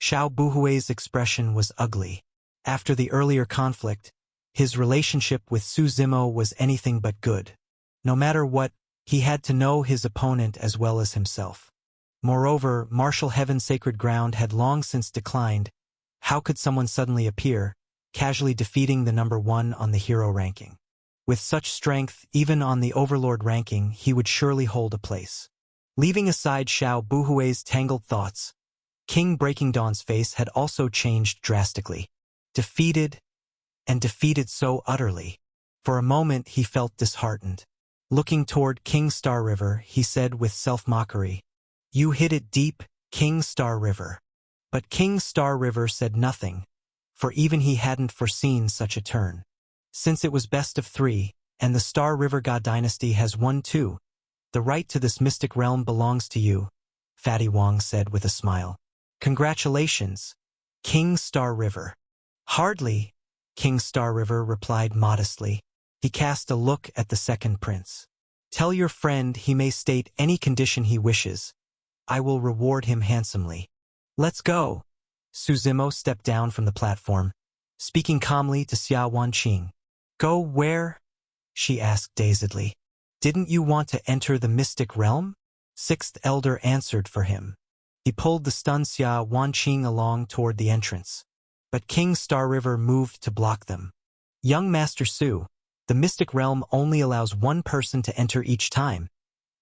Xiao Buhui's expression was ugly. After the earlier conflict, his relationship with Su Zimo was anything but good. No matter what, he had to know his opponent as well as himself. Moreover, martial heaven's sacred ground had long since declined. How could someone suddenly appear, casually defeating the number one on the hero ranking? With such strength, even on the overlord ranking, he would surely hold a place. Leaving aside Xiao Buhui's tangled thoughts, King Breaking Dawn's face had also changed drastically. Defeated, and defeated so utterly. For a moment he felt disheartened. Looking toward King Star River, he said with self-mockery, "You hit it deep, King Star River." But King Star River said nothing, for even he hadn't foreseen such a turn. Since it was best of 3, and the Star River God Dynasty has won too, the right to this mystic realm belongs to you, Fatty Wong said with a smile. Congratulations, King Star River. Hardly, King Star River replied modestly. He cast a look at the second prince. Tell your friend he may state any condition he wishes. I will reward him handsomely. Let's go. Su Zimo stepped down from the platform, speaking calmly to Xia Wanqing. Go where? She asked dazedly. Didn't you want to enter the mystic realm? Sixth Elder answered for him. He pulled the stunned Xia Wanqing along toward the entrance. But King Star River moved to block them. Young Master Su, the mystic realm only allows one person to enter each time,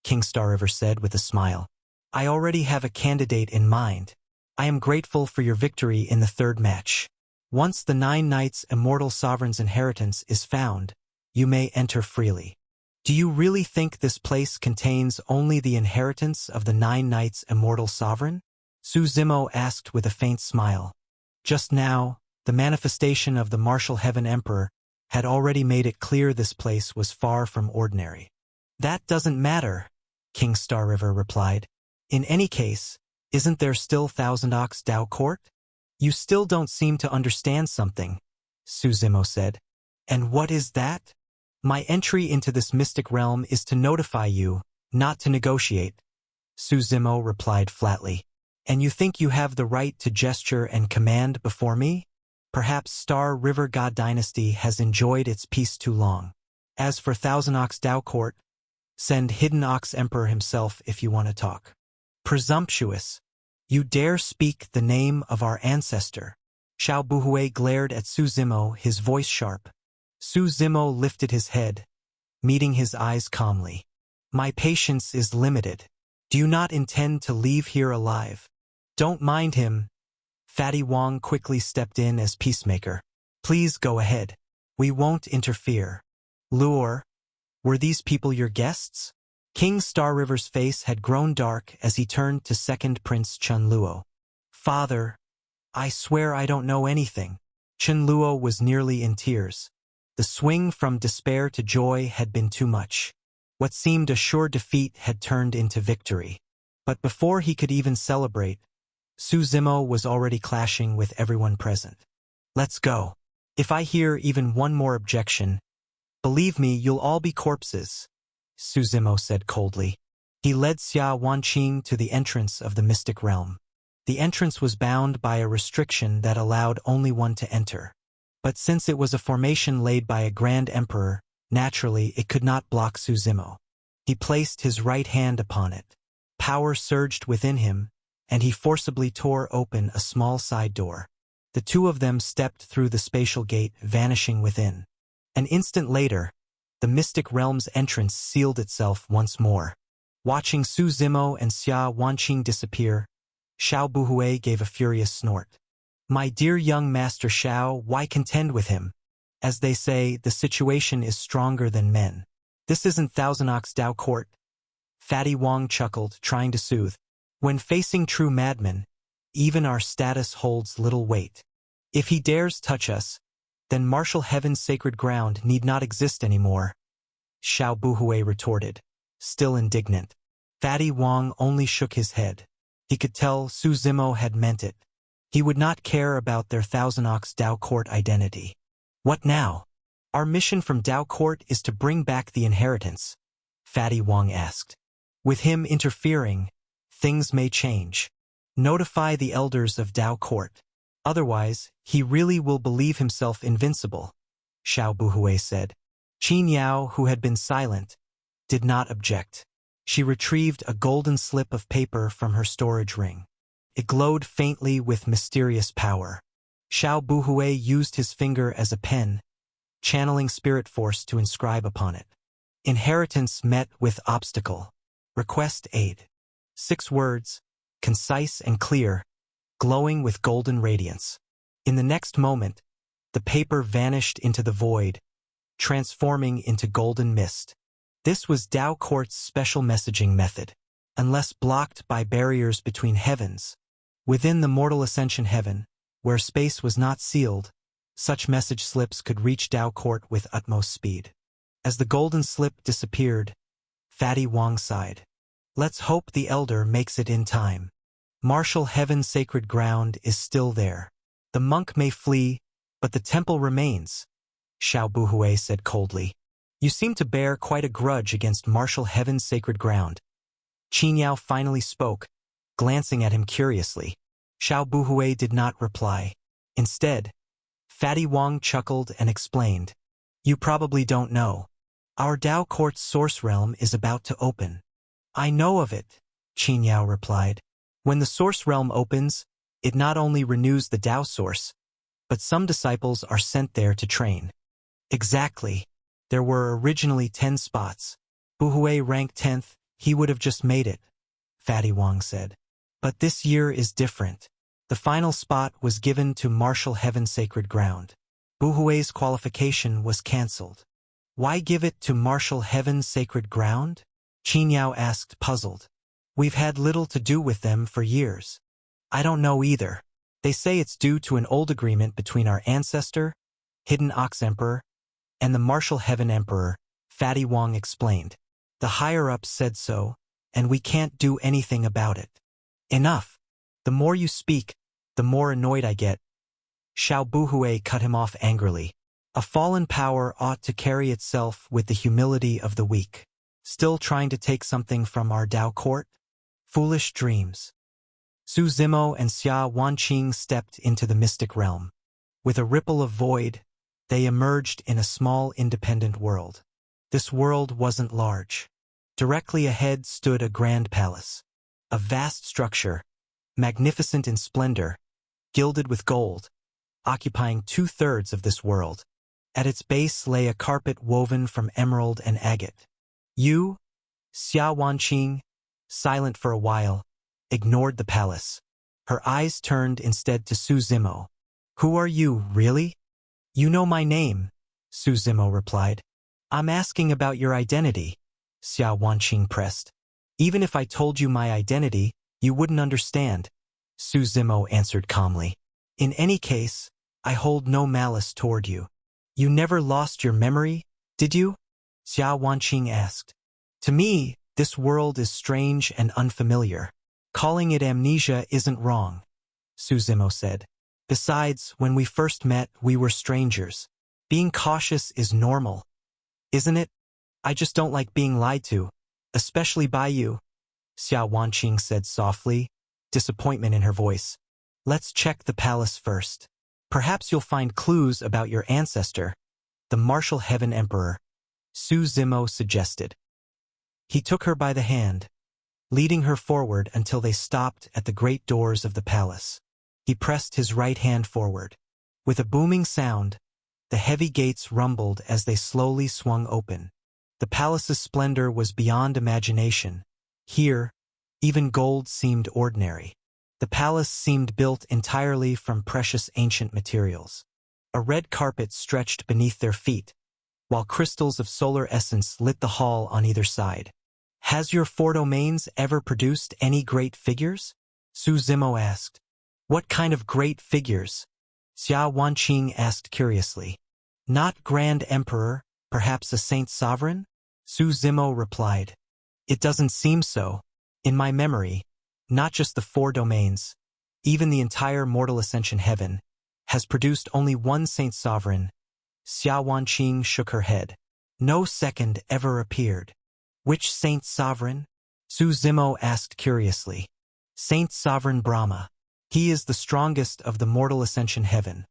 King Star River said with a smile. I already have a candidate in mind. I am grateful for your victory in the third match. Once the 9 Knights' Immortal Sovereign's inheritance is found, you may enter freely. Do you really think this place contains only the inheritance of the 9 Knights' Immortal Sovereign? Su Zimo asked with a faint smile. Just now, the manifestation of the Martial Heaven Emperor had already made it clear this place was far from ordinary. That doesn't matter, King Star River replied. In any case, isn't there still Thousand Ox Dao Court? You still don't seem to understand something, Su Zimo said. And what is that? My entry into this mystic realm is to notify you, not to negotiate, Su Zimo replied flatly. And you think you have the right to gesture and command before me? Perhaps Star River God Dynasty has enjoyed its peace too long. As for Thousand Ox Dao Court, send Hidden Ox Emperor himself if you want to talk. Presumptuous. You dare speak the name of our ancestor. Xiao Buhui glared at Su Zimo, his voice sharp. Su Zimo lifted his head, meeting his eyes calmly. My patience is limited. Do you not intend to leave here alive? Don't mind him. Fatty Wong quickly stepped in as peacemaker. Please go ahead. We won't interfere. Luor, were these people your guests? King Star River's face had grown dark as he turned to second Prince Chen Luo. Father, I swear I don't know anything. Chen Luo was nearly in tears. The swing from despair to joy had been too much. What seemed a sure defeat had turned into victory. But before he could even celebrate, Su Zimo was already clashing with everyone present. Let's go. If I hear even one more objection, believe me, you'll all be corpses, Su Zimo said coldly. He led Xia Wanqing to the entrance of the mystic realm. The entrance was bound by a restriction that allowed only one to enter. But since it was a formation laid by a Grand Emperor, naturally it could not block Su Zimo. He placed his right hand upon it. Power surged within him, and he forcibly tore open a small side door. The two of them stepped through the spatial gate, vanishing within. An instant later, the mystic realm's entrance sealed itself once more. Watching Su Zimo and Xia Wanqing disappear, Xiao Buhui gave a furious snort. My dear young Master Xiao, why contend with him? As they say, the situation is stronger than men. This isn't Thousand Ox Dao Court. Fatty Wong chuckled, trying to soothe. When facing true madmen, even our status holds little weight. If he dares touch us, then Martial Heaven's sacred ground need not exist anymore, Xiao Buhui retorted, still indignant. Fatty Wong only shook his head. He could tell Su Zimo had meant it. He would not care about their Thousand Ox Dao Court identity. What now? Our mission from Dao Court is to bring back the inheritance, Fatty Wong asked. With him interfering, things may change. Notify the elders of Dao Court. Otherwise, he really will believe himself invincible, Xiao Buhui said. Qin Yao, who had been silent, did not object. She retrieved a golden slip of paper from her storage ring. It glowed faintly with mysterious power. Xiao Buhui used his finger as a pen, channeling spirit force to inscribe upon it. Inheritance met with obstacle. Request aid. 6 words, concise and clear, glowing with golden radiance. In the next moment, the paper vanished into the void, transforming into golden mist. This was Dao Court's special messaging method. Unless blocked by barriers between heavens, within the mortal ascension heaven, where space was not sealed, such message slips could reach Dao Court with utmost speed. As the golden slip disappeared, Fatty Wong sighed. Let's hope the elder makes it in time. Martial Heaven's sacred ground is still there. The monk may flee, but the temple remains, Xiao Buhui said coldly. You seem to bear quite a grudge against Martial Heaven's sacred ground. Qin Yao finally spoke, glancing at him curiously. Xiao Buhui did not reply. Instead, Fatty Wong chuckled and explained. You probably don't know. Our Dao Court's source realm is about to open. I know of it, Qin Yao replied. When the source realm opens, it not only renews the Dao source, but some disciples are sent there to train. Exactly. There were originally 10 spots. Buhui ranked 10th, he would have just made it, Fatty Wong said. But this year is different. The final spot was given to Martial Heaven's sacred ground. Buhui's qualification was cancelled. Why give it to Martial Heaven's sacred ground? Qin Yao asked, puzzled. We've had little to do with them for years. I don't know either. They say it's due to an old agreement between our ancestor, Hidden Ox Emperor, and the Martial Heaven Emperor, Fatty Wong explained. The higher-ups said so, and we can't do anything about it. Enough. The more you speak, the more annoyed I get. Xiao Buhui cut him off angrily. A fallen power ought to carry itself with the humility of the weak. Still trying to take something from our Dao Court? Foolish dreams. Su Zimo and Xia Wanqing stepped into the mystic realm. With a ripple of void, they emerged in a small independent world. This world wasn't large. Directly ahead stood a grand palace. A vast structure, magnificent in splendor, gilded with gold, occupying 2/3 of this world. At its base lay a carpet woven from emerald and agate. You, Xia Wanqing, silent for a while, ignored the palace. Her eyes turned instead to Su Zimo. Who are you, really? You know my name, Su Zimo replied. I'm asking about your identity, Xia Wanqing pressed. Even if I told you my identity, you wouldn't understand, Su Zimo answered calmly. In any case, I hold no malice toward you. You never lost your memory, did you? Xia Wanqing asked. To me, this world is strange and unfamiliar. Calling it amnesia isn't wrong, Su Zimo said. Besides, when we first met, we were strangers. Being cautious is normal, isn't it? I just don't like being lied to, especially by you, Xia Wanqing said softly, disappointment in her voice. Let's check the palace first. Perhaps you'll find clues about your ancestor, the Martial Heaven Emperor, Su Zimo suggested. He took her by the hand, leading her forward until they stopped at the great doors of the palace. He pressed his right hand forward. With a booming sound, the heavy gates rumbled as they slowly swung open. The palace's splendor was beyond imagination. Here, even gold seemed ordinary. The palace seemed built entirely from precious ancient materials. A red carpet stretched beneath their feet, while crystals of solar essence lit the hall on either side. Has your 4 domains ever produced any great figures? Su Zimo asked. What kind of great figures? Xia Wanqing asked curiously. Not Grand Emperor, perhaps a Saint Sovereign? Su Zimo replied. It doesn't seem so. In my memory, not just the 4 domains, even the entire mortal ascension heaven, has produced only one Saint Sovereign. Xia Wanqing shook her head. No second ever appeared. Which Saint Sovereign? Su Zimo asked curiously. Saint Sovereign Brahma. He is the strongest of the mortal ascension heaven,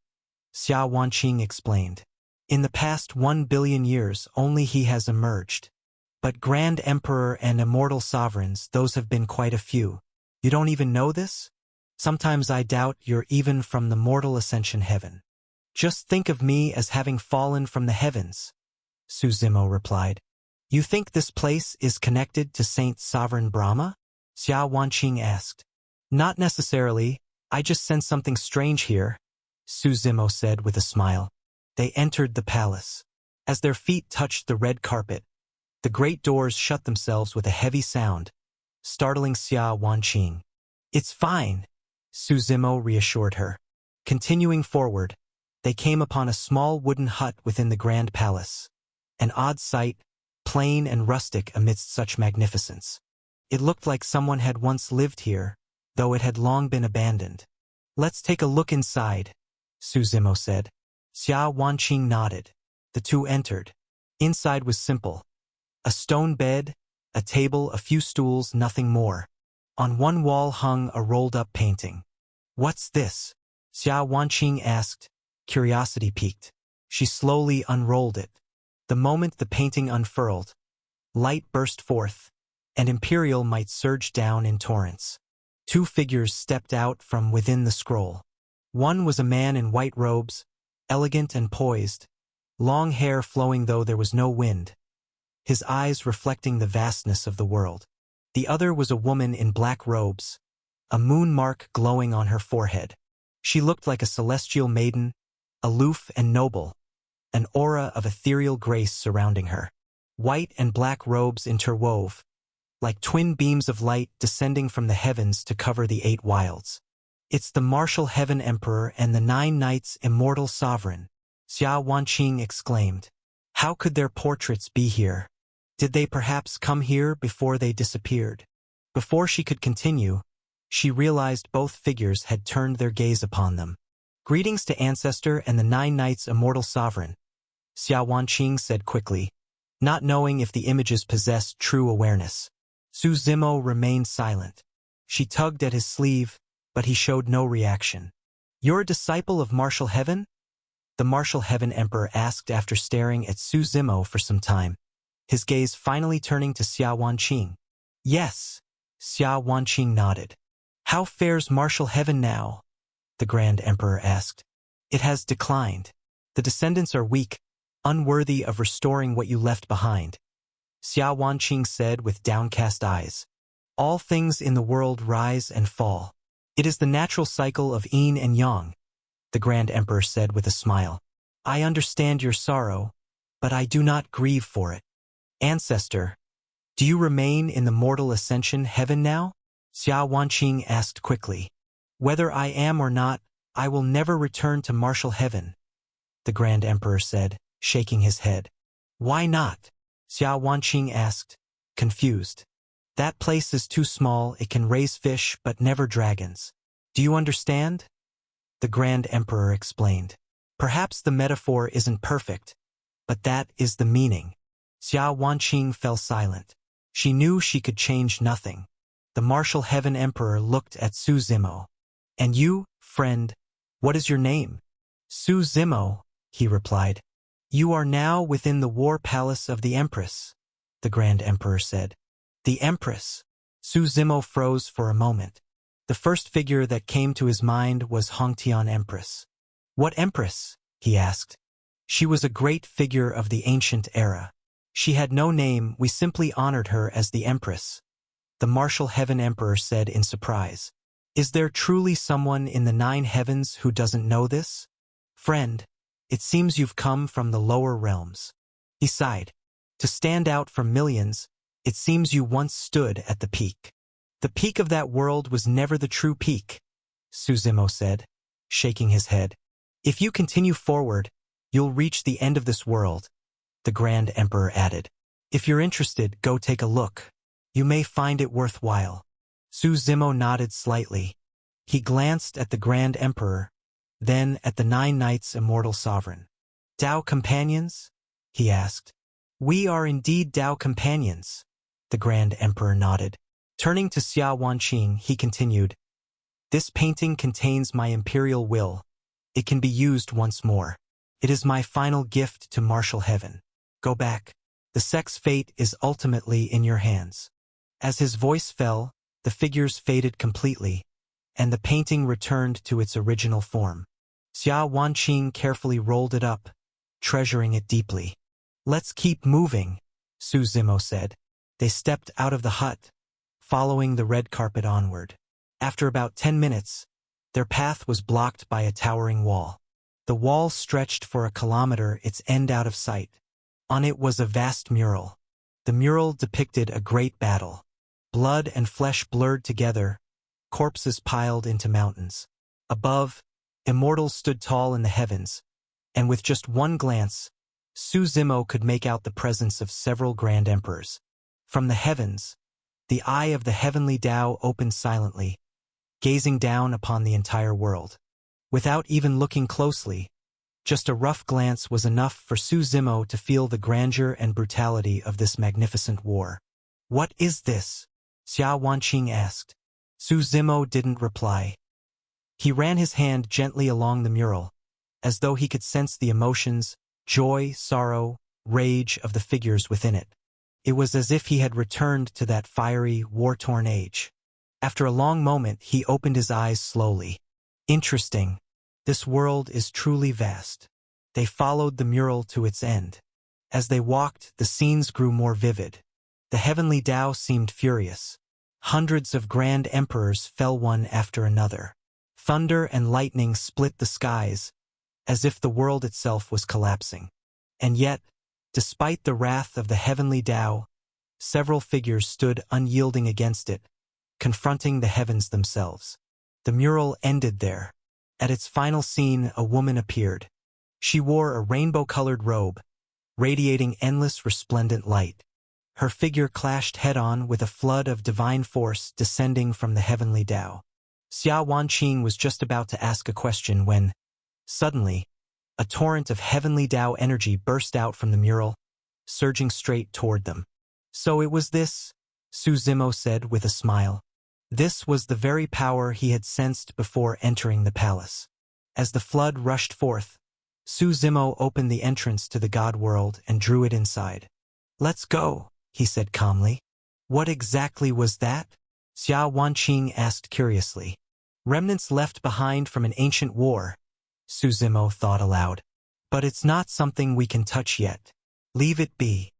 Xia Wanqing explained. In the past 1 billion years only he has emerged. But Grand Emperor and immortal sovereigns, those have been quite a few. You don't even know this? Sometimes I doubt you're even from the mortal ascension heaven. Just think of me as having fallen from the heavens, Su Zimo replied. You think this place is connected to Saint Sovereign Brahma? Xia Wanqing asked. Not necessarily, I just sense something strange here, Su Zimo said with a smile. They entered the palace. As their feet touched the red carpet, the great doors shut themselves with a heavy sound, startling Xia Wanqing. It's fine, Su Zimo reassured her. Continuing forward, they came upon a small wooden hut within the grand palace. An odd sight, plain and rustic amidst such magnificence. It looked like someone had once lived here, though it had long been abandoned. Let's take a look inside, Su Zimo said. Xia Wanqing nodded. The two entered. Inside was simple. A stone bed, a table, a few stools, nothing more. On one wall hung a rolled-up painting. What's this? Xia Wanqing asked, curiosity piqued. She slowly unrolled it. The moment the painting unfurled, light burst forth, and imperial might surged down in torrents. Two figures stepped out from within the scroll. One was a man in white robes, elegant and poised, long hair flowing though there was no wind, his eyes reflecting the vastness of the world. The other was a woman in black robes, a moon mark glowing on her forehead. She looked like a celestial maiden, aloof and noble, an aura of ethereal grace surrounding her. White and black robes interwove, like twin beams of light descending from the heavens to cover the 8 wilds. It's the martial heaven emperor and the 9 knights immortal sovereign, Xia Wanqing exclaimed. How could their portraits be here? Did they perhaps come here before they disappeared? Before she could continue, she realized both figures had turned their gaze upon them. Greetings to Ancestor and the 9 knights immortal sovereign, Xia Wanqing said quickly, not knowing if the images possessed true awareness. Su Zimo remained silent. She tugged at his sleeve, but he showed no reaction. You're a disciple of Martial Heaven? The Martial Heaven Emperor asked after staring at Su Zimo for some time, his gaze finally turning to Xia Wanqing. Yes, Xia Wanqing nodded. How fares Martial Heaven now? The Grand Emperor asked. It has declined. The descendants are weak, unworthy of restoring what you left behind, Xia Wanqing said with downcast eyes. All things in the world rise and fall. It is the natural cycle of yin and yang, the Grand Emperor said with a smile. I understand your sorrow, but I do not grieve for it. Ancestor, do you remain in the mortal ascension heaven now? Xia Wanqing asked quickly. Whether I am or not, I will never return to martial heaven, the Grand Emperor said, shaking his head. Why not? Xia Wanqing asked, confused. That place is too small, it can raise fish but never dragons. Do you understand? The Grand Emperor explained. Perhaps the metaphor isn't perfect, but that is the meaning. Xia Wanqing fell silent. She knew she could change nothing. The Martial Heaven Emperor looked at Su Zimo. And you, friend, what is your name? Su Zimo, he replied. You are now within the war palace of the Empress, the Grand Emperor said. The Empress. Su Zimo froze for a moment. The first figure that came to his mind was Hongtian Empress. What Empress? He asked. She was a great figure of the ancient era. She had no name, we simply honored her as the Empress, the Martial Heaven Emperor said in surprise. Is there truly someone in the 9 heavens who doesn't know this? Friend, it seems you've come from the lower realms. He sighed. To stand out from millions, it seems you once stood at the peak. The peak of that world was never the true peak, Su Zimo said, shaking his head. If you continue forward, you'll reach the end of this world, the Grand Emperor added. If you're interested, go take a look. You may find it worthwhile. Su Zimo nodded slightly. He glanced at the Grand Emperor, then at the 9 knights immortal sovereign. Tao companions? He asked. We are indeed Tao companions, the Grand Emperor nodded. Turning to Xia Wanqing, he continued, "This painting contains my imperial will. It can be used once more. It is my final gift to martial heaven. Go back. The sect's fate is ultimately in your hands." As his voice fell, the figures faded completely, and the painting returned to its original form. Xia Wanqing carefully rolled it up, treasuring it deeply. "Let's keep moving," Su Zimo said. They stepped out of the hut, following the red carpet onward. After about 10 minutes, their path was blocked by a towering wall. The wall stretched for a kilometer, its end out of sight. On it was a vast mural. The mural depicted a great battle. Blood and flesh blurred together, corpses piled into mountains. Above, immortals stood tall in the heavens, and with just one glance, Su Zimo could make out the presence of several grand emperors. From the heavens, the eye of the heavenly Tao opened silently, gazing down upon the entire world. Without even looking closely, just a rough glance was enough for Su Zimo to feel the grandeur and brutality of this magnificent war. "What is this?" Xia Wanqing asked. Su Zimo didn't reply. He ran his hand gently along the mural, as though he could sense the emotions, joy, sorrow, rage of the figures within it. It was as if he had returned to that fiery, war-torn age. After a long moment, he opened his eyes slowly. "Interesting. This world is truly vast." They followed the mural to its end. As they walked, the scenes grew more vivid. The heavenly Tao seemed furious. Hundreds of grand emperors fell one after another. Thunder and lightning split the skies, as if the world itself was collapsing. And yet, despite the wrath of the heavenly Tao, several figures stood unyielding against it, confronting the heavens themselves. The mural ended there. At its final scene, a woman appeared. She wore a rainbow-colored robe, radiating endless resplendent light. Her figure clashed head-on with a flood of divine force descending from the heavenly Tao. Xia Wanqing was just about to ask a question when, suddenly, a torrent of heavenly Tao energy burst out from the mural, surging straight toward them. "So it was this," Su Zimo said with a smile. This was the very power he had sensed before entering the palace. As the flood rushed forth, Su Zimo opened the entrance to the God world and drew it inside. "Let's go," he said calmly. "What exactly was that?" Xia Wanqing asked curiously. "Remnants left behind from an ancient war," Su Zimo thought aloud. "But it's not something we can touch yet. Leave it be."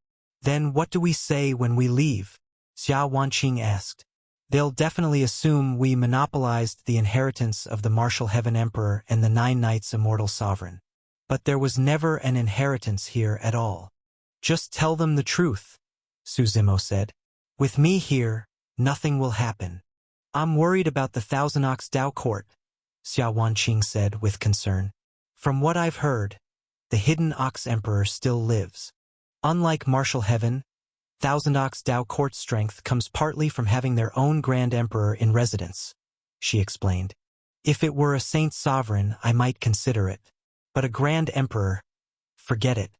"Then what do we say when we leave?" Xia Wanqing asked. "They'll definitely assume we monopolized the inheritance of the Martial Heaven Emperor and the 9 Knights Immortal Sovereign. But there was never an inheritance here at all. Just tell them the truth," Su Zimo said. "With me here, nothing will happen." "I'm worried about the Thousand Ox Tao Court," Xia Wanqing said with concern. "From what I've heard, the hidden Ox Emperor still lives. Unlike Martial Heaven, Thousand Ox Tao Court strength comes partly from having their own Grand Emperor in residence," she explained. "If it were a Saint Sovereign, I might consider it. But a Grand Emperor, forget it."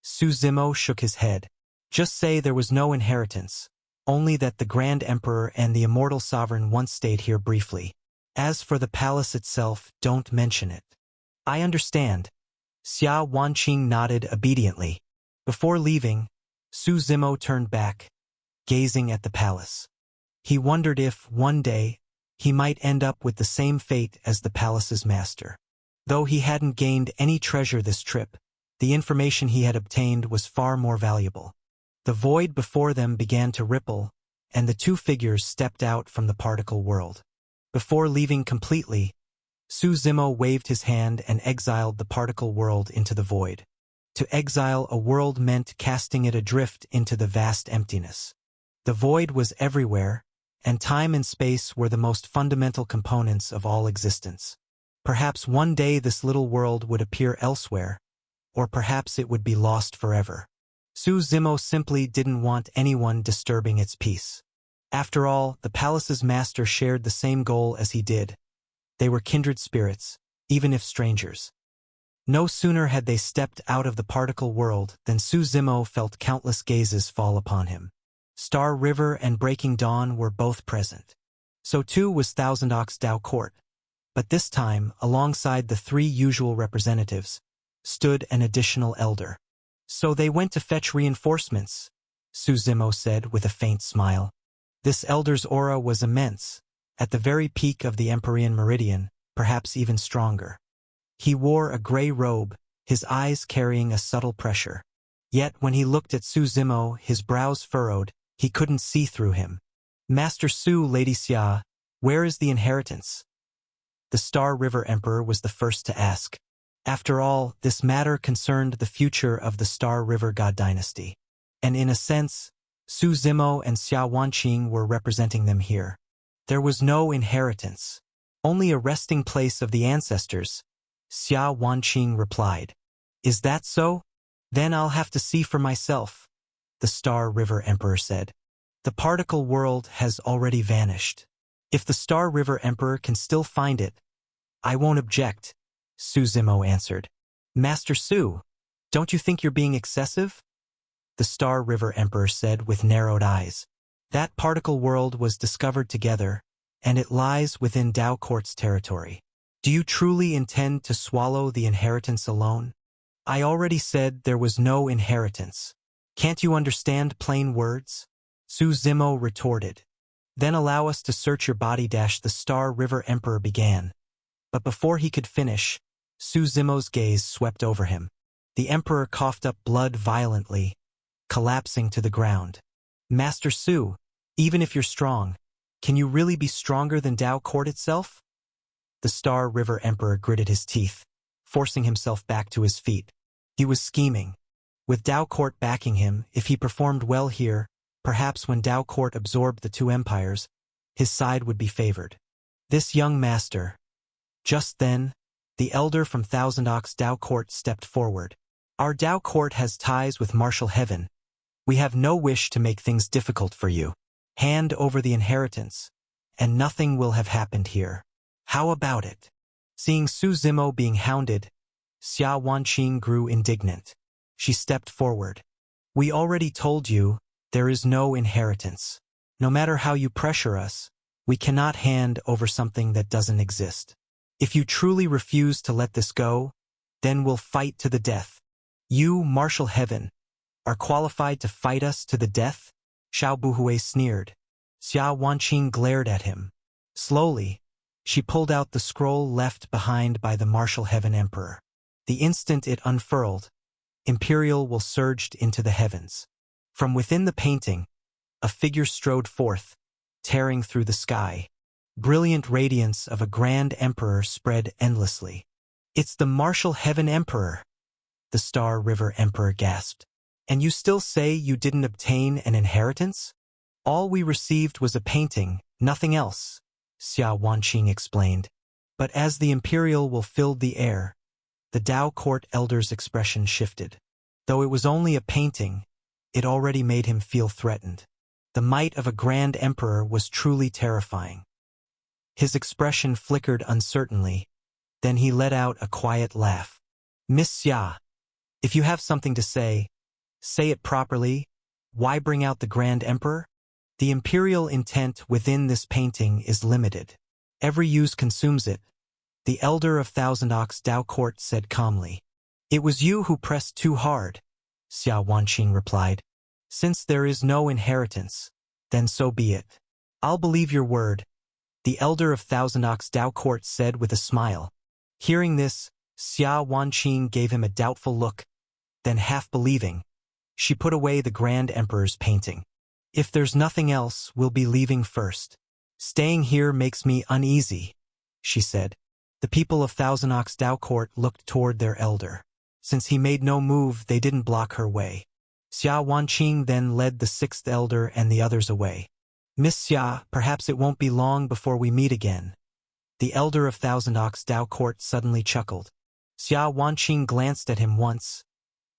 Su Zimo shook his head. "Just say there was no inheritance, only that the Grand Emperor and the Immortal Sovereign once stayed here briefly. As for the palace itself, don't mention it." "I understand." Xia Wanqing nodded obediently. Before leaving, Su Zimo turned back, gazing at the palace. He wondered if, one day, he might end up with the same fate as the palace's master. Though he hadn't gained any treasure this trip, the information he had obtained was far more valuable. The void before them began to ripple, and the two figures stepped out from the particle world. Before leaving completely, Su Zimo waved his hand and exiled the particle world into the void. To exile a world meant casting it adrift into the vast emptiness. The void was everywhere, and time and space were the most fundamental components of all existence. Perhaps one day this little world would appear elsewhere, or perhaps it would be lost forever. Su Zimo simply didn't want anyone disturbing its peace. After all, the palace's master shared the same goal as he did. They were kindred spirits, even if strangers. No sooner had they stepped out of the particle world than Su Zimo felt countless gazes fall upon him. Star River and Breaking Dawn were both present. So too was Thousand Ox Dao Court. But this time, alongside the three usual representatives, stood an additional elder. So they went to fetch reinforcements, Su Zimo said with a faint smile. This elder's aura was immense, at the very peak of the Empyrean meridian, perhaps even stronger. He wore a gray robe, his eyes carrying a subtle pressure. Yet when he looked at Su Zimo, his brows furrowed, he couldn't see through him. Master Su, Lady Xia, where is the inheritance? The Star River Emperor was the first to ask. After all, this matter concerned the future of the Star River God dynasty. And in a sense, Su Zimo and Xia Wanqing were representing them here. There was no inheritance, only a resting place of the ancestors, Xia Wanqing replied. Is that so? Then I'll have to see for myself, the Star River Emperor said. The particle world has already vanished. If the Star River Emperor can still find it, I won't object, Su Zimo answered. Master Su, don't you think you're being excessive? The Star River Emperor said with narrowed eyes. That particle world was discovered together, and it lies within Dao Court's territory. Do you truly intend to swallow the inheritance alone? I already said there was no inheritance. Can't you understand plain words? Su Zimo retorted. Then allow us to search your body. The Star River Emperor began. But before he could finish, Su Zimo's gaze swept over him. The Emperor coughed up blood violently, collapsing to the ground. Master Su, even if you're strong, can you really be stronger than Dao Court itself? The Star River Emperor gritted his teeth, forcing himself back to his feet. He was scheming. With Dao Court backing him, if he performed well here, perhaps when Dao Court absorbed the two empires, his side would be favored. This young master. Just then, the elder from Thousand Ox Dao Court stepped forward. Our Dao Court has ties with martial heaven. We have no wish to make things difficult for you. Hand over the inheritance, and nothing will have happened here. How about it? Seeing Su Zimo being hounded, Xia Wanqing grew indignant. She stepped forward. We already told you, there is no inheritance. No matter how you pressure us, we cannot hand over something that doesn't exist. If you truly refuse to let this go, then we'll fight to the death. You, martial heaven, are qualified to fight us to the death? Xiao Buhui sneered. Xia Wanqing glared at him. Slowly, she pulled out the scroll left behind by the martial heaven emperor. The instant it unfurled, Imperial will surged into the heavens. From within the painting, a figure strode forth, tearing through the sky. Brilliant radiance of a grand emperor spread endlessly. It's the martial heaven emperor, the Star River Emperor gasped. And you still say you didn't obtain an inheritance? All we received was a painting, nothing else, Xia Wanqing explained. But as the Imperial will filled the air, the Dao Court elder's expression shifted. Though it was only a painting, it already made him feel threatened. The might of a grand emperor was truly terrifying. His expression flickered uncertainly, then he let out a quiet laugh. Miss Xia, if you have something to say it properly. Why bring out the Grand Emperor? The imperial intent within this painting is limited. Every use consumes it, the elder of Thousand Ox Dao Court said calmly. It was you who pressed too hard, Xia Wanqing replied. Since there is no inheritance, then so be it. I'll believe your word, the elder of Thousand Ox Dao Court said with a smile. Hearing this, Xia Wanqing gave him a doubtful look, then half believing, she put away the Grand Emperor's painting. If there's nothing else, we'll be leaving first. Staying here makes me uneasy, she said. The people of Thousand Ox Dao Court looked toward their elder. Since he made no move, they didn't block her way. Xia Wanqing then led the sixth elder and the others away. Miss Xia, perhaps it won't be long before we meet again. The elder of Thousand Ox Dao Court suddenly chuckled. Xia Wanqing glanced at him once,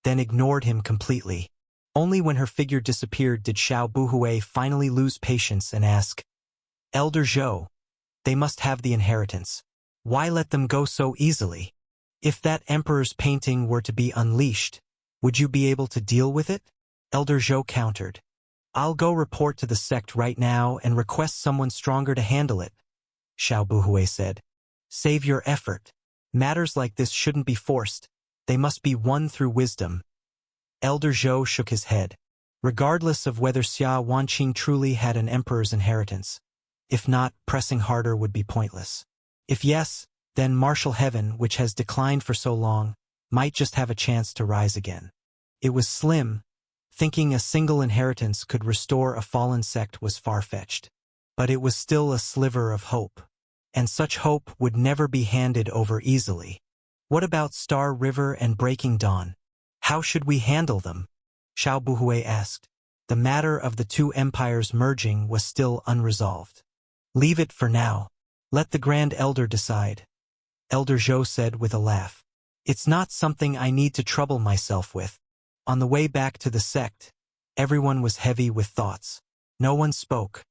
then ignored him completely. Only when her figure disappeared did Xiao Buhui finally lose patience and ask, Elder Zhou, they must have the inheritance. Why let them go so easily? If that emperor's painting were to be unleashed, would you be able to deal with it? Elder Zhou countered. I'll go report to the sect right now and request someone stronger to handle it, Xiao Buhui said. Save your effort. Matters like this shouldn't be forced. They must be won through wisdom. Elder Zhou shook his head. Regardless of whether Xia Wanqing truly had an emperor's inheritance. If not, pressing harder would be pointless. If yes, then martial heaven, which has declined for so long, might just have a chance to rise again. It was slim. Thinking a single inheritance could restore a fallen sect was far-fetched. But it was still a sliver of hope. And such hope would never be handed over easily. What about Star River and Breaking Dawn? How should we handle them? Xiao Buhui asked. The matter of the two empires merging was still unresolved. Leave it for now. Let the Grand Elder decide. Elder Zhou said with a laugh. It's not something I need to trouble myself with. On the way back to the sect, everyone was heavy with thoughts. No one spoke.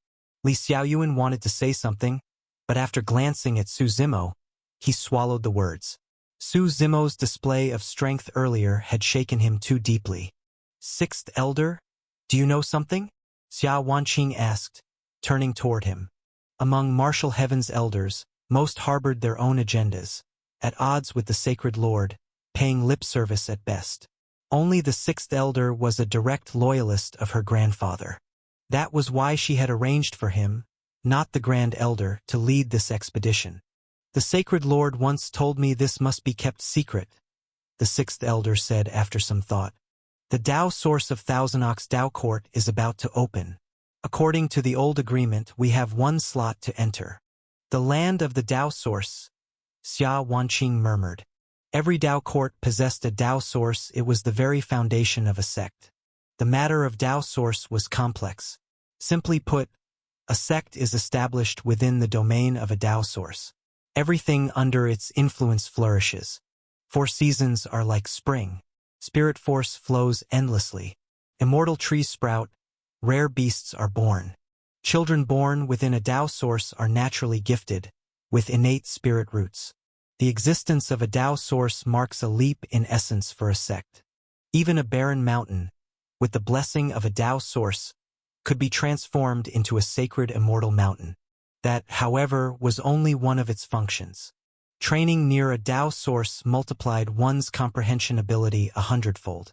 Li Xiaoyuan wanted to say something, but after glancing at Su Zimo, he swallowed the words. Su Zimo's display of strength earlier had shaken him too deeply. Sixth Elder? Do you know something? Xia Wanqing asked, turning toward him. Among martial heaven's elders, most harbored their own agendas, at odds with the sacred lord, paying lip service at best. Only the sixth elder was a direct loyalist of her grandfather. That was why she had arranged for him, not the Grand Elder, to lead this expedition. The sacred lord once told me this must be kept secret, the sixth elder said after some thought. The Dao source of Thousand Ox Dao Court is about to open. According to the old agreement, we have one slot to enter. The land of the Dao source, Xia Wanqing murmured. Every Dao court possessed a Dao source. It was the very foundation of a sect. The matter of Dao source was complex. Simply put, a sect is established within the domain of a Dao source. Everything under its influence flourishes. 4 seasons are like spring. Spirit force flows endlessly. Immortal trees sprout. Rare beasts are born. Children born within a Dao source are naturally gifted, with innate spirit roots. The existence of a Dao source marks a leap in essence for a sect. Even a barren mountain, with the blessing of a Dao source, could be transformed into a sacred immortal mountain. That, however, was only one of its functions. Training near a Dao source multiplied one's comprehension ability 100-fold.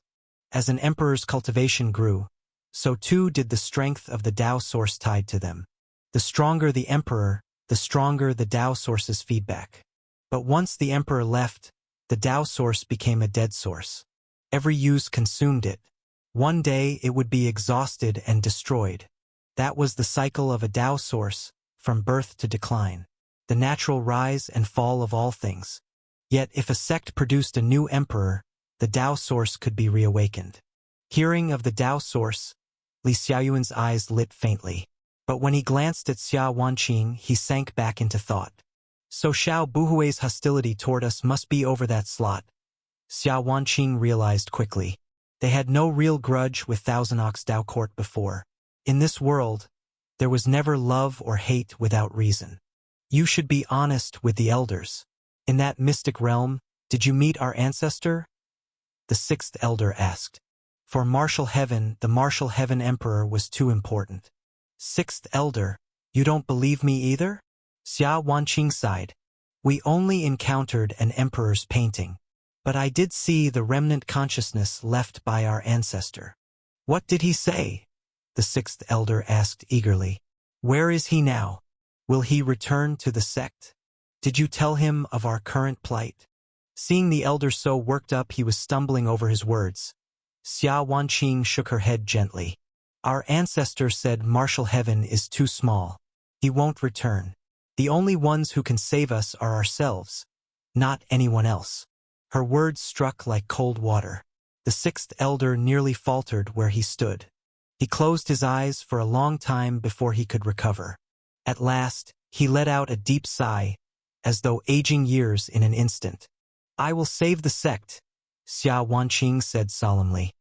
As an emperor's cultivation grew, so too did the strength of the Dao source tied to them. The stronger the emperor, the stronger the Dao source's feedback. But once the emperor left, the Dao source became a dead source. Every use consumed it. One day it would be exhausted and destroyed. That was the cycle of a Dao source, from birth to decline. The natural rise and fall of all things. Yet if a sect produced a new emperor, the Dao source could be reawakened. Hearing of the Dao source, Li Xiaoyuan's eyes lit faintly. But when he glanced at Xia Wanqing, he sank back into thought. So Xiao Buhui's hostility toward us must be over that slot. Xia Wanqing realized quickly. They had no real grudge with Thousand Ox Dao Court before. In this world, there was never love or hate without reason. You should be honest with the elders. In that mystic realm, did you meet our ancestor? The sixth elder asked. For martial heaven, the martial heaven emperor was too important. Sixth elder, you don't believe me either? Xia Wanqing sighed. We only encountered an emperor's painting. But I did see the remnant consciousness left by our ancestor. What did he say? The sixth elder asked eagerly. Where is he now? Will he return to the sect? Did you tell him of our current plight? Seeing the elder so worked up, he was stumbling over his words. Xia Wanqing shook her head gently. Our ancestor said martial heaven is too small. He won't return. The only ones who can save us are ourselves, not anyone else. Her words struck like cold water. The sixth elder nearly faltered where he stood. He closed his eyes for a long time before he could recover. At last, he let out a deep sigh, as though aging years in an instant. I will save the sect, Xia Wanqing said solemnly.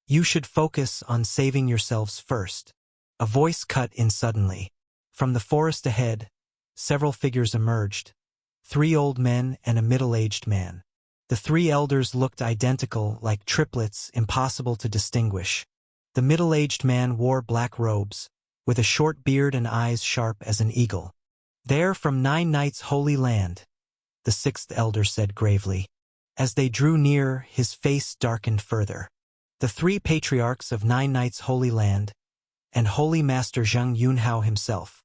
You should focus on saving yourselves first. A voice cut in suddenly. From the forest ahead, several figures emerged. 3 old men and a middle-aged man. The 3 elders looked identical, like triplets, impossible to distinguish. The middle-aged man wore black robes, with a short beard and eyes sharp as an eagle. "They're from Nine Nights' Holy Land," the sixth elder said gravely. As they drew near, his face darkened further. "The three patriarchs of Nine Nights' Holy Land, and Holy Master Zhang Yunhao himself.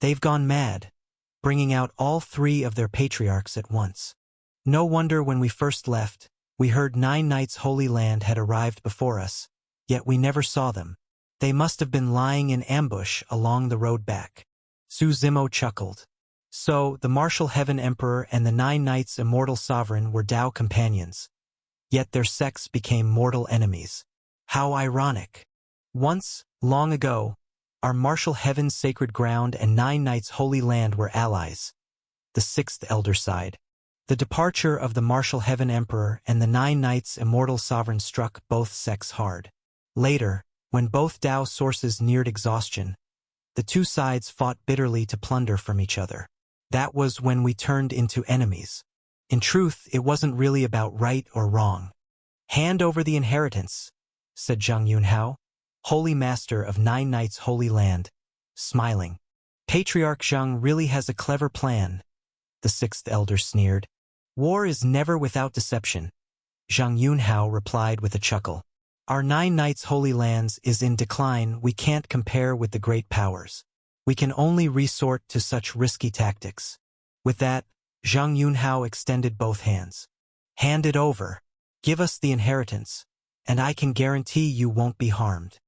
They've gone mad, bringing out all three of their patriarchs at once. No wonder when we first left, we heard Nine Nights' Holy Land had arrived before us, yet we never saw them. They must have been lying in ambush along the road back." Su Zimo chuckled. So, the Martial Heaven Emperor and the Nine Nights Immortal Sovereign were Tao companions. Yet their sects became mortal enemies. How ironic. Once, long ago, our Martial Heaven's sacred ground and Nine Nights' Holy Land were allies. The sixth elder sighed. The departure of the Martial Heaven Emperor and the Nine Nights Immortal Sovereign struck both sects hard. Later, when both Tao sources neared exhaustion, the two sides fought bitterly to plunder from each other. That was when we turned into enemies. In truth, it wasn't really about right or wrong. "Hand over the inheritance," said Zhang Yunhao, Holy Master of Nine Nights' Holy Land, smiling. "Patriarch Zhang really has a clever plan," the sixth elder sneered. "War is never without deception," Zhang Yunhao replied with a chuckle. "Our Nine Nights' Holy Lands is in decline. We can't compare with the great powers. We can only resort to such risky tactics." With that, Zhang Yunhao extended both hands. "Hand it over. Give us the inheritance, and I can guarantee you won't be harmed."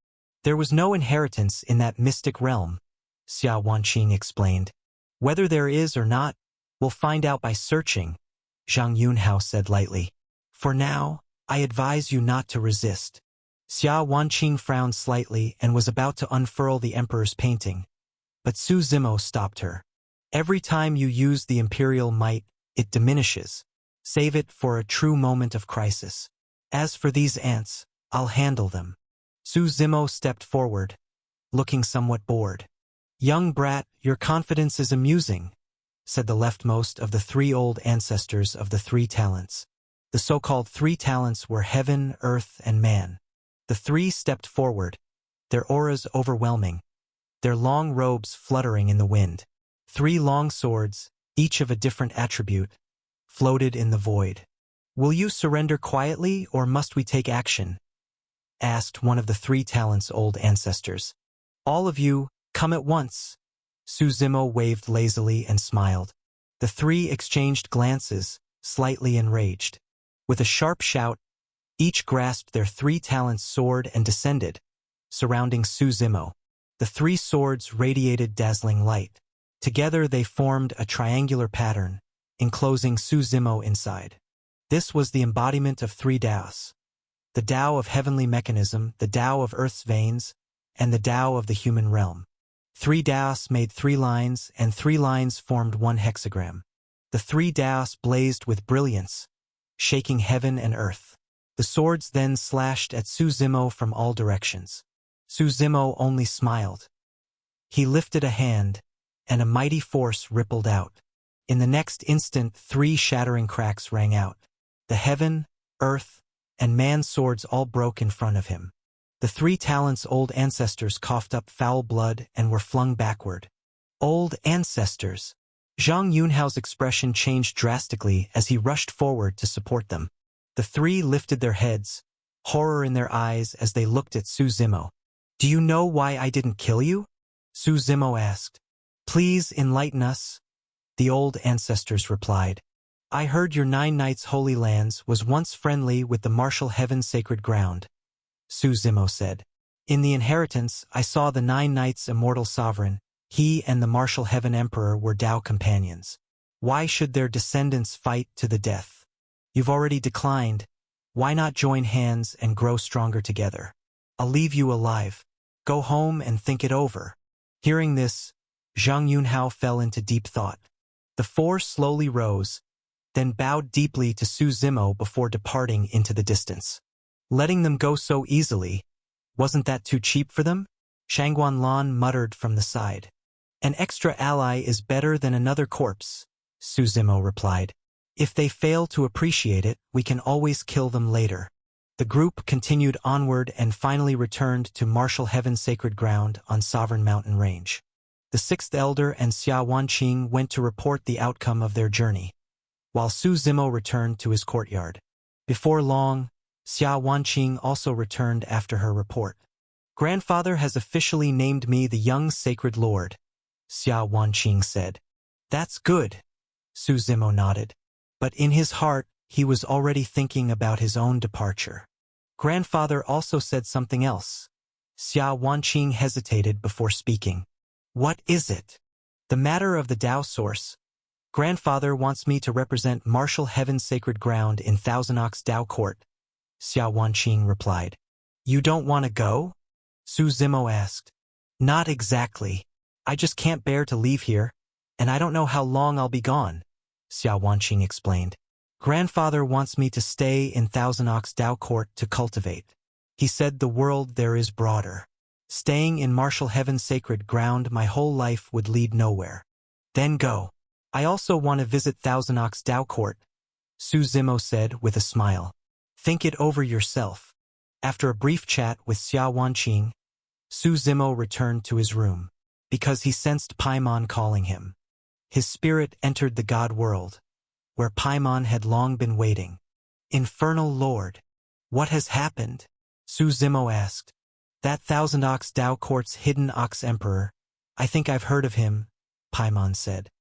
"There was no inheritance in that mystic realm," Xia Wanqing explained. "Whether there is or not, we'll find out by searching," Zhang Yunhao said lightly. "For now, I advise you not to resist." Xia Wanqing frowned slightly and was about to unfurl the emperor's painting. But Su Zimo stopped her. "Every time you use the imperial might, it diminishes. Save it for a true moment of crisis. As for these ants, I'll handle them." Su Zimo stepped forward, looking somewhat bored. "Young brat, your confidence is amusing," said the leftmost of the three old ancestors of the three talents. The so-called three talents were heaven, earth, and man. The three stepped forward, their auras overwhelming, their long robes fluttering in the wind. Three long swords, each of a different attribute, floated in the void. "Will you surrender quietly, or must we take action?" asked one of the three talents' old ancestors. "All of you, come at once." Su Zimo waved lazily and smiled. The three exchanged glances, slightly enraged. With a sharp shout, each grasped their three talents' sword and descended, surrounding Su Zimo. The three swords radiated dazzling light. Together they formed a triangular pattern, enclosing Su Zimo inside. This was the embodiment of three Taos: the Tao of heavenly mechanism, the Tao of Earth's veins, and the Tao of the human realm. Three Taos made three lines, and three lines formed one hexagram. The three Taos blazed with brilliance, shaking heaven and earth. The swords then slashed at Su Zimo from all directions. Su Zimo only smiled. He lifted a hand, and a mighty force rippled out. In the next instant, three shattering cracks rang out. The heaven, earth, and man's swords all broke in front of him. The three talents' old ancestors coughed up foul blood and were flung backward. Old ancestors! Zhang Yunhao's expression changed drastically as he rushed forward to support them. The three lifted their heads, horror in their eyes as they looked at Su Zimo. "Do you know why I didn't kill you?" Su Zimo asked. "Please enlighten us," the old ancestors replied. "I heard your Nine Nights' Holy Lands was once friendly with the Martial Heaven Sacred Ground," Su Zimo said. "In the inheritance, I saw the Nine Nights Immortal Sovereign. He and the Martial Heaven Emperor were Tao companions. Why should their descendants fight to the death? You've already declined. Why not join hands and grow stronger together? I'll leave you alive. Go home and think it over." Hearing this, Zhang Yunhao fell into deep thought. The four slowly rose, then bowed deeply to Su Zimo before departing into the distance. Letting them go so easily, wasn't that too cheap for them? Shangguan Lan muttered from the side. "An extra ally is better than another corpse," Su Zimo replied. "If they fail to appreciate it, we can always kill them later." The group continued onward and finally returned to Martial Heaven's sacred ground on Sovereign Mountain Range. The sixth elder and Xia Wanqing went to report the outcome of their journey, while Su Zimo returned to his courtyard. Before long, Xia Wanqing also returned after her report. "Grandfather has officially named me the young sacred lord," Xia Wanqing said. "That's good," Su Zimo nodded. But in his heart, he was already thinking about his own departure. Grandfather also said something else. Xia Wanqing hesitated before speaking. "What is it?" "The matter of the Tao source. Grandfather wants me to represent Martial Heaven's sacred ground in Thousand Ox Tao Court," Xia Wanqing replied. "You don't want to go?" Su Zimo asked. "Not exactly. I just can't bear to leave here, and I don't know how long I'll be gone," Xia Wanqing explained. "Grandfather wants me to stay in Thousand Ox Tao Court to cultivate. He said the world there is broader. Staying in Martial Heaven's sacred ground my whole life would lead nowhere. Then go. I also want to visit Thousand Ox Tao Court," Su Zimo said with a smile. "Think it over yourself." After a brief chat with Xia Wanqing, Su Zimo returned to his room, because he sensed Paimon calling him. His spirit entered the God world, where Paimon had long been waiting. "Infernal Lord, what has happened?" Su Zimo asked. "That Thousand Ox Tao Court's hidden Ox Emperor. I think I've heard of him," Paimon said.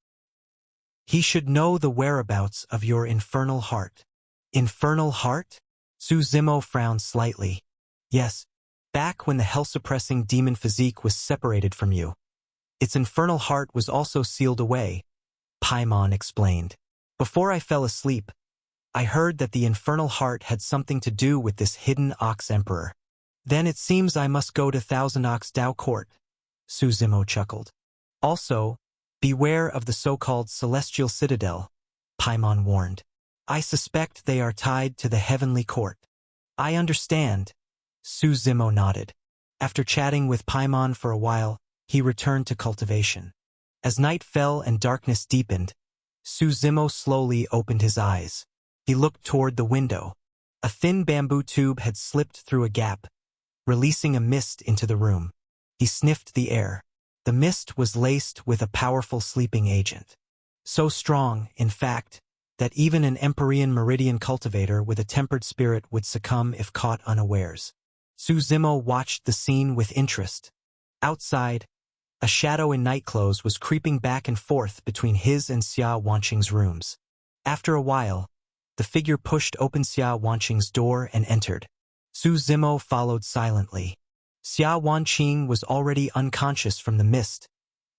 "He should know the whereabouts of your infernal heart." "Infernal heart?" Su Zimo frowned slightly. "Yes, back when the hell-suppressing demon physique was separated from you. Its infernal heart was also sealed away," Paimon explained. "Before I fell asleep, I heard that the infernal heart had something to do with this hidden Ox Emperor. Then it seems I must go to Thousand Ox Tao Court," Su Zimo chuckled. "Also, beware of the so-called Celestial Citadel," Paimon warned. "I suspect they are tied to the Heavenly Court." "I understand," Su Zimo nodded. After chatting with Paimon for a while, he returned to cultivation. As night fell and darkness deepened, Su Zimo slowly opened his eyes. He looked toward the window. A thin bamboo tube had slipped through a gap, releasing a mist into the room. He sniffed the air. The mist was laced with a powerful sleeping agent. So strong, in fact, that even an Empyrean Meridian cultivator with a tempered spirit would succumb if caught unawares. Su Zimo watched the scene with interest. Outside, a shadow in nightclothes was creeping back and forth between his and Xia Wanqing's rooms. After a while, the figure pushed open Xia Wanqing's door and entered. Su Zimo followed silently. Xia Wanqing was already unconscious from the mist,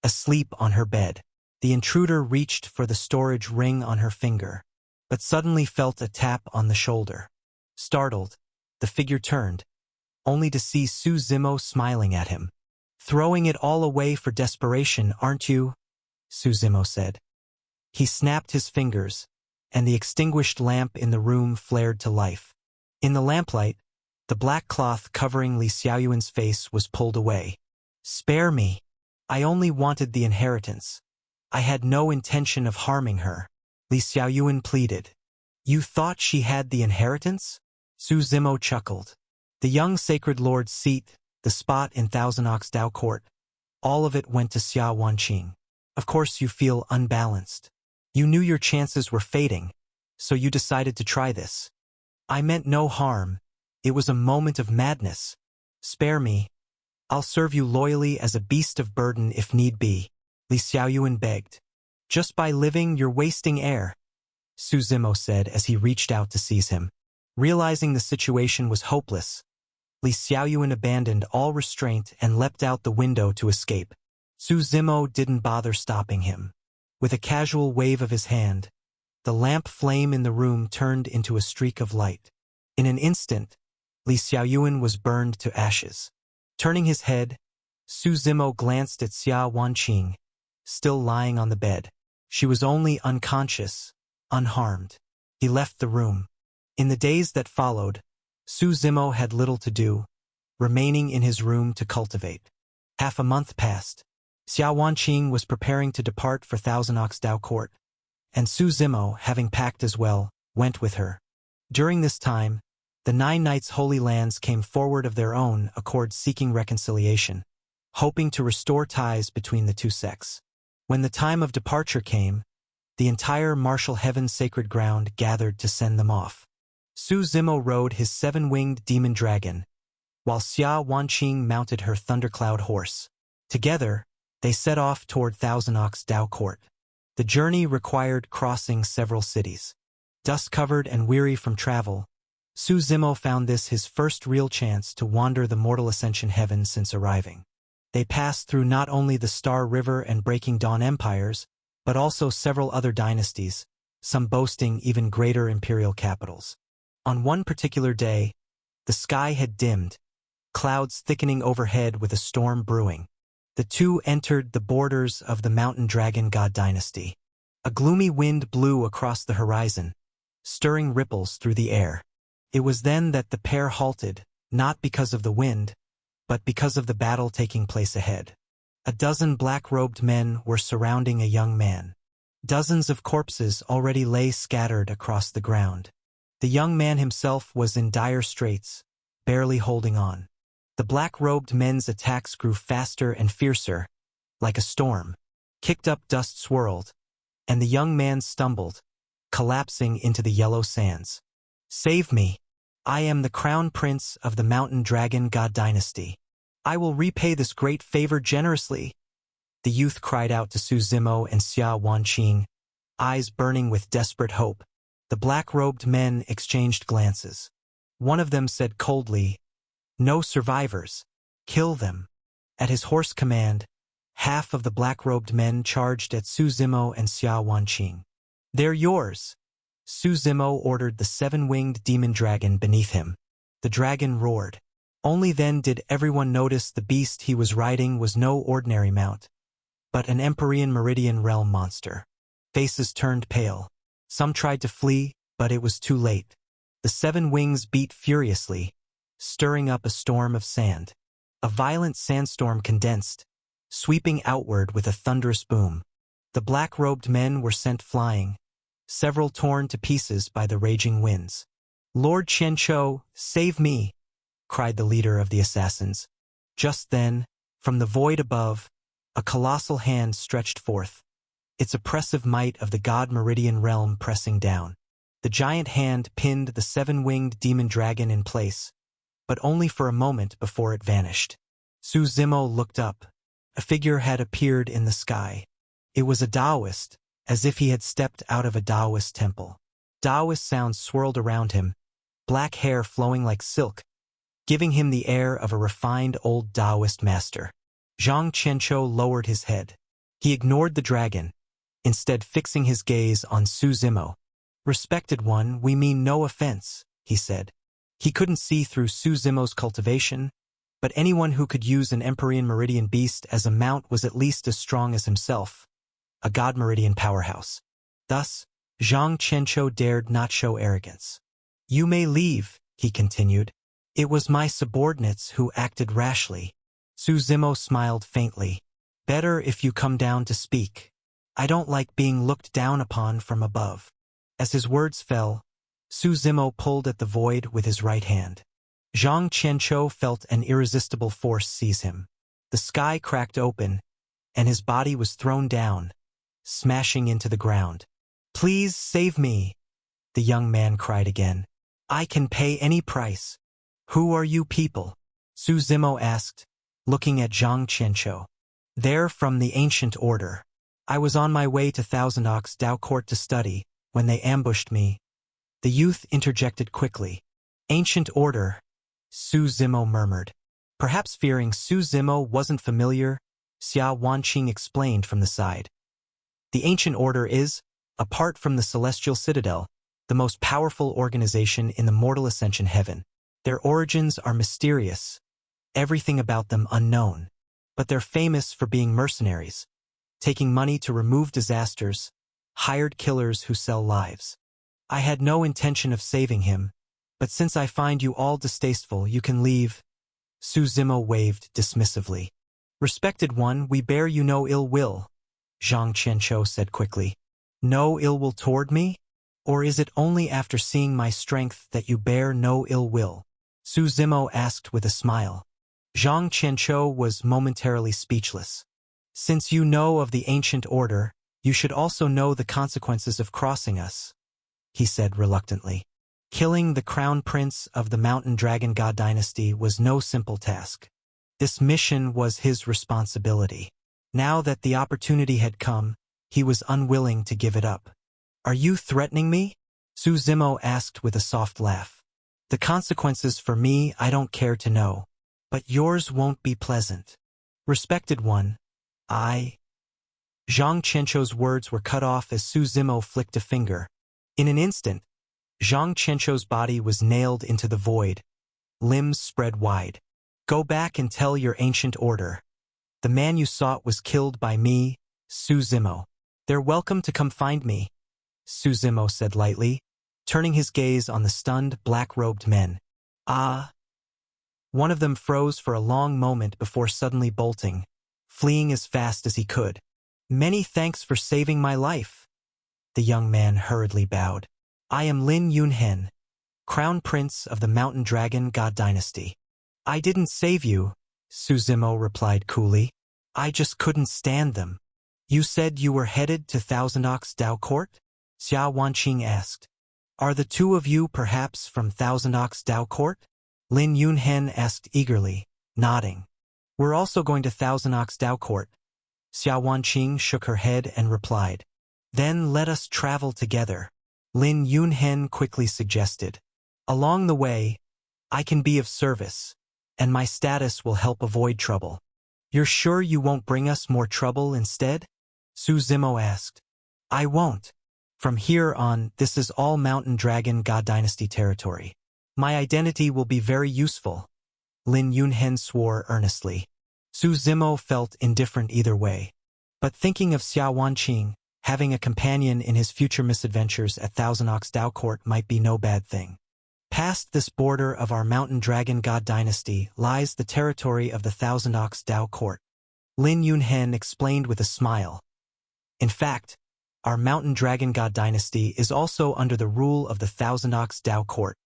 asleep on her bed. The intruder reached for the storage ring on her finger, but suddenly felt a tap on the shoulder. Startled, the figure turned, only to see Su Zimo smiling at him. "Throwing it all away for desperation, aren't you?" Su Zimo said. He snapped his fingers, and the extinguished lamp in the room flared to life. In the lamplight, the black cloth covering Li Xiaoyuan's face was pulled away. "Spare me. I only wanted the inheritance. I had no intention of harming her," Li Xiaoyuan pleaded. "You thought she had the inheritance?" Su Zimo chuckled. "The young sacred lord's seat, the spot in Thousand Ox Tao Court, all of it went to Xia Wanqing. Of course you feel unbalanced. You knew your chances were fading, so you decided to try this. I meant no harm. It was a moment of madness. Spare me. I'll serve you loyally as a beast of burden if need be," Li Xiaoyuan begged. "Just by living, you're wasting air," Su Zimo said as he reached out to seize him. Realizing the situation was hopeless, Li Xiaoyuan abandoned all restraint and leapt out the window to escape. Su Zimo didn't bother stopping him. With a casual wave of his hand, the lamp flame in the room turned into a streak of light. In an instant, Li Xiaoyuan was burned to ashes. Turning his head, Su Zimo glanced at Xia Wanqing, still lying on the bed. She was only unconscious, unharmed. He left the room. In the days that followed, Su Zimo had little to do, remaining in his room to cultivate. Half a month passed. Xia Wanqing was preparing to depart for Thousand Ox Tao Court, and Su Zimo, having packed as well, went with her. During this time, The 9 knights' holy lands came forward of their own accord, seeking reconciliation, hoping to restore ties between the two sects. When the time of departure came, the entire martial heaven's sacred ground gathered to send them off. Su Zimo rode his 7-winged demon dragon, while Xia Wanqing mounted her thundercloud horse. Together, they set off toward Thousand Ox Dao Court. The journey required crossing several cities. Dust-covered and weary from travel, Su Zimo found this his first real chance to wander the mortal ascension heaven since arriving. They passed through not only the Star River and Breaking Dawn empires, but also several other dynasties, some boasting even greater imperial capitals. On one particular day, the sky had dimmed, clouds thickening overhead with a storm brewing. The two entered the borders of the Mountain Dragon God dynasty. A gloomy wind blew across the horizon, stirring ripples through the air. It was then that the pair halted, not because of the wind, but because of the battle taking place ahead. A dozen black-robed men were surrounding a young man. Dozens of corpses already lay scattered across the ground. The young man himself was in dire straits, barely holding on. The black-robed men's attacks grew faster and fiercer, like a storm. Kicked-up dust swirled, and the young man stumbled, collapsing into the yellow sands. "Save me! I am the crown prince of the Mountain Dragon God dynasty. I will repay this great favor generously," the youth cried out to Su Zimo and Xia Wanqing, eyes burning with desperate hope. The black-robed men exchanged glances. One of them said coldly, "No survivors. Kill them." At his hoarse command, half of the black-robed men charged at Su Zimo and Xia Wanqing. "They're yours." Su Zimo ordered the 7-winged demon dragon beneath him. The dragon roared. Only then did everyone notice the beast he was riding was no ordinary mount, but an Empyrean Meridian realm monster. Faces turned pale. Some tried to flee, but it was too late. The 7 wings beat furiously, stirring up a storm of sand. A violent sandstorm condensed, sweeping outward with a thunderous boom. The black-robed men were sent flying, several torn to pieces by the raging winds. "Lord Qianqiu, save me!" cried the leader of the assassins. Just then, from the void above, a colossal hand stretched forth, its oppressive might of the God Meridian realm pressing down. The giant hand pinned the 7-winged demon dragon in place, but only for a moment before it vanished. Su Zimo looked up. A figure had appeared in the sky. It was a Taoist, as if he had stepped out of a Taoist temple. Taoist sounds swirled around him, black hair flowing like silk, giving him the air of a refined old Taoist master. Zhang Qianqiu lowered his head. He ignored the dragon, instead fixing his gaze on Su Zimo. "Respected one, we mean no offense," he said. He couldn't see through Su Zimo's cultivation, but anyone who could use an Empyrean Meridian beast as a mount was at least as strong as himself, a God Meridian powerhouse. Thus, Zhang Qianqiu dared not show arrogance. "You may leave," he continued. "It was my subordinates who acted rashly." Su Zimo smiled faintly. "Better if you come down to speak. I don't like being looked down upon from above." As his words fell, Su Zimo pulled at the void with his right hand. Zhang Qianqiu felt an irresistible force seize him. The sky cracked open, and his body was thrown down, smashing into the ground. "Please save me," the young man cried again. "I can pay any price." "Who are you people?" Su Zimo asked, looking at Zhang Qianqiu. "They're from the Ancient Order. I was on my way to Thousand Ox Dao Court to study, when they ambushed me." The youth interjected quickly. "Ancient Order," Su Zimo murmured. Perhaps fearing Su Zimo wasn't familiar, Xia Wanqing explained from the side. "The Ancient Order is, apart from the Celestial Citadel, the most powerful organization in the mortal ascension heaven. Their origins are mysterious, everything about them unknown, but they're famous for being mercenaries, taking money to remove disasters, hired killers who sell lives. I had no intention of saving him, but since I find you all distasteful, you can leave." Su Zimo waved dismissively. "Respected one, we bear you no ill will," Zhang Qianqiu said quickly. "No ill will toward me?" Or is it only after seeing my strength that you bear no ill will? Su Zimo asked with a smile. Zhang Qianqiu was momentarily speechless. Since you know of the ancient order, you should also know the consequences of crossing us, he said reluctantly. Killing the crown prince of the Mountain Dragon God dynasty was no simple task. This mission was his responsibility. Now that the opportunity had come, he was unwilling to give it up. Are you threatening me? Su Zimo asked with a soft laugh. The consequences for me I don't care to know. But yours won't be pleasant. Respected one, Zhang Qianqiu's words were cut off as Su Zimo flicked a finger. In an instant, Zhang Qianqiu's body was nailed into the void, limbs spread wide. Go back and tell your ancient order. The man you sought was killed by me, Su Zimo. They're welcome to come find me, Su Zimo said lightly, turning his gaze on the stunned, black-robed men. Ah! One of them froze for a long moment before suddenly bolting, fleeing as fast as he could. Many thanks for saving my life. The young man hurriedly bowed. I am Lin Yunhen, Crown Prince of the Mountain Dragon God Dynasty. I didn't save you, Su Zimo replied coolly. I just couldn't stand them. You said you were headed to Thousand Ox Dao Court? Xia Wanqing asked. Are the two of you perhaps from Thousand Ox Dao Court? Lin Yunhen asked eagerly, nodding. We're also going to Thousand Ox Dao Court. Xia Wanqing shook her head and replied. Then let us travel together, Lin Yunhen quickly suggested. Along the way, I can be of service, and my status will help avoid trouble. You're sure you won't bring us more trouble instead? Su Zimo asked. I won't. From here on, this is all Mountain Dragon God Dynasty territory. My identity will be very useful, Lin Yunhen swore earnestly. Su Zimo felt indifferent either way. But thinking of Xia Wanqing, having a companion in his future misadventures at Thousand Ox Dao Court might be no bad thing. Past this border of our Mountain Dragon God Dynasty lies the territory of the Thousand Ox Dao Court. Lin Yunhen explained with a smile. In fact, our Mountain Dragon God Dynasty is also under the rule of the Thousand Ox Dao Court.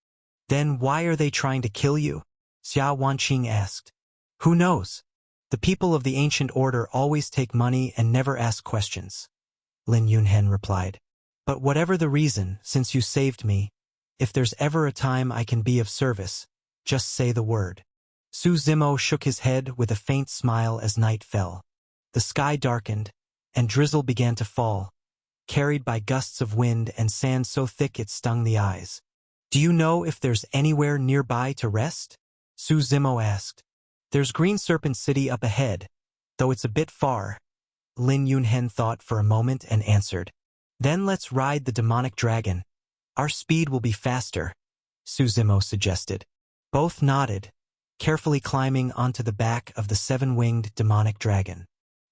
Then why are they trying to kill you? Xia Wanqing asked. Who knows? The people of the ancient order always take money and never ask questions, Lin Yunhen replied. But whatever the reason, since you saved me, if there's ever a time I can be of service, just say the word. Su Zimo shook his head with a faint smile as night fell. The sky darkened, and drizzle began to fall, carried by gusts of wind and sand so thick it stung the eyes. Do you know if there's anywhere nearby to rest? Su Zimo asked. There's Green Serpent City up ahead, though it's a bit far. Lin Yunhen thought for a moment and answered. Then let's ride the demonic dragon. Our speed will be faster, Su Zimo suggested. Both nodded, carefully climbing onto the back of the seven-winged demonic dragon.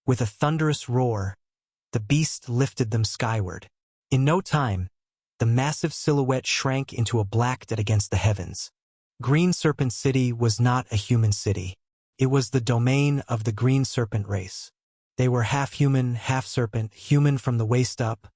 With a thunderous roar, the beast lifted them skyward. In no time, the massive silhouette shrank into a black dot against the heavens. Green Serpent City was not a human city. It was the domain of the Green Serpent race. They were half human, half serpent, human from the waist up,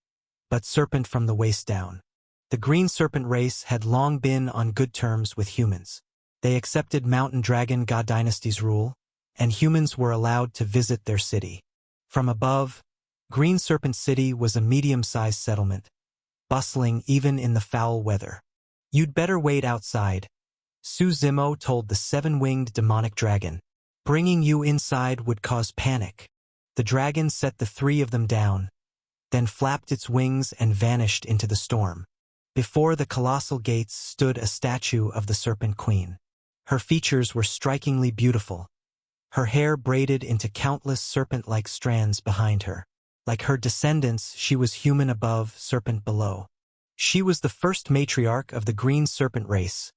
but serpent from the waist down. The Green Serpent race had long been on good terms with humans. They accepted Mountain Dragon God Dynasty's rule, and humans were allowed to visit their city. From above, Green Serpent City was a medium-sized settlement, bustling even in the foul weather. You'd better wait outside, Su Zimo told the seven-winged demonic dragon. Bringing you inside would cause panic. The dragon set the three of them down, then flapped its wings and vanished into the storm. Before the colossal gates stood a statue of the Serpent Queen. Her features were strikingly beautiful, her hair braided into countless serpent-like strands behind her. Like her descendants, she was human above, serpent below. She was the first matriarch of the Green Serpent race,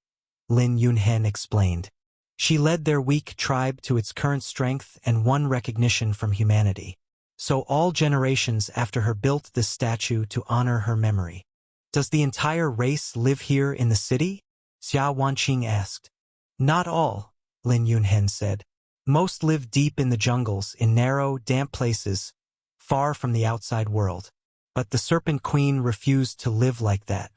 Lin Yunhen explained. She led their weak tribe to its current strength and won recognition from humanity. So all generations after her built this statue to honor her memory. Does the entire race live here in the city? Xia Wanqing asked. Not all, Lin Yunhen said. Most live deep in the jungles, in narrow, damp places, far from the outside world. But the Serpent Queen refused to live like that.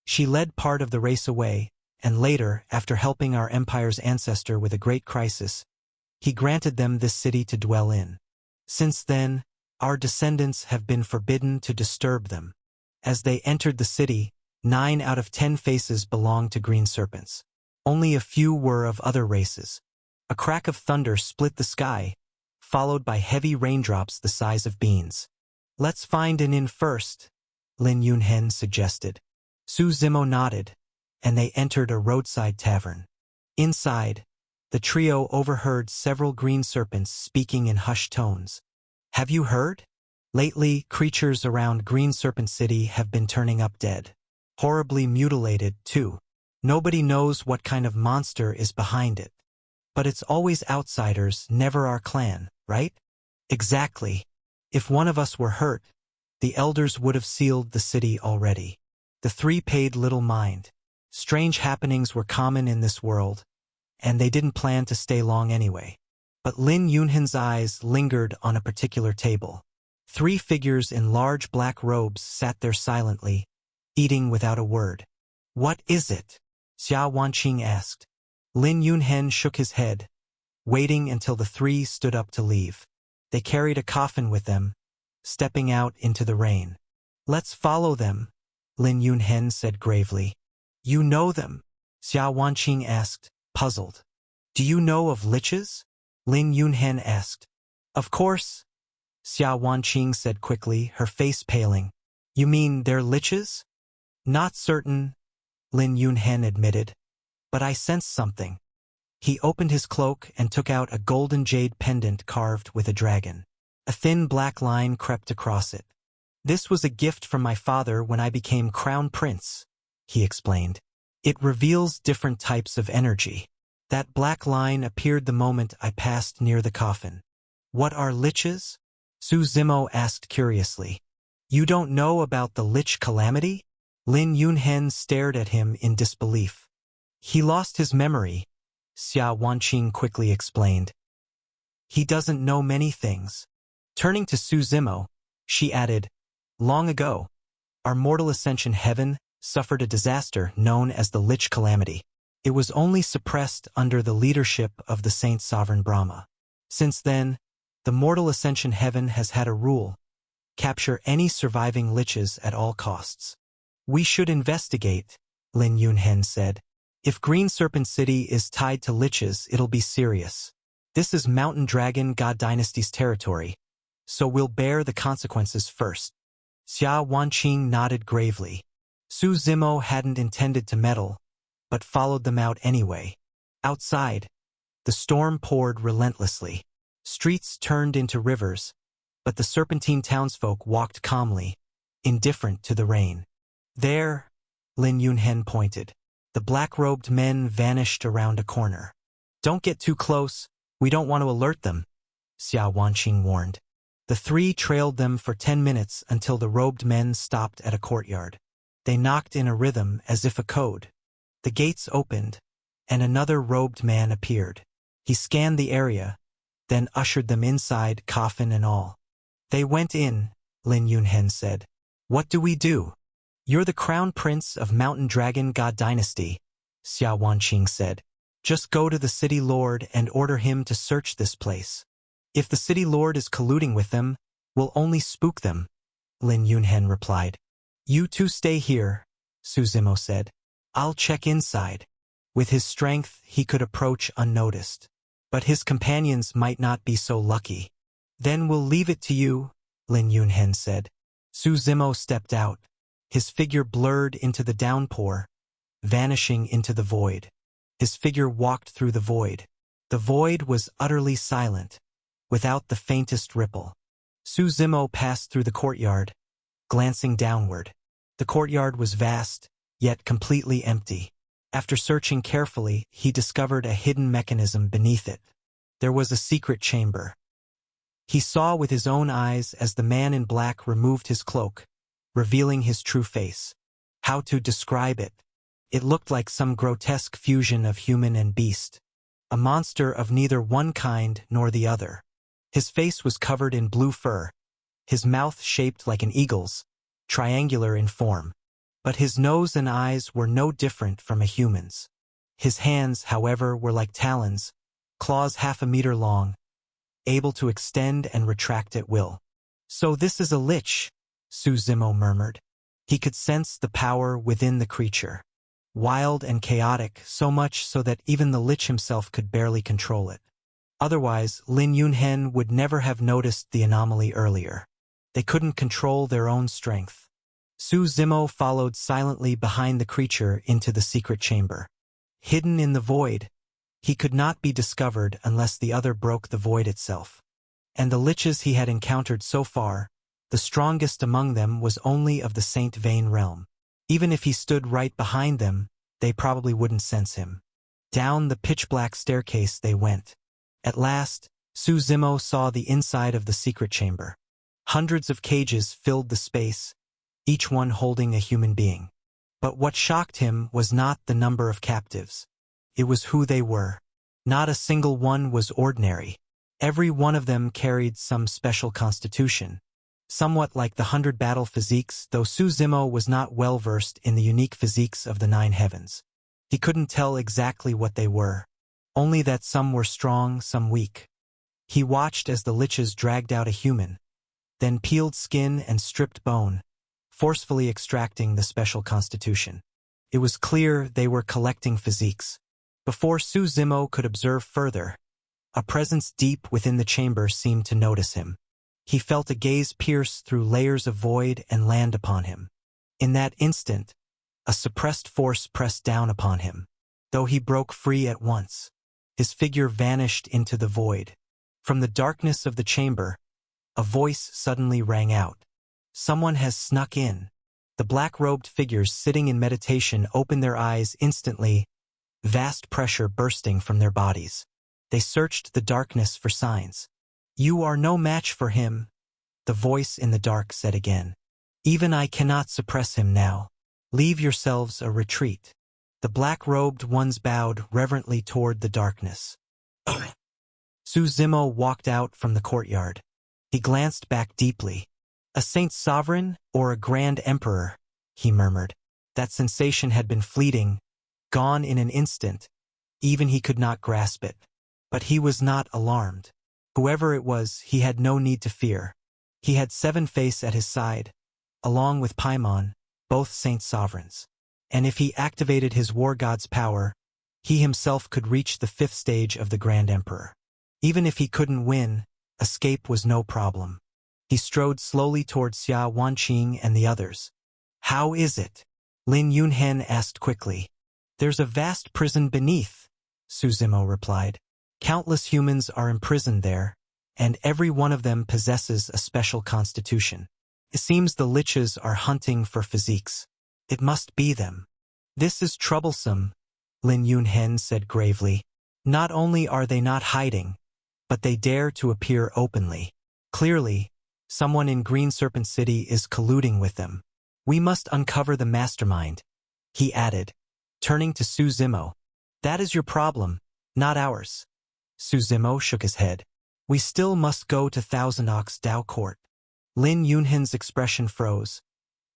She led part of the race away, and later, after helping our empire's ancestor with a great crisis, he granted them this city to dwell in. Since then, our descendants have been forbidden to disturb them. As they entered the city, 9 out of 10 faces belonged to green serpents. Only a few were of other races. A crack of thunder split the sky, followed by heavy raindrops the size of beans. "Let's find an inn first," Lin Yunhen suggested. Su Zimo nodded, and they entered a roadside tavern. Inside, the trio overheard several green serpents speaking in hushed tones. "Have you heard? Lately, creatures around Green Serpent City have been turning up dead. Horribly mutilated, too. Nobody knows what kind of monster is behind it. But it's always outsiders, never our clan, right?" "Exactly. If one of us were hurt, the elders would have sealed the city already." The 3 paid little mind. Strange happenings were common in this world, and they didn't plan to stay long anyway. But Lin Yunhen's eyes lingered on a particular table. 3 figures in large black robes sat there silently, eating without a word. "What is it?" Xia Wanqing asked. Lin Yunhen shook his head, waiting until the 3 stood up to leave. They carried a coffin with them, stepping out into the rain. "Let's follow them," Lin Yunhen said gravely. "You know them?" Xia Wanqing asked, puzzled. "Do you know of liches?" Lin Yunhen asked. "Of course," Xia Wanqing said quickly, her face paling. "You mean they're liches?" "Not certain," Lin Yunhen admitted. "But I sense something." He opened his cloak and took out a golden jade pendant carved with a dragon. A thin black line crept across it. "This was a gift from my father when I became crown prince," he explained. "It reveals different types of energy. That black line appeared the moment I passed near the coffin." "What are liches?" Su Zimo asked curiously. "You don't know about the lich calamity?" Lin Yunhen stared at him in disbelief. "He lost his memory," Xia Wanqing quickly explained. "He doesn't know many things." Turning to Su Zimo, she added, "Long ago, our mortal ascension heaven suffered a disaster known as the Lich Calamity. It was only suppressed under the leadership of the Saint Sovereign Brahma. Since then, the mortal ascension heaven has had a rule: capture any surviving liches at all costs." "We should investigate," Lin Yunhen said. "If Green Serpent City is tied to liches, it'll be serious. This is Mountain Dragon God Dynasty's territory, so we'll bear the consequences first." Xia Wanqing nodded gravely. Su Zimo hadn't intended to meddle, but followed them out anyway. Outside, the storm poured relentlessly. Streets turned into rivers, but the Serpentine townsfolk walked calmly, indifferent to the rain. "There," Lin Yunhen pointed. The black-robed men vanished around a corner. "Don't get too close, we don't want to alert them," Xia Wanqing warned. The 3 trailed them for 10 minutes until the robed men stopped at a courtyard. They knocked in a rhythm as if a code. The gates opened, and another robed man appeared. He scanned the area, then ushered them inside, coffin and all. "They went in," Lin Yunhen said. "What do we do?" "You're the crown prince of Mountain Dragon God Dynasty," Xia Wanqing said. "Just go to the city lord and order him to search this place. If the city lord is colluding with them, we'll only spook them," Lin Yunhen replied. "You 2 stay here," Su Zimo said. "I'll check inside." With his strength, he could approach unnoticed. But his companions might not be so lucky. "Then we'll leave it to you," Lin Yunhen said. Su Zimo stepped out. His figure blurred into the downpour, vanishing into the void. His figure walked through the void. The void was utterly silent, without the faintest ripple. Su Zimo passed through the courtyard, glancing downward. The courtyard was vast, yet completely empty. After searching carefully, he discovered a hidden mechanism beneath it. There was a secret chamber. He saw with his own eyes as the man in black removed his cloak, revealing his true face. How to describe it? It looked like some grotesque fusion of human and beast, a monster of neither one kind nor the other. His face was covered in blue fur, his mouth shaped like an eagle's, triangular in form. But his nose and eyes were no different from a human's. His hands, however, were like talons, claws half a meter long, able to extend and retract at will. "So this is a lich," Suzimo murmured. He could sense the power within the creature. Wild and chaotic, so much so that even the lich himself could barely control it. Otherwise, Lin Yunhen would never have noticed the anomaly earlier. They couldn't control their own strength. Suzimo followed silently behind the creature into the secret chamber. Hidden in the void, he could not be discovered unless the other broke the void itself. And the liches he had encountered so far, the strongest among them was only of the Saint Vane realm. Even if he stood right behind them, they probably wouldn't sense him. Down the pitch-black staircase they went. At last, Suzimo saw the inside of the secret chamber. Hundreds of cages filled the space, each one holding a human being. But what shocked him was not the number of captives. It was who they were. Not a single one was ordinary. Every one of them carried some special constitution. Somewhat like the 100 battle physiques, though Suzimo was not well versed in the unique physiques of the 9 heavens. He couldn't tell exactly what they were, only that some were strong, some weak. He watched as the liches dragged out a human, then peeled skin and stripped bone, forcefully extracting the special constitution. It was clear they were collecting physiques. Before Suzimo could observe further, a presence deep within the chamber seemed to notice him. He felt a gaze pierce through layers of void and land upon him. In that instant, a suppressed force pressed down upon him. Though he broke free at once, his figure vanished into the void. From the darkness of the chamber, a voice suddenly rang out. "Someone has snuck in." The black-robed figures sitting in meditation opened their eyes instantly, vast pressure bursting from their bodies. They searched the darkness for signs. "You are no match for him," the voice in the dark said again. "Even I cannot suppress him now. Leave yourselves a retreat." The black-robed ones bowed reverently toward the darkness. Suzimo walked out from the courtyard. He glanced back deeply. "A saint sovereign or a grand emperor?" he murmured. That sensation had been fleeting, gone in an instant. Even he could not grasp it. But he was not alarmed. Whoever it was, he had no need to fear. He had 7 Face at his side, along with Paimon, both saint sovereigns. And if he activated his war god's power, he himself could reach the 5th stage of the Grand Emperor. Even if he couldn't win, escape was no problem. He strode slowly toward Xia Wanqing and the others. "How is it?" Lin Yunhen asked quickly. "There's a vast prison beneath," Suzimo replied. "Countless humans are imprisoned there, and every one of them possesses a special constitution. It seems the liches are hunting for physiques. It must be them." "This is troublesome," Lin Yunhen said gravely. "Not only are they not hiding, but they dare to appear openly. Clearly, someone in Green Serpent City is colluding with them. We must uncover the mastermind," he added, turning to Suzimo. "That is your problem, not ours." Suzimo shook his head. "We still must go to Thousand Ox Dao Court." Lin Yunhen's expression froze,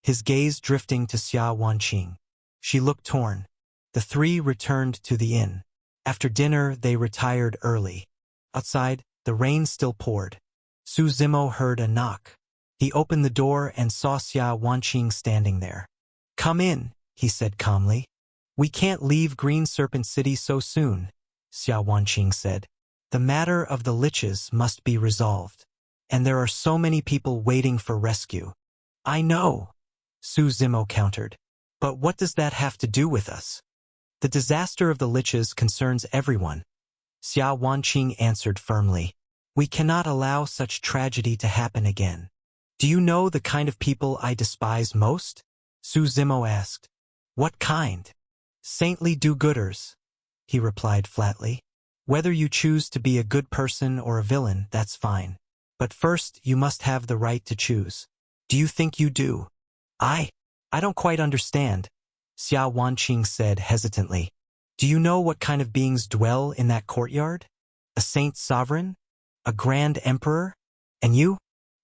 his gaze drifting to Xia Wanqing. She looked torn. The 3 returned to the inn. After dinner, they retired early. Outside, the rain still poured. Suzimo heard a knock. He opened the door and saw Xia Wanqing standing there. "Come in," he said calmly. "We can't leave Green Serpent City so soon," Xia Wanqing said. "The matter of the liches must be resolved. And there are so many people waiting for rescue." "I know," Suzimo countered. "But what does that have to do with us?" "The disaster of the liches concerns everyone," Xia Wanqing answered firmly. "We cannot allow such tragedy to happen again." "Do you know the kind of people I despise most?" Suzimo asked. "What kind?" "Saintly do-gooders," he replied flatly. "Whether you choose to be a good person or a villain, that's fine. But first, you must have the right to choose. Do you think you do?" I don't quite understand," Xia Wanqing said hesitantly. "Do you know what kind of beings dwell in that courtyard? A saint sovereign? A grand emperor? And you?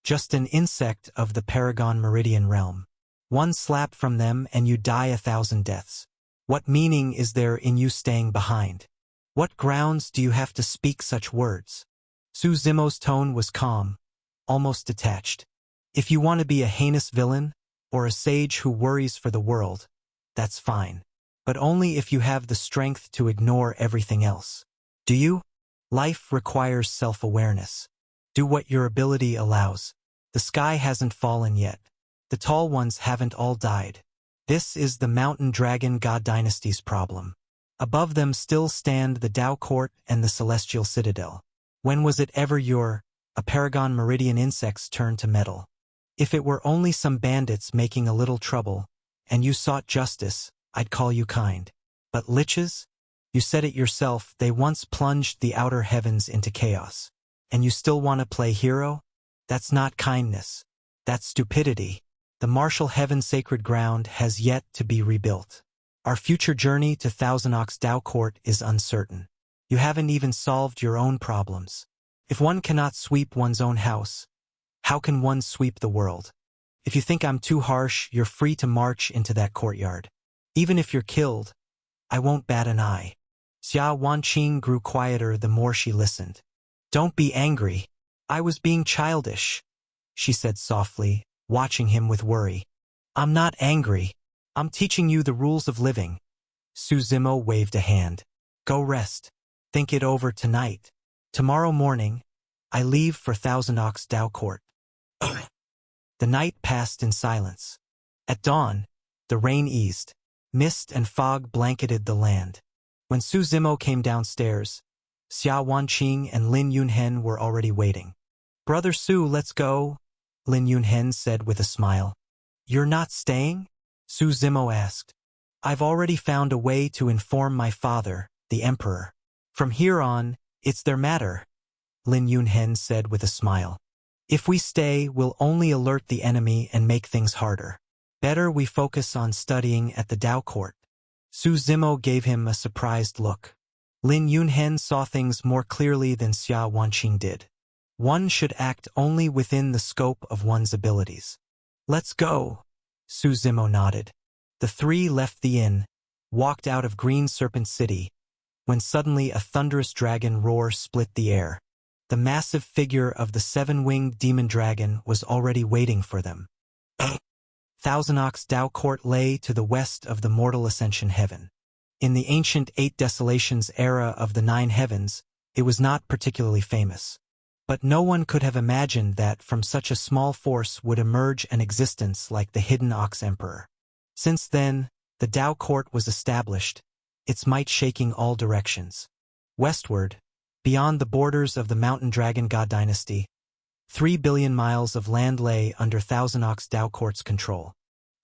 Just an insect of the Paragon Meridian realm." One slap from them and you die 1,000 deaths. What meaning is there in you staying behind? What grounds do you have to speak such words? Su Zimo's tone was calm, almost detached. If you want to be a heinous villain, or a sage who worries for the world, that's fine. But only if you have the strength to ignore everything else. Do you? Life requires self-awareness. Do what your ability allows. The sky hasn't fallen yet. The tall ones haven't all died. This is the Mountain Dragon God Dynasty's problem. Above them still stand the Tao Court and the Celestial Citadel. When was it ever your, a Paragon Meridian insect's turn to meddle? If it were only some bandits making a little trouble, and you sought justice, I'd call you kind. But liches? You said it yourself, they once plunged the outer heavens into chaos. And you still want to play hero? That's not kindness. That's stupidity. The martial heaven sacred ground has yet to be rebuilt. Our future journey to Thousand Ox Tao Court is uncertain. You haven't even solved your own problems. If one cannot sweep one's own house, how can one sweep the world? If you think I'm too harsh, you're free to march into that courtyard. Even if you're killed, I won't bat an eye. Xia Wanqing grew quieter the more she listened. Don't be angry. I was being childish, she said softly, watching him with worry. I'm not angry. I'm teaching you the rules of living. Su Zimo waved a hand. Go rest. Think it over tonight. Tomorrow morning, I leave for Thousand Ox Tao Court. The night passed in silence. At dawn, the rain eased. Mist and fog blanketed the land. When Su Zimo came downstairs, Xia Wanqing and Lin Yunhen were already waiting. Brother Su, let's go, Lin Yunhen said with a smile. You're not staying? Su Zimo asked. I've already found a way to inform my father, the emperor. From here on, it's their matter, Lin Yunhen said with a smile. If we stay, we'll only alert the enemy and make things harder. Better we focus on studying at the Tao Court. Su Zimo gave him a surprised look. Lin Yunhen saw things more clearly than Xia Wanqing did. One should act only within the scope of one's abilities. Let's go, Su Zimo nodded. The three left the inn, walked out of Green Serpent City, when suddenly a thunderous dragon roar split the air. The massive figure of the seven-winged demon dragon was already waiting for them. Thousand Ox Tao Court lay to the west of the Mortal Ascension Heaven. In the ancient Eight Desolations era of the Nine Heavens, it was not particularly famous. But no one could have imagined that from such a small force would emerge an existence like the Hidden Ox Emperor. Since then, the Tao Court was established, its might shaking all directions. Westward, beyond the borders of the Mountain Dragon God Dynasty, 3 billion miles of land lay under Thousand Ox Tao Court's control.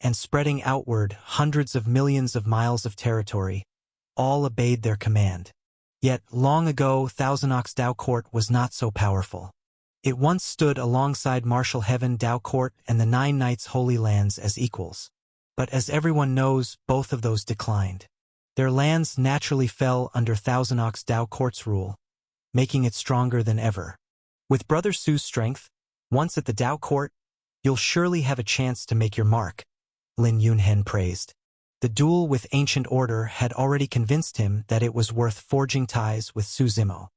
And spreading outward hundreds of millions of miles of territory, all obeyed their command. Yet, long ago, Thousand Ox Tao Court was not so powerful. It once stood alongside Martial Heaven Tao Court and the Nine Knights' Holy Lands as equals. But as everyone knows, both of those declined. Their lands naturally fell under Thousand Ox Tao Court's rule, making it stronger than ever. With Brother Su's strength, once at the Tao Court, you'll surely have a chance to make your mark, Lin Yunhen praised. The duel with Ancient Order had already convinced him that it was worth forging ties with Su Zimo.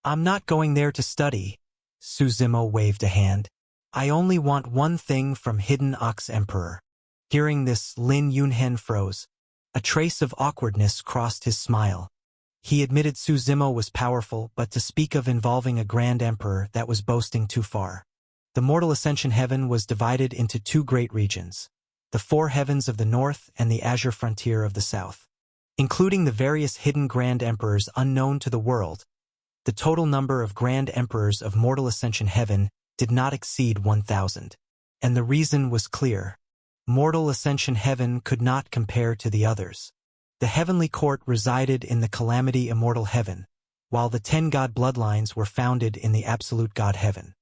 I'm not going there to study, Su Zimo waved a hand. I only want one thing from Hidden Ox Emperor. Hearing this, Lin Yunhen froze. A trace of awkwardness crossed his smile. He admitted Su Zimo was powerful, but to speak of involving a Grand Emperor, that was boasting too far. The Mortal Ascension Heaven was divided into two great regions, the Four Heavens of the North and the Azure Frontier of the South. Including the various hidden Grand Emperors unknown to the world, the total number of Grand Emperors of Mortal Ascension Heaven did not exceed 1,000. And the reason was clear. Mortal Ascension Heaven could not compare to the others. The Heavenly Court resided in the Calamity Immortal Heaven, while the 10 God bloodlines were founded in the Absolute God Heaven.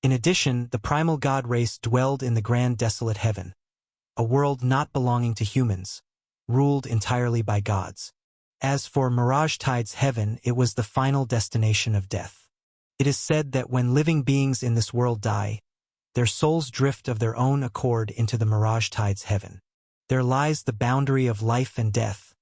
In addition, the Primal God race dwelled in the Grand Desolate Heaven, a world not belonging to humans, ruled entirely by gods. As for Mirage Tide's heaven, it was the final destination of death. It is said that when living beings in this world die, Their souls drift of their own accord into the mirage tide's heaven. There lies the boundary of life and death,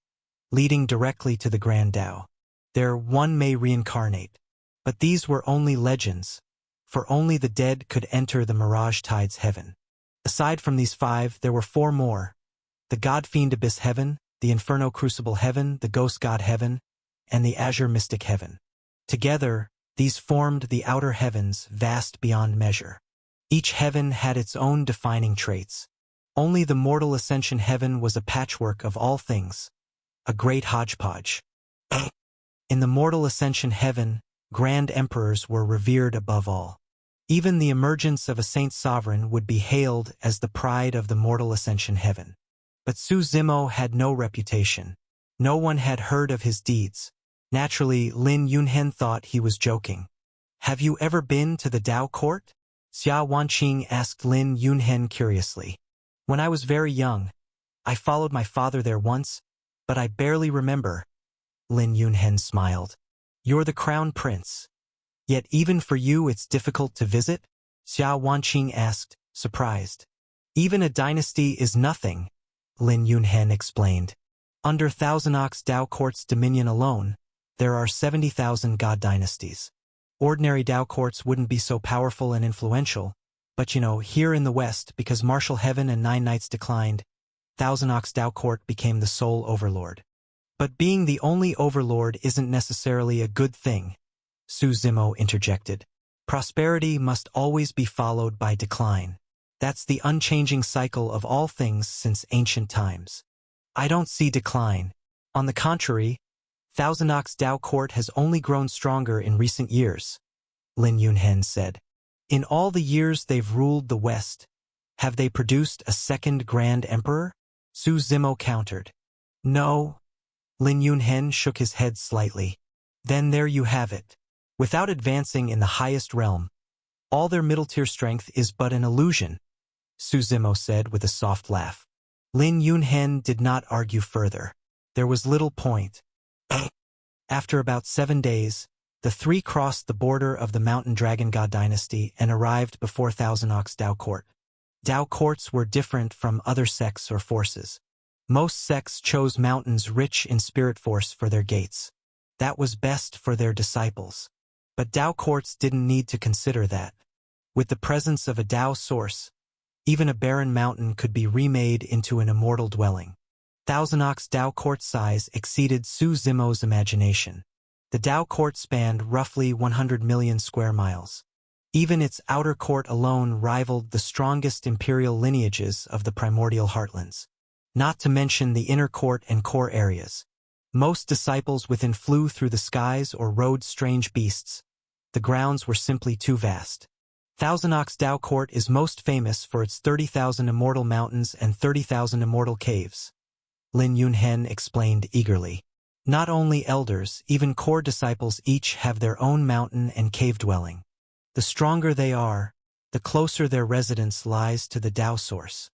leading directly to the grand Tao. There one may reincarnate. But these were only legends, for only the dead could enter the mirage tide's heaven. Aside from these 5, there were 4 more: the God-fiend abyss heaven, the inferno crucible heaven, the ghost god heaven, and the azure mystic heaven. Together, these formed the outer heavens, vast beyond measure. Each heaven had its own defining traits. Only the mortal ascension heaven was a patchwork of all things, a great hodgepodge. In the mortal ascension heaven, grand emperors were revered above all. Even the emergence of a saint sovereign would be hailed as the pride of the mortal ascension heaven. But Su Zimo had no reputation. No one had heard of his deeds. Naturally, Lin Yunhen thought he was joking. "Have you ever been to the Tao court?" Xia Wanqing asked Lin Yunhen curiously. "When I was very young, I followed my father there once, but I barely remember." Lin Yunhen smiled. "You're the crown prince. Yet even for you it's difficult to visit?" Xia Wanqing asked, surprised. "Even a dynasty is nothing," Lin Yunhen explained. "Under Thousand Ox Tao Court's dominion alone, there are 70,000 god dynasties. Ordinary Tao courts wouldn't be so powerful and influential, but here in the West, because Martial Heaven and 9 Knights declined, Thousand Ox Tao Court became the sole overlord. But being the only overlord isn't necessarily a good thing," Su Zimo interjected. "Prosperity must always be followed by decline. That's the unchanging cycle of all things since ancient times. I don't see decline. On the contrary, Thousand Ox Tao Court has only grown stronger in recent years," Lin Yunhen said. "In all the years they've ruled the West, have they produced a second grand emperor?" Su Zimo countered. "No." Lin Yunhen shook his head slightly. "Then there you have it. Without advancing in the highest realm, all their middle-tier strength is but an illusion," Su Zimo said with a soft laugh. Lin Yunhen did not argue further. There was little point. After about 7 days, the 3 crossed the border of the Mountain Dragon God dynasty and arrived before Thousand Ox Tao Court. Tao courts were different from other sects or forces. Most sects chose mountains rich in spirit force for their gates. That was best for their disciples. But Tao courts didn't need to consider that. With the presence of a Tao source, even a barren mountain could be remade into an immortal dwelling. Thousand Ox Tao Court size exceeded Su Zimo's imagination. The Tao Court spanned roughly 100 million square miles. Even its outer court alone rivaled the strongest imperial lineages of the primordial heartlands. Not to mention the inner court and core areas. Most disciples within flew through the skies or rode strange beasts. The grounds were simply too vast. Thousand Ox Tao Court is most famous for its 30,000 immortal mountains and 30,000 immortal caves, Lin Yunhen explained eagerly. Not only elders, even core disciples each have their own mountain and cave dwelling. The stronger they are, the closer their residence lies to the Tao source.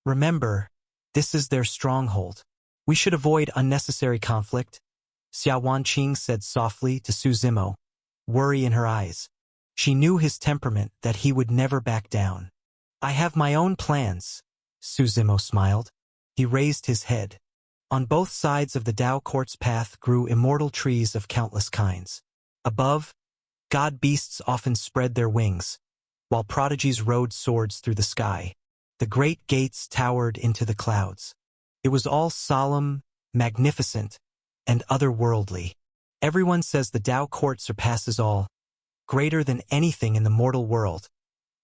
Remember, this is their stronghold. We should avoid unnecessary conflict, Xia Wanqing said softly to Su Zimo, worry in her eyes. She knew his temperament, that he would never back down. I have my own plans, Su Zimo smiled. He raised his head. On both sides of the Tao Court's path grew immortal trees of countless kinds. Above, god beasts often spread their wings, while prodigies rode swords through the sky. The great gates towered into the clouds. It was all solemn, magnificent, and otherworldly. Everyone says the Tao Court surpasses all, greater than anything in the mortal world.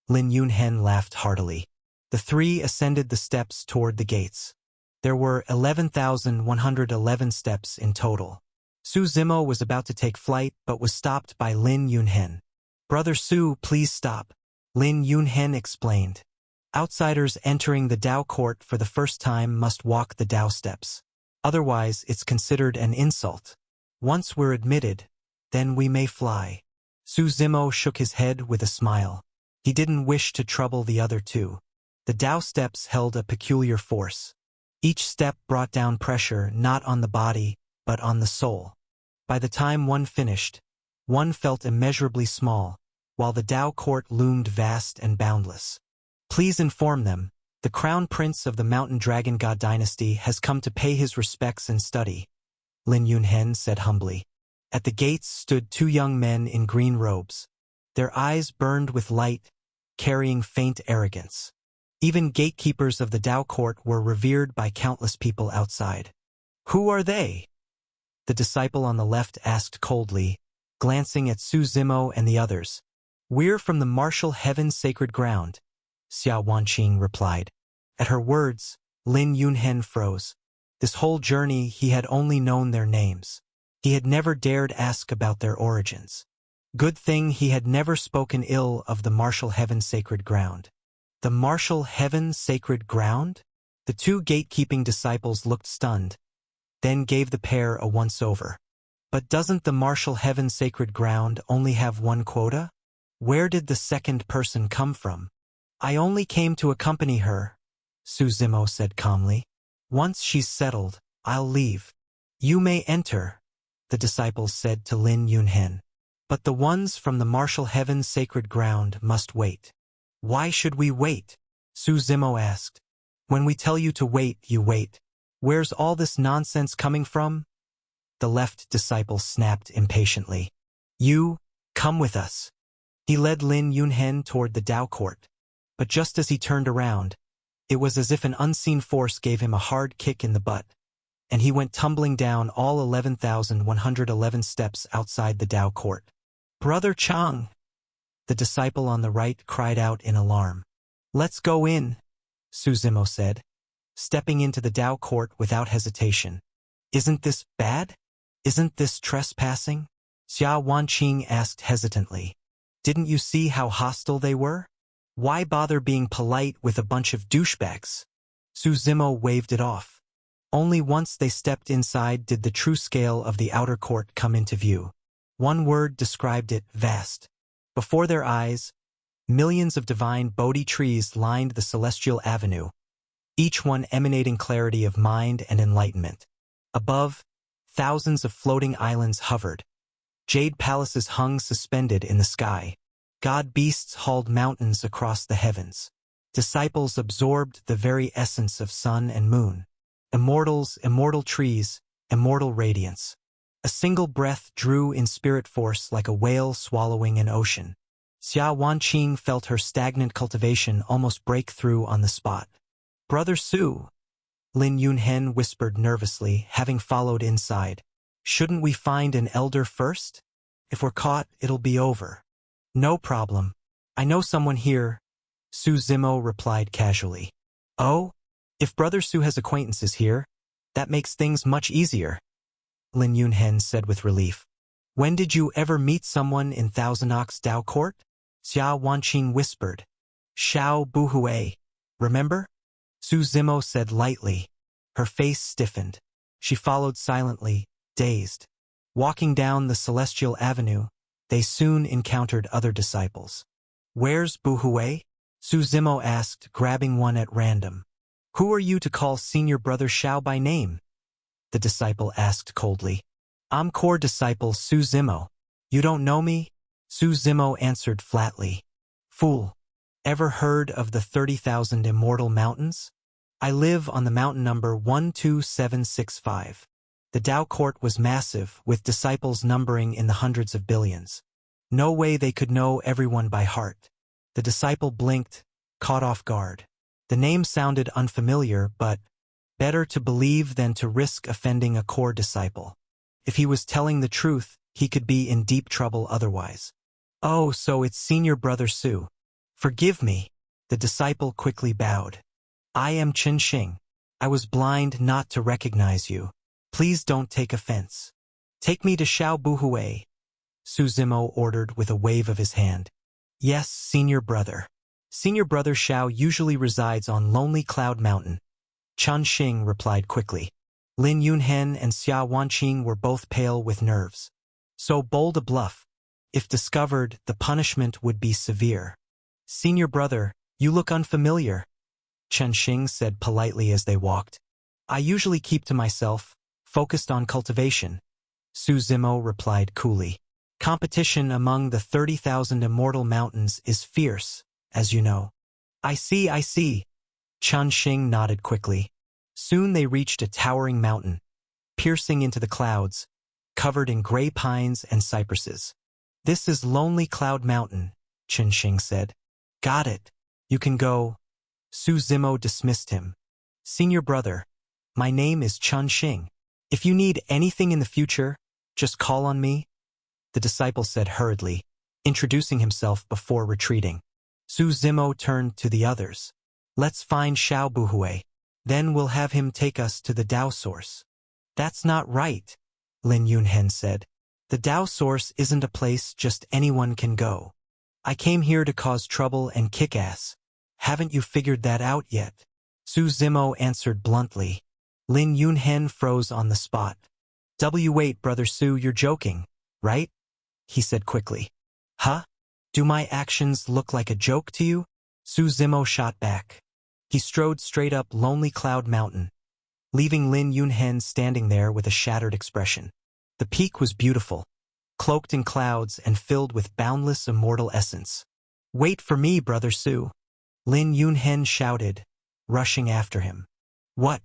Lin Yunhen laughed heartily. The 3 ascended the steps toward the gates. There were 11,111 steps in total. Su Zimo was about to take flight but was stopped by Lin Yunhen. Brother Su, please stop, Lin Yunhen explained. Outsiders entering the Tao Court for the first time must walk the Tao steps. Otherwise, it's considered an insult. Once we're admitted, then we may fly. Su Zimo shook his head with a smile. He didn't wish to trouble the other 2. The Tao steps held a peculiar force. Each step brought down pressure not on the body, but on the soul. By the time one finished, one felt immeasurably small, while the Tao Court loomed vast and boundless. Please inform them, the crown prince of the Mountain Dragon God dynasty has come to pay his respects and study, Lin Yunhen said humbly. At the gates stood two young men in green robes. Their eyes burned with light, carrying faint arrogance. Even gatekeepers of the Dao court were revered by countless people outside. Who are they? The disciple on the left asked coldly, glancing at Su Zimo and the others. We're from the martial heaven's sacred ground, Xia Wanqing replied. At her words, Lin Yunhen froze. This whole journey he had only known their names. He had never dared ask about their origins. Good thing he had never spoken ill of the martial heaven's sacred ground. The martial heaven's sacred ground? The two gatekeeping disciples looked stunned, then gave the pair a once-over. But doesn't the martial heaven's sacred ground only have one quota? Where did the second person come from? I only came to accompany her, Su Zimo said calmly. Once she's settled, I'll leave. You may enter, the disciples said to Lin Yunhen. But the ones from the martial heaven's sacred ground must wait. Why should we wait? Su Zimo asked. When we tell you to wait, you wait. Where's all this nonsense coming from? The left disciple snapped impatiently. You, come with us. He led Lin Yunhen toward the Dao court. But just as he turned around, it was as if an unseen force gave him a hard kick in the butt, and he went tumbling down all 11,111 steps outside the Dao court. Brother Chang! The disciple on the right cried out in alarm. Let's go in, Su Zimo said, stepping into the Dao court without hesitation. Isn't this bad? Isn't this trespassing? Xia Wanqing asked hesitantly. Didn't you see how hostile they were? Why bother being polite with a bunch of douchebags? Su Zimo waved it off. Only once they stepped inside did the true scale of the outer court come into view. One word described it: vast. Before their eyes, millions of divine Bodhi trees lined the celestial avenue, each one emanating clarity of mind and enlightenment. Above, thousands of floating islands hovered. Jade palaces hung suspended in the sky. God beasts hauled mountains across the heavens. Disciples absorbed the very essence of sun and moon. Immortals, immortal trees, immortal radiance. A single breath drew in spirit force like a whale swallowing an ocean. Xia Wanqing felt her stagnant cultivation almost break through on the spot. Brother Su, Lin Yunhen whispered nervously, having followed inside. Shouldn't we find an elder first? If we're caught, it'll be over. No problem. I know someone here, Su Zimo replied casually. Oh? If Brother Su has acquaintances here, that makes things much easier, Lin Yunhen said with relief. When did you ever meet someone in Thousand Ox Dao Court? Xia Wanqing whispered. Xiao Buhui. Remember? Su Zimo said lightly. Her face stiffened. She followed silently, dazed. Walking down the celestial avenue, they soon encountered other disciples. Where's Buhui? Su Zimo asked, grabbing one at random. Who are you to call senior brother Xiao by name? The disciple asked coldly. I'm core disciple Su Zimo. You don't know me? Su Zimo answered flatly. Fool. Ever heard of the 30,000 immortal mountains? I live on the mountain number 12765. The Dao court was massive, with disciples numbering in the hundreds of billions. No way they could know everyone by heart. The disciple blinked, caught off guard. The name sounded unfamiliar, but better to believe than to risk offending a core disciple. If he was telling the truth, he could be in deep trouble otherwise. Oh, so it's senior brother Su. Forgive me. The disciple quickly bowed. I am Chen Xing. I was blind not to recognize you. Please don't take offense. Take me to Xiao Buhui, Su Zimo ordered with a wave of his hand. Yes, senior brother. Senior brother Xiao usually resides on Lonely Cloud Mountain. Chen Xing replied quickly. Lin Yunhen and Xia Wanqing were both pale with nerves. So bold a bluff. If discovered, the punishment would be severe. Senior brother, you look unfamiliar, Chen Xing said politely as they walked. I usually keep to myself, focused on cultivation, Su Zimo replied coolly. Competition among the 30,000 immortal mountains is fierce, as you know. I see. Chen Xing nodded quickly. Soon they reached a towering mountain, piercing into the clouds, covered in gray pines and cypresses. This is Lonely Cloud Mountain, Chen Xing said. Got it. You can go. Su Zimo dismissed him. Senior brother, my name is Chen Xing. If you need anything in the future, just call on me, the disciple said hurriedly, introducing himself before retreating. Su Zimo turned to the others. Let's find Xiao Buhui. Then we'll have him take us to the Tao Source. That's not right, Lin Yunhen said. The Tao Source isn't a place just anyone can go. I came here to cause trouble and kick ass. Haven't you figured that out yet? Su Zimo answered bluntly. Lin Yunhen froze on the spot. Wait, Brother Su, you're joking, right? He said quickly. Huh? Do my actions look like a joke to you? Su Zimo shot back. He strode straight up Lonely Cloud Mountain, leaving Lin Yunhen standing there with a shattered expression. The peak was beautiful, cloaked in clouds and filled with boundless immortal essence. Wait for me, Brother Su, Lin Yunhen shouted, rushing after him. What?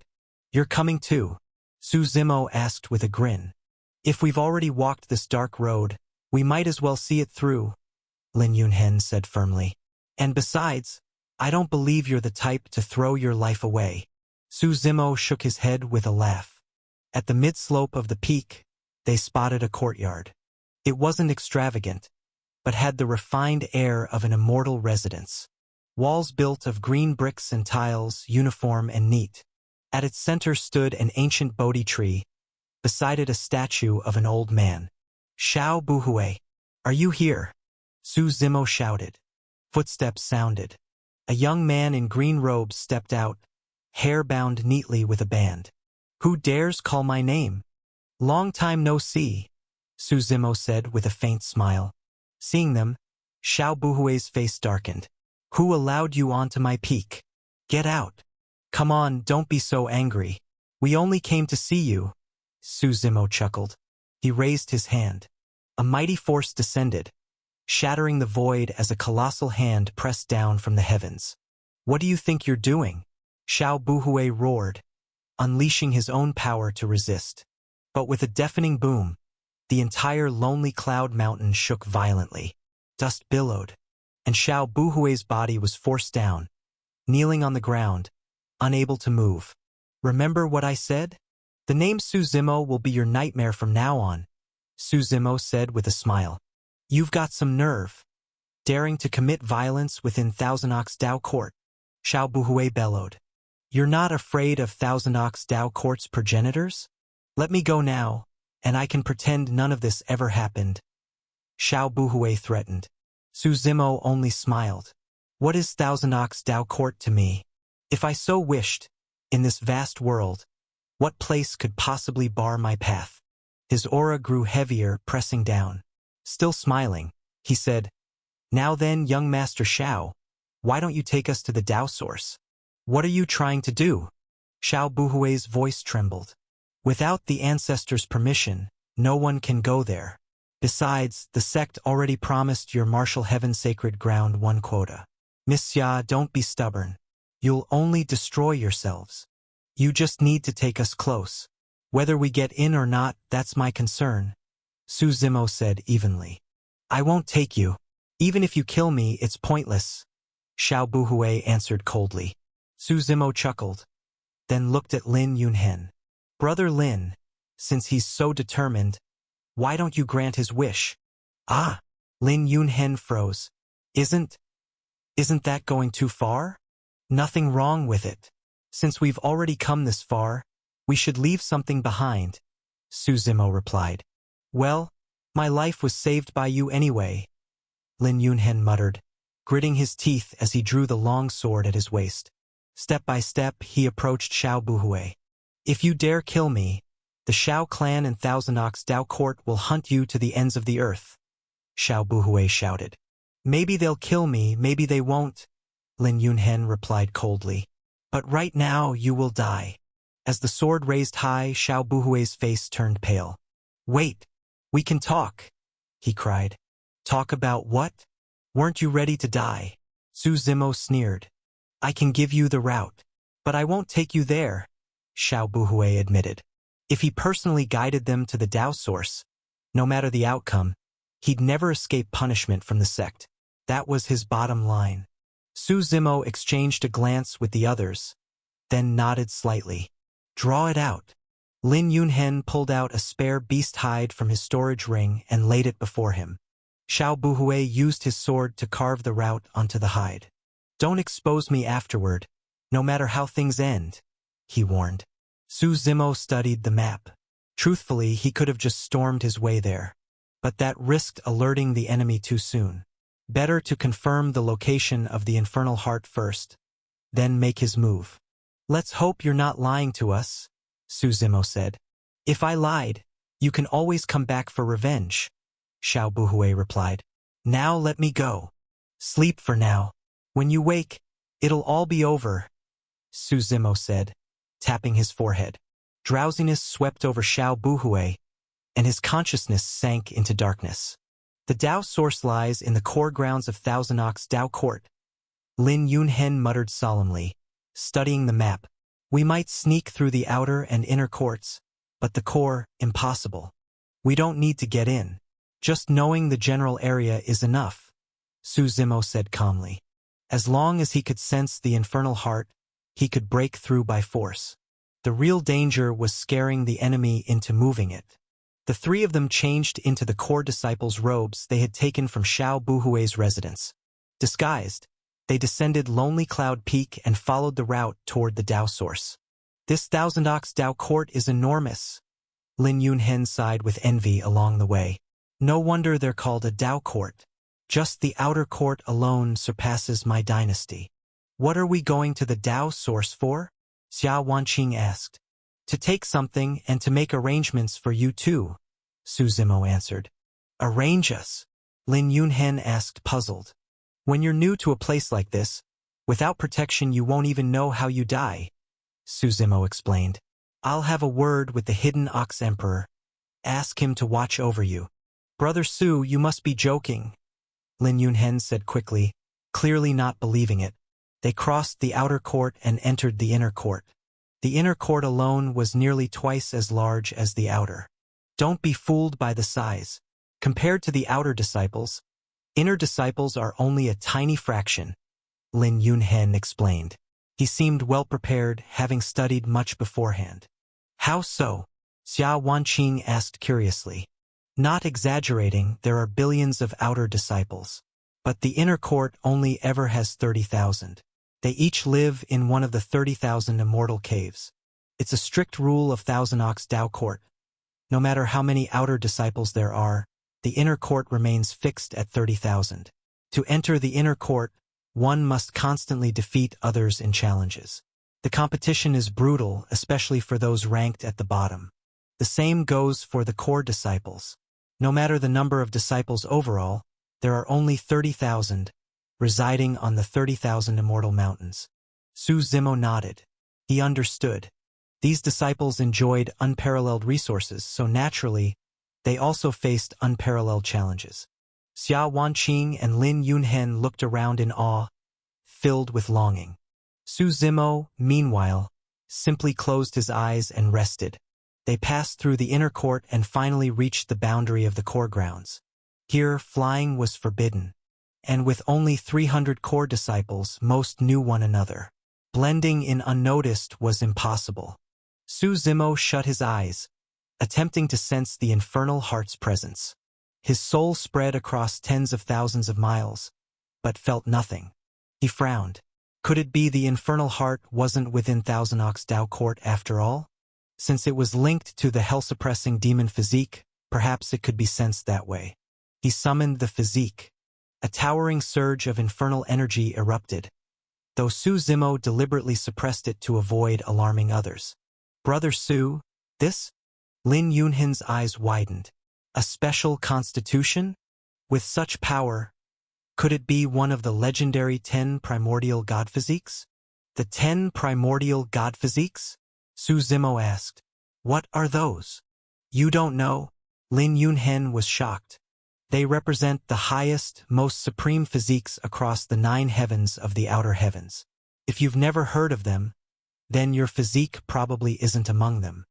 You're coming too? Su Zimo asked with a grin. If we've already walked this dark road, we might as well see it through, Lin Yunhen said firmly. And besides, I don't believe you're the type to throw your life away. Su Zimo shook his head with a laugh. At the mid-slope of the peak, they spotted a courtyard. It wasn't extravagant, but had the refined air of an immortal residence. Walls built of green bricks and tiles, uniform and neat. At its center stood an ancient Bodhi tree, beside it a statue of an old man. Xiao Buhui, are you here? Su Zimo shouted. Footsteps sounded. A young man in green robes stepped out, hair bound neatly with a band. Who dares call my name? Long time no see, Su Zimo said with a faint smile. Seeing them, Xiao Buhui's face darkened. Who allowed you onto my peak? Get out. Come on, don't be so angry. We only came to see you. Su Zimo chuckled. He raised his hand. A mighty force descended, shattering the void as a colossal hand pressed down from the heavens. What do you think you're doing? Xiao Buhui roared, unleashing his own power to resist. But with a deafening boom, the entire Lonely Cloud Mountain shook violently. Dust billowed, and Xiao Buhui's body was forced down, kneeling on the ground, unable to move. Remember what I said? The name Su Zimo will be your nightmare from now on, Su Zimo said with a smile. You've got some nerve. Daring to commit violence within Thousand Ox Tao Court, Xiao Buhui bellowed. You're not afraid of Thousand Ox Tao Court's progenitors? Let me go now, and I can pretend none of this ever happened. Xiao Buhui threatened. Su Zimo only smiled. What is Thousand Ox Tao Court to me? If I so wished, in this vast world, what place could possibly bar my path? His aura grew heavier, pressing down. Still smiling, he said, Now then, young Master Xiao, why don't you take us to the Tao Source? What are you trying to do? Xiao Buhui's voice trembled. Without the ancestors' permission, no one can go there. Besides, the sect already promised your martial heaven sacred ground one quota. Miss Xia, don't be stubborn. You'll only destroy yourselves. You just need to take us close. Whether we get in or not, that's my concern, Su Zimo said evenly. I won't take you. Even if you kill me, it's pointless, Xiao Buhui answered coldly. Su Zimo chuckled, then looked at Lin Yunhen. Brother Lin, since he's so determined, why don't you grant his wish? Ah, Lin Yunhen froze. Isn't that going too far? Nothing wrong with it. Since we've already come this far, we should leave something behind, Su Zimo replied. Well, my life was saved by you anyway, Lin Yunhen muttered, gritting his teeth as he drew the long sword at his waist. Step by step, he approached Xiao Buhui. If you dare kill me, the Xiao clan and Thousand Ox Tao Court will hunt you to the ends of the earth, Xiao Buhui shouted. Maybe they'll kill me, maybe they won't, Lin Yunhen replied coldly. But right now you will die. As the sword raised high, Xiao Buhui's face turned pale. Wait, we can talk, he cried. Talk about what? Weren't you ready to die? Su Zimo sneered. I can give you the route. But I won't take you there, Xiao Buhui admitted. If he personally guided them to the Tao source, no matter the outcome, he'd never escape punishment from the sect. That was his bottom line. Su Zimo exchanged a glance with the others, then nodded slightly. Draw it out. Lin Yunhen pulled out a spare beast hide from his storage ring and laid it before him. Xiao Buhui used his sword to carve the route onto the hide. Don't expose me afterward, no matter how things end, he warned. Su Zimo studied the map. Truthfully, he could have just stormed his way there. But that risked alerting the enemy too soon. Better to confirm the location of the Infernal Heart first, then make his move. Let's hope you're not lying to us, Su Zimo said. If I lied, you can always come back for revenge, Xiao Buhui replied. Now let me go. Sleep for now. When you wake, it'll all be over, Su Zimo said, tapping his forehead. Drowsiness swept over Xiao Buhui, and his consciousness sank into darkness. The Tao source lies in the core grounds of Thousand Ox Tao Court, Lin Yunhen muttered solemnly, studying the map. We might sneak through the outer and inner courts, but the core, impossible. We don't need to get in. Just knowing the general area is enough, Su Zimo said calmly. As long as he could sense the Infernal Heart, he could break through by force. The real danger was scaring the enemy into moving it. The three of them changed into the core disciples' robes they had taken from Xiao Buhui's residence. Disguised, they descended Lonely Cloud Peak and followed the route toward the Tao source. This Thousand Ox Tao Court is enormous. Lin Yunhen sighed with envy along the way. No wonder they're called a Tao Court. Just the outer court alone surpasses my dynasty. What are we going to the Tao source for? Xia Wanqing asked. To take something and to make arrangements for you too, Su Zimo answered. Arrange us? Lin Yunhen asked, puzzled. When you're new to a place like this, without protection you won't even know how you die, Su Zimo explained. I'll have a word with the hidden Ox Emperor. Ask him to watch over you. Brother Su, you must be joking, Lin Yunhen said quickly, clearly not believing it. They crossed the outer court and entered the inner court. The inner court alone was nearly twice as large as the outer. Don't be fooled by the size. Compared to the outer disciples, inner disciples are only a tiny fraction, Lin Yunhen explained. He seemed well prepared, having studied much beforehand. How so? Xia Wanqing asked curiously. Not exaggerating, there are billions of outer disciples. But the inner court only ever has 30,000. They each live in one of the 30,000 immortal caves. It's a strict rule of Thousand Ox Tao Court. No matter how many outer disciples there are, the inner court remains fixed at 30,000. To enter the inner court, one must constantly defeat others in challenges. The competition is brutal, especially for those ranked at the bottom. The same goes for the core disciples. No matter the number of disciples overall, there are only 30,000, residing on the 30,000 immortal mountains. Su Zimo nodded. He understood. These disciples enjoyed unparalleled resources, so naturally, they also faced unparalleled challenges. Xia Wanqing and Lin Yunhen looked around in awe, filled with longing. Su Zimo, meanwhile, simply closed his eyes and rested. They passed through the inner court and finally reached the boundary of the core grounds. Here, flying was forbidden. And with only 300 core disciples, most knew one another. Blending in unnoticed was impossible. Su Zimo shut his eyes, attempting to sense the Infernal Heart's presence. His soul spread across tens of thousands of miles, but felt nothing. He frowned. Could it be the Infernal Heart wasn't within Thousand Ox Tao Court after all? Since it was linked to the hell-suppressing demon physique, perhaps it could be sensed that way. He summoned the physique. A towering surge of infernal energy erupted, though Su Zimo deliberately suppressed it to avoid alarming others. Brother Su, this? Lin Yunhen's eyes widened. A special constitution? With such power, could it be one of the legendary 10 primordial god physiques? The 10 primordial god physiques? Su Zimo asked. What are those? You don't know? Lin Yunhen was shocked. They represent the highest, most supreme physiques across the 9 heavens of the outer heavens. If you've never heard of them, then your physique probably isn't among them.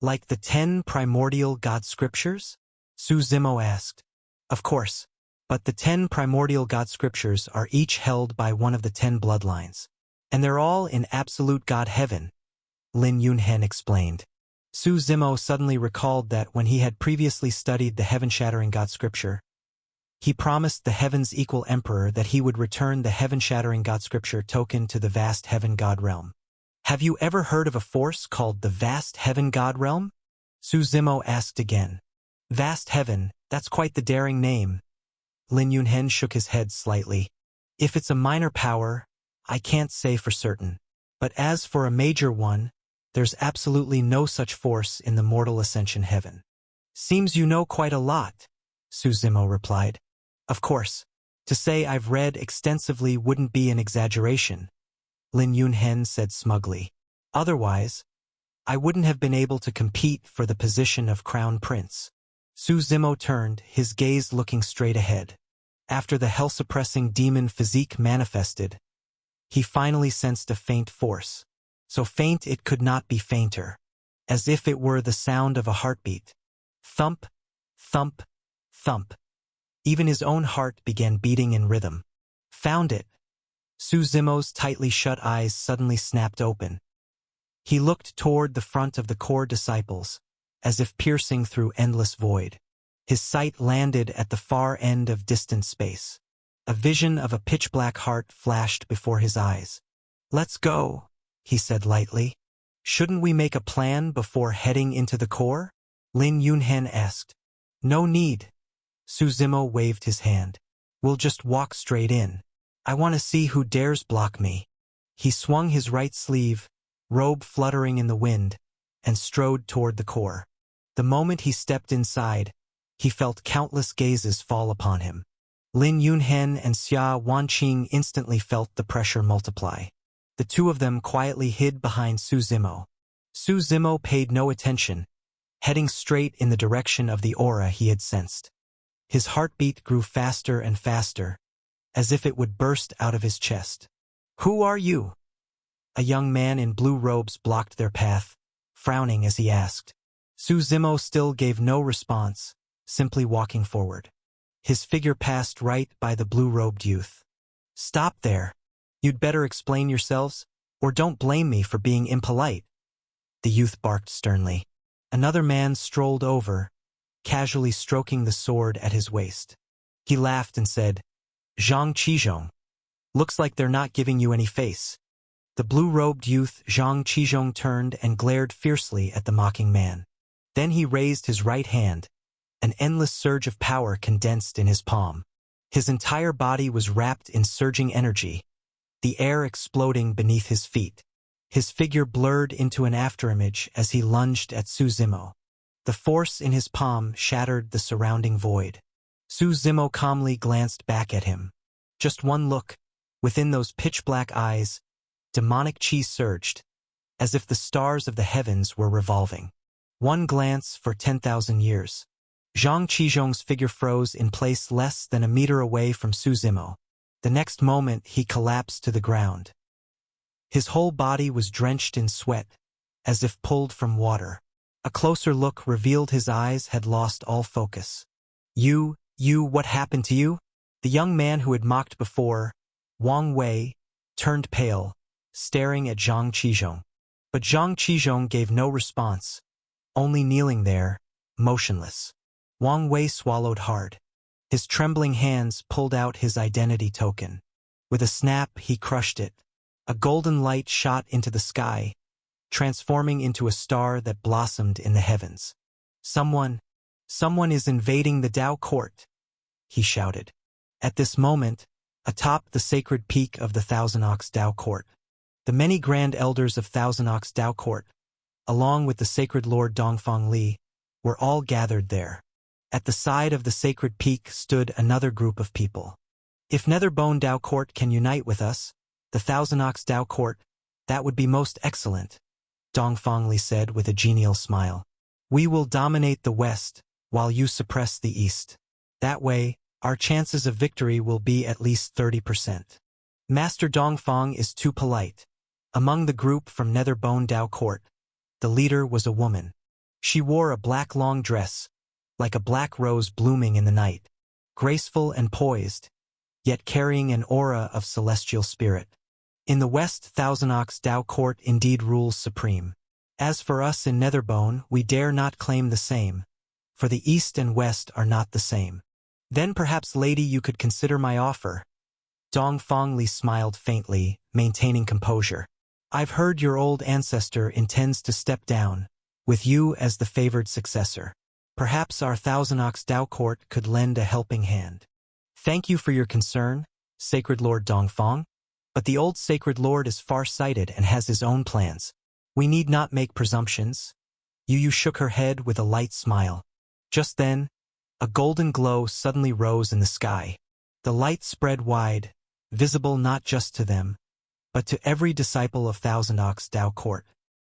Like the 10 primordial God scriptures? Su Zimo asked. Of course, but the 10 primordial God scriptures are each held by one of the 10 bloodlines. And they're all in absolute God heaven, Lin Yunhen explained. Su Zimo suddenly recalled that when he had previously studied the heaven-shattering God scripture, he promised the Heaven's Equal Emperor that he would return the heaven-shattering God scripture token to the vast heaven God realm. Have you ever heard of a force called the vast heaven God realm? Su Zimo asked again. Vast heaven, that's quite the daring name. Lin Yunhen shook his head slightly. If it's a minor power, I can't say for certain. But as for a major one, there's absolutely no such force in the mortal ascension heaven. Seems you know quite a lot, Su Zimo replied. Of course, to say I've read extensively wouldn't be an exaggeration, Lin Yunhen said smugly. Otherwise, I wouldn't have been able to compete for the position of crown prince. Su Zimo turned, his gaze looking straight ahead. After the hell-suppressing demon physique manifested, he finally sensed a faint force. So faint it could not be fainter, as if it were the sound of a heartbeat. Thump, thump, thump. Even his own heart began beating in rhythm. Found it. Su Zimo's tightly shut eyes suddenly snapped open. He looked toward the front of the core disciples, as if piercing through endless void. His sight landed at the far end of distant space. A vision of a pitch-black heart flashed before his eyes. Let's go, he said lightly. Shouldn't we make a plan before heading into the core? Lin Yunhen asked. No need. Su Zimo waved his hand. We'll just walk straight in. I want to see who dares block me. He swung his right sleeve, robe fluttering in the wind, and strode toward the core. The moment he stepped inside, he felt countless gazes fall upon him. Lin Yunhen and Xia Wanqing instantly felt the pressure multiply. The two of them quietly hid behind Su Zimo. Su Zimo paid no attention, heading straight in the direction of the aura he had sensed. His heartbeat grew faster and faster, as if it would burst out of his chest. Who are you? A young man in blue robes blocked their path, frowning as he asked. Su Zimo still gave no response, simply walking forward. His figure passed right by the blue-robed youth. Stop there. You'd better explain yourselves, or don't blame me for being impolite. The youth barked sternly. Another man strolled over, casually stroking the sword at his waist. He laughed and said, Zhang Qizhong. Looks like they're not giving you any face. The blue-robed youth Zhang Qizhong turned and glared fiercely at the mocking man. Then he raised his right hand. An endless surge of power condensed in his palm. His entire body was wrapped in surging energy, the air exploding beneath his feet. His figure blurred into an afterimage as he lunged at Su Zimo. The force in his palm shattered the surrounding void. Su Zimo calmly glanced back at him. Just one look, within those pitch-black eyes, demonic chi surged, as if the stars of the heavens were revolving. One glance for 10,000 years. Zhang Qizhong's figure froze in place less than a meter away from Su Zimo. The next moment he collapsed to the ground. His whole body was drenched in sweat, as if pulled from water. A closer look revealed his eyes had lost all focus. You, what happened to you? The young man who had mocked before, Wang Wei, turned pale, staring at Zhang Qizhong. But Zhang Qizhong gave no response, only kneeling there, motionless. Wang Wei swallowed hard. His trembling hands pulled out his identity token. With a snap, he crushed it. A golden light shot into the sky, transforming into a star that blossomed in the heavens. Someone is invading the Dao court, he shouted. At this moment, atop the sacred peak of the Thousand Ox Dao court, the many grand elders of Thousand Ox Dao court, along with the sacred Lord Dongfang Li, were all gathered there. At the side of the sacred peak stood another group of people. If Netherbone Dao Court can unite with us, the Thousand Ox Dao Court, that would be most excellent, Dongfang Li said with a genial smile. We will dominate the west, while you suppress the east. That way, our chances of victory will be at least 30%. Master Dongfang is too polite. Among the group from Netherbone Dao Court, the leader was a woman. She wore a black long dress, like a black rose blooming in the night, graceful and poised, yet carrying an aura of celestial spirit. In the West, Thousand-Ox Dao Court indeed rules supreme. As for us in Netherbone, we dare not claim the same, for the East and West are not the same. Then perhaps, lady, you could consider my offer. Dongfang Li smiled faintly, maintaining composure. I've heard your old ancestor intends to step down, with you as the favored successor. Perhaps our Thousand-Ox Dao Court could lend a helping hand. Thank you for your concern, Sacred Lord Dongfang. But the old Sacred Lord is far-sighted and has his own plans. We need not make presumptions. Yu shook her head with a light smile. Just then, a golden glow suddenly rose in the sky. The light spread wide, visible not just to them, but to every disciple of Thousand-Ox Dao Court.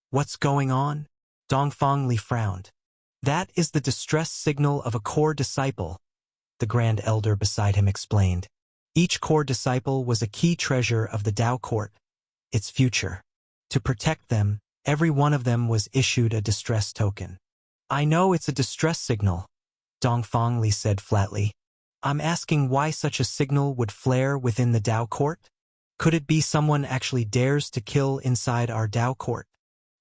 What's going on? Dongfang Li frowned. That is the distress signal of a core disciple, the Grand Elder beside him explained. Each core disciple was a key treasure of the Dao Court, its future. To protect them, every one of them was issued a distress token. I know it's a distress signal, Dongfang Li said flatly. I'm asking why such a signal would flare within the Dao Court? Could it be someone actually dares to kill inside our Dao Court?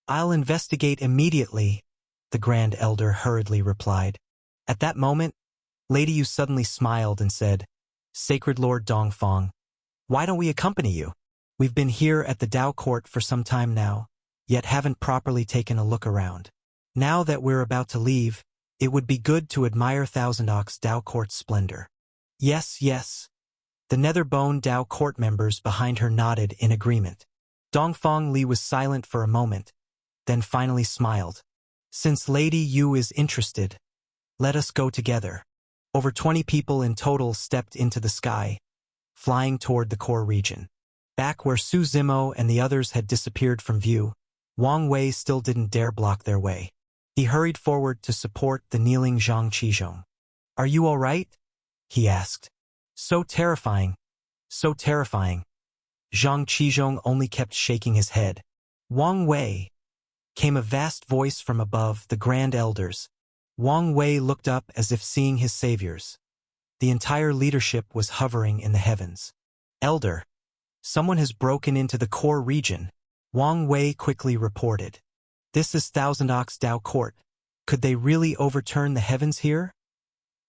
I'll investigate immediately, the Grand Elder hurriedly replied. At that moment, Lady Yu suddenly smiled and said, Sacred Lord Dongfang, why don't we accompany you? We've been here at the Dao Court for some time now, yet haven't properly taken a look around. Now that we're about to leave, it would be good to admire Thousand-Ox Dao Court's splendor. Yes, yes. The Netherbone Dao Court members behind her nodded in agreement. Dongfang Li was silent for a moment, then finally smiled. Since Lady Yu is interested, let us go together. Over 20 people in total stepped into the sky, flying toward the core region. Back where Su Zimo and the others had disappeared from view, Wang Wei still didn't dare block their way. He hurried forward to support the kneeling Zhang Qizhong. Are you all right? He asked. So terrifying. So terrifying. Zhang Qizhong only kept shaking his head. Wang Wei. Came a vast voice from above the Grand Elders. Wang Wei looked up as if seeing his saviors. The entire leadership was hovering in the heavens. Elder, someone has broken into the core region, Wang Wei quickly reported. This is Thousand-Ox Dao Court. Could they really overturn the heavens here?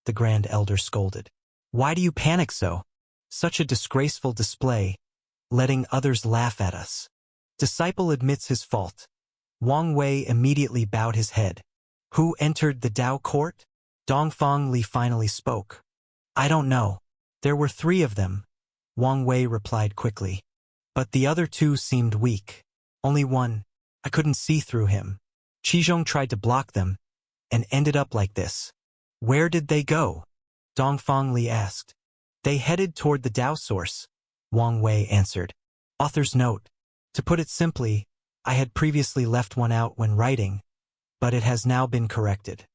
The Grand Elder scolded. Why do you panic so? Such a disgraceful display, letting others laugh at us. Disciple admits his fault. Wang Wei immediately bowed his head. Who entered the Dao Court? Dongfang Li finally spoke. I don't know. There were 3 of them, Wang Wei replied quickly. But the other 2 seemed weak. Only one. I couldn't see through him. Qizhong tried to block them, and ended up like this. Where did they go? Dongfang Li asked. They headed toward the Dao source, Wang Wei answered. Author's note. To put it simply, I had previously left one out when writing, but it has now been corrected.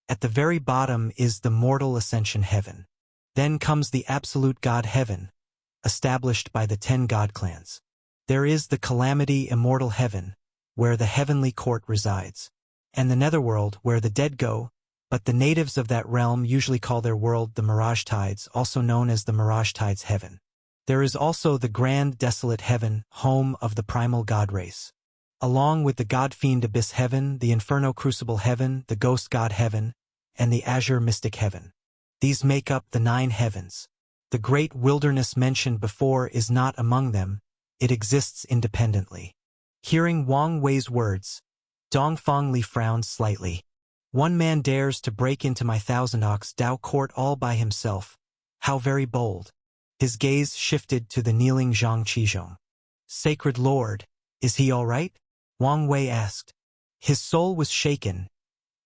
At the very bottom is the mortal ascension heaven. Then comes the absolute God heaven, established by the 10 God clans. There is the calamity immortal heaven, where the heavenly court resides, and the netherworld where the dead go, but the natives of that realm usually call their world the Mirage Tides, also known as the Mirage Tides heaven. There is also the grand desolate heaven, home of the primal god race. Along with the God-fiend abyss heaven, the inferno crucible heaven, the ghost god heaven, and the azure mystic heaven. These make up the 9 heavens. The great wilderness mentioned before is not among them, it exists independently. Hearing Wang Wei's words, Dongfang Li frowned slightly. One man dares to break into my Thousand-Ox Dao Court all by himself. How very bold. His gaze shifted to the kneeling Zhang Qizhong. Sacred Lord, is he all right? Wang Wei asked. His soul was shaken.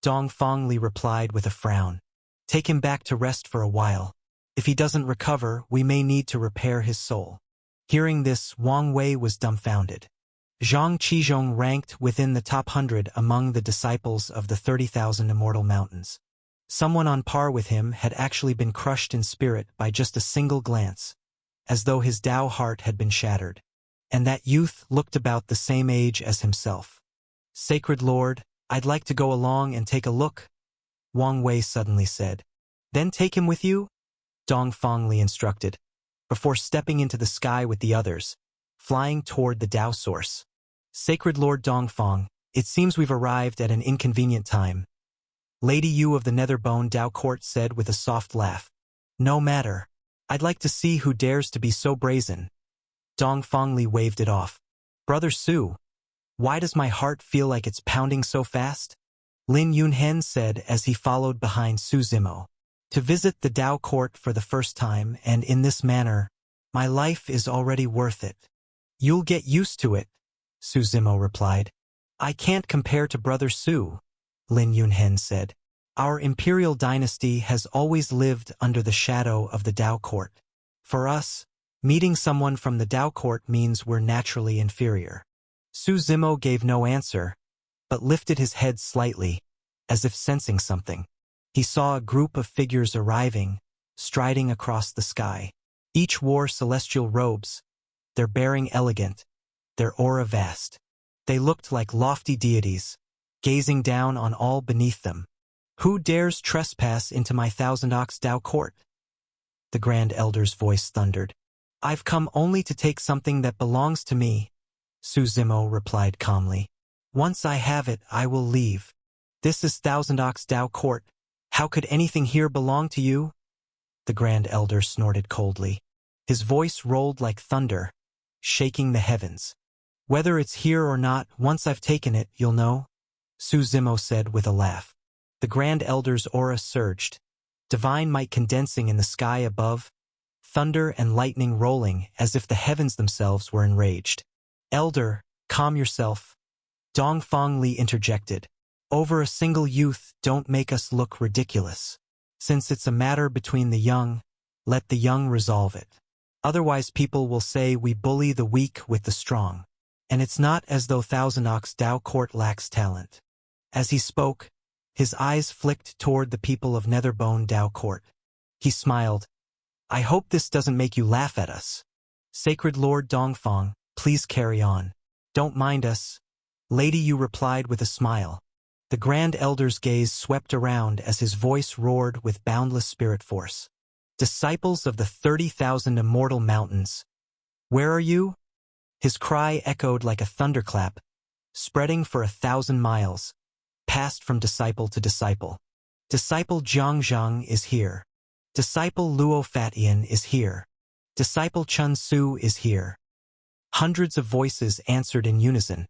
Dongfang Li replied with a frown. Take him back to rest for a while. If he doesn't recover, we may need to repair his soul. Hearing this, Wang Wei was dumbfounded. Zhang Qizhong ranked within the top 100 among the disciples of the 30,000 Immortal Mountains. Someone on par with him had actually been crushed in spirit by just a single glance, as though his Dao heart had been shattered. And that youth looked about the same age as himself. "Sacred Lord, I'd like to go along and take a look," Wang Wei suddenly said. "Then take him with you?" Dong Fangli instructed, before stepping into the sky with the others, flying toward the Dao source. "Sacred Lord Dongfang, it seems we've arrived at an inconvenient time," Lady Yu of the Netherbone Dao Court said with a soft laugh. "No matter. I'd like to see who dares to be so brazen." Dong Fangli waved it off. "Brother Su, why does my heart feel like it's pounding so fast?" Lin Yunhen said as he followed behind Su Zimo. "To visit the Dao Court for the first time, and in this manner, my life is already worth it." "You'll get used to it," Su Zimo replied. "I can't compare to Brother Su," Lin Yunhen said. "Our imperial dynasty has always lived under the shadow of the Dao Court. For us, meeting someone from the Dao Court means we're naturally inferior." Su Zimo gave no answer, but lifted his head slightly, as if sensing something. He saw a group of figures arriving, striding across the sky. Each wore celestial robes, their bearing elegant, their aura vast. They looked like lofty deities, gazing down on all beneath them. "Who dares trespass into my Thousand Ox Dao Court?" the Grand Elder's voice thundered. "I've come only to take something that belongs to me," Su Zimo replied calmly. "Once I have it, I will leave. This is Thousand Ox Dao Court. How could anything here belong to you?" The Grand Elder snorted coldly. His voice rolled like thunder, shaking the heavens. "Whether it's here or not, once I've taken it, you'll know," Su Zimo said with a laugh. The Grand Elder's aura surged, divine might condensing in the sky above, thunder and lightning rolling as if the heavens themselves were enraged. "Elder, calm yourself," Dong Fangli interjected. "Over a single youth, don't make us look ridiculous. Since it's a matter between the young, let the young resolve it. Otherwise people will say we bully the weak with the strong. And it's not as though Thousand Ox Dao Court lacks talent." As he spoke, his eyes flicked toward the people of Netherbone Dao Court. He smiled. "I hope this doesn't make you laugh at us. Sacred Lord Dongfang, please carry on. Don't mind us," Lady Yu replied with a smile. The Grand Elder's gaze swept around as his voice roared with boundless spirit force. "Disciples of the 30,000 immortal mountains, where are you?" His cry echoed like a thunderclap, spreading for 1,000 miles, passed from disciple to disciple. "Disciple Zhang is here. Disciple Luo Fatian is here. Disciple Chun Su is here." Hundreds of voices answered in unison,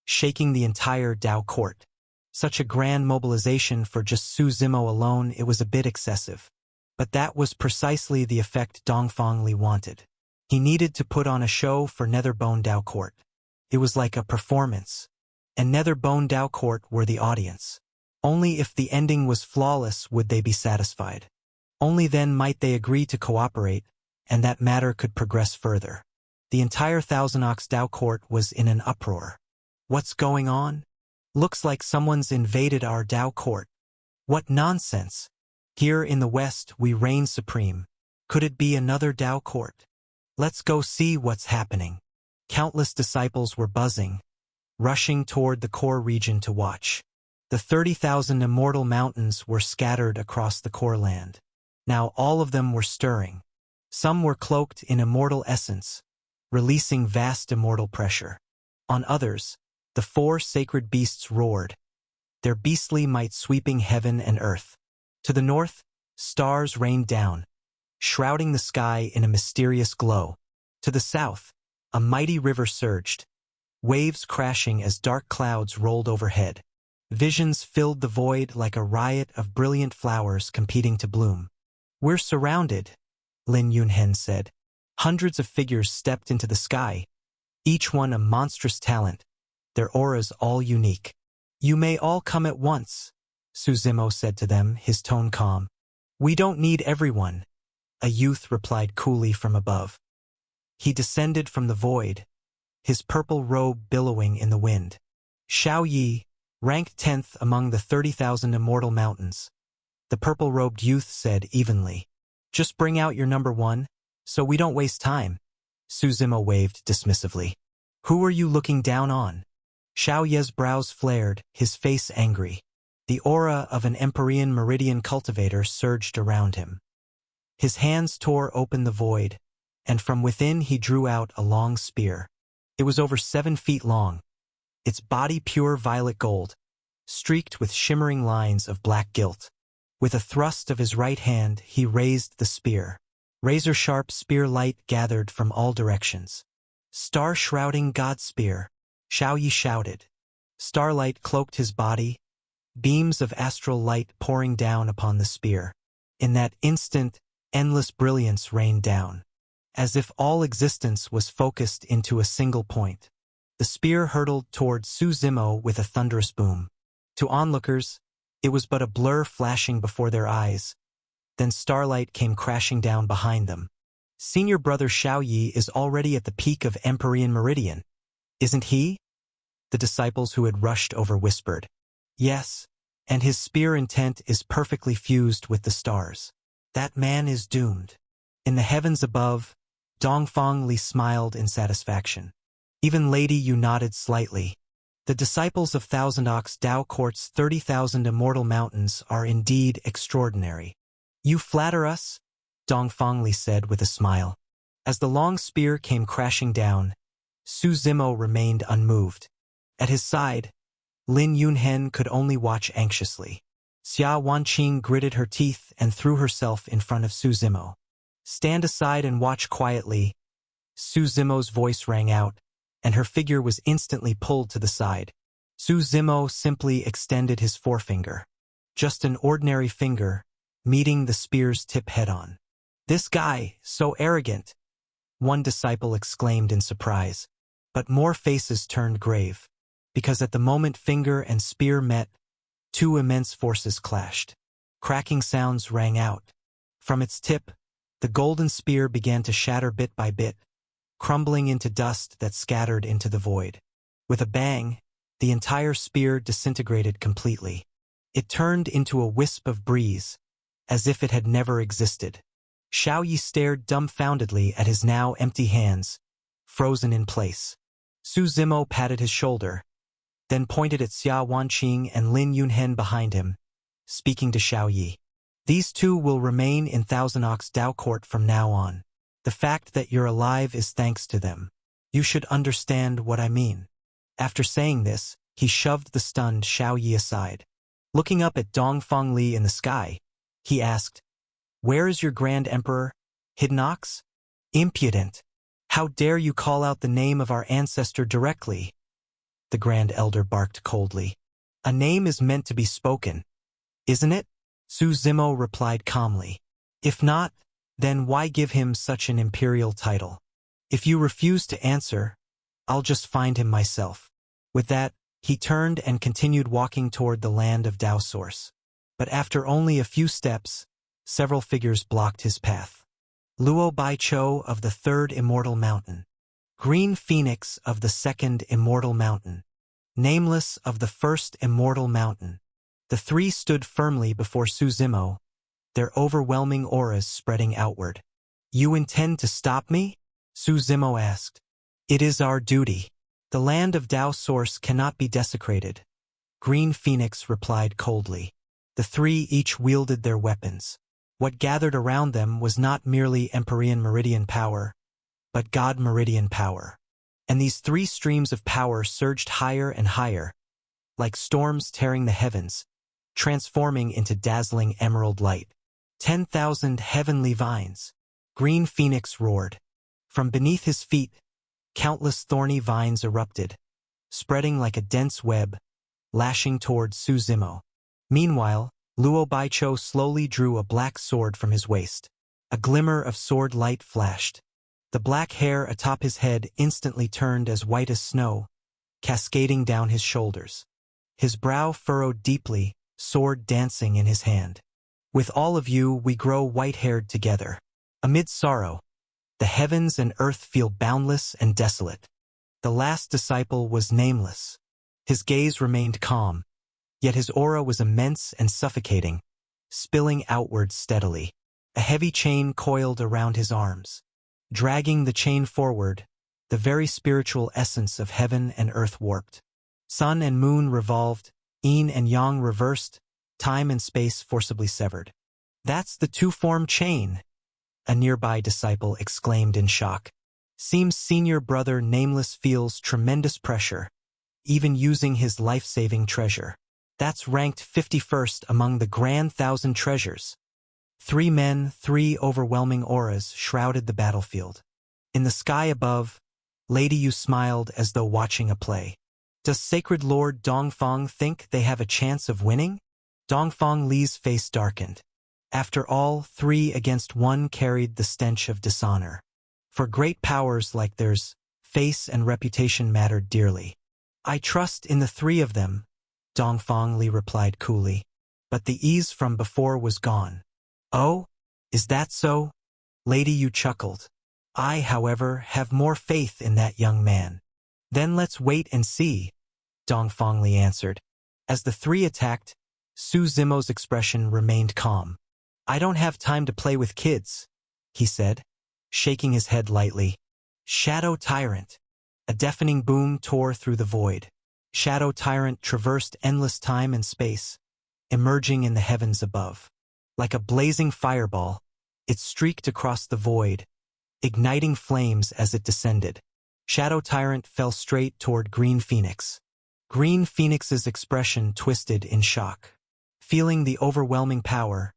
shaking the entire Dao Court. Such a grand mobilization for just Su Zimo alone, it was a bit excessive. But that was precisely the effect Dongfang Li wanted. He needed to put on a show for Netherbone Dao Court. It was like a performance, and Netherbone Dao Court were the audience. Only if the ending was flawless would they be satisfied. Only then might they agree to cooperate, and that matter could progress further. The entire Thousand Ox Dao Court was in an uproar. "What's going on? Looks like someone's invaded our Dao Court. What nonsense! Here in the West we reign supreme. Could it be another Dao Court? Let's go see what's happening." Countless disciples were buzzing, rushing toward the core region to watch. The 30,000 immortal mountains were scattered across the core land. Now all of them were stirring. Some were cloaked in immortal essence, releasing vast immortal pressure. On others, the 4 sacred beasts roared, their beastly might sweeping heaven and earth. To the north, stars rained down, shrouding the sky in a mysterious glow. To the south, a mighty river surged, waves crashing as dark clouds rolled overhead. Visions filled the void like a riot of brilliant flowers competing to bloom. "We're surrounded," Lin Yunhen said. Hundreds of figures stepped into the sky, each one a monstrous talent, their auras all unique. "You may all come at once," Su Zimo said to them, his tone calm. "We don't need everyone," a youth replied coolly from above. He descended from the void, his purple robe billowing in the wind. "Xiao Yi, ranked 10th among the 30,000 immortal mountains," the purple-robed youth said evenly. "Just bring out your number 1, So we don't waste time. Suzimo waved dismissively. Who are you looking down on? Xiao Ye's brows flared, his face angry. The aura of an Empyrean Meridian cultivator surged around him. His hands tore open the void, and from within he drew out a long spear. It was over 7 feet long, its body pure violet gold, streaked with shimmering lines of black gilt. With a thrust of his right hand, he raised the spear. Razor-sharp spear light gathered from all directions. Star-shrouding God spear, Xiao Yi shouted. Starlight cloaked his body, beams of astral light pouring down upon the spear. In that instant, endless brilliance rained down, as if all existence was focused into a single point. The spear hurtled toward Suzimo with a thunderous boom. To onlookers, it was but a blur flashing before their eyes. Then starlight came crashing down behind them. Senior brother Xiao Yi is already at the peak of Empyrean Meridian. Isn't he? The disciples who had rushed over whispered. Yes, and his spear intent is perfectly fused with the stars. That man is doomed. In the heavens above, Dongfang Li smiled in satisfaction. Even Lady Yu nodded slightly. The disciples of Thousand Ox Dao Court's 30,000 immortal mountains are indeed extraordinary. You flatter us? Dongfang Li said with a smile. As the long spear came crashing down, Suzimo remained unmoved. At his side, Lin Yunhen could only watch anxiously. Xia Wanqing gritted her teeth and threw herself in front of Suzimo. Stand aside and watch quietly. Suzimo's voice rang out, and her figure was instantly pulled to the side. Suzimo simply extended his forefinger. Just an ordinary finger, meeting the spear's tip head-on. This guy, so arrogant, one disciple exclaimed in surprise. But more faces turned grave, because at the moment finger and spear met, 2 immense forces clashed. Cracking sounds rang out. From its tip, the golden spear began to shatter bit by bit, crumbling into dust that scattered into the void. With a bang, the entire spear disintegrated completely. It turned into a wisp of breeze, as if it had never existed. Xiao Yi stared dumbfoundedly at his now empty hands, frozen in place. Suzimo patted his shoulder, then pointed at Xia Wanqing and Lin Yunhen behind him, speaking to Xiao Yi. These 2 will remain in Thousand Ox Dao Court from now on. The fact that you're alive is thanks to them. You should understand what I mean. After saying this, he shoved the stunned Xiao Yi aside. Looking up at Dongfang Li in the sky, he asked, Where is your Grand Emperor, Hidnox? Impudent! How dare you call out the name of our ancestor directly? The Grand Elder barked coldly. A name is meant to be spoken, isn't it? Suzimo replied calmly. If not, then why give him such an imperial title? If you refuse to answer, I'll just find him myself. With that, he turned and continued walking toward the land of Dao Source. But after only a few steps, several figures blocked his path. Luo Baicho of the 3rd Immortal Mountain. Green Phoenix of the 2nd Immortal Mountain. Nameless of the 1st Immortal Mountain. The 3 stood firmly before Suzimo, their overwhelming auras spreading outward. You intend to stop me? Suzimo asked. It is our duty. The land of Dao Source cannot be desecrated. Green Phoenix replied coldly. The 3 each wielded their weapons. What gathered around them was not merely Empyrean Meridian power, but God Meridian power. And these 3 streams of power surged higher and higher, like storms tearing the heavens, transforming into dazzling emerald light. 10,000 heavenly vines. Green Phoenix roared. From beneath his feet, countless thorny vines erupted, spreading like a dense web, lashing toward Suzimo. Meanwhile, Luo Baicho slowly drew a black sword from his waist. A glimmer of sword light flashed. The black hair atop his head instantly turned as white as snow, cascading down his shoulders. His brow furrowed deeply, sword dancing in his hand. With all of you we grow white-haired together. Amid sorrow, the heavens and earth feel boundless and desolate. The last disciple was nameless. His gaze remained calm, yet his aura was immense and suffocating, spilling outward steadily. A heavy chain coiled around his arms. dragging the chain forward, the very spiritual essence of heaven and earth warped. Sun and moon revolved, yin and yang reversed, time and space forcibly severed. That's the two-form chain, a nearby disciple exclaimed in shock. Seems senior brother Nameless feels tremendous pressure, even using his life-saving treasure. That's ranked 51st among the grand 1,000 treasures. 3 men, 3 overwhelming auras shrouded the battlefield. In the sky above, Lady Yu smiled as though watching a play. Does Sacred Lord Dongfang think they have a chance of winning? Dongfang Li's face darkened. After all, 3 against 1 carried the stench of dishonor. For great powers like theirs, face and reputation mattered dearly. I trust in the 3 of them, Dongfang Li replied coolly. But the ease from before was gone. Oh? Is that so? Lady Yu chuckled. I, however, have more faith in that young man. Then let's wait and see, Dongfang Li answered. As the 3 attacked, Su Zimo's expression remained calm. I don't have time to play with kids, he said, shaking his head lightly. Shadow Tyrant. A deafening boom tore through the void. Shadow Tyrant traversed endless time and space, emerging in the heavens above. Like a blazing fireball, it streaked across the void, igniting flames as it descended. Shadow Tyrant fell straight toward Green Phoenix. Green Phoenix's expression twisted in shock. Feeling the overwhelming power,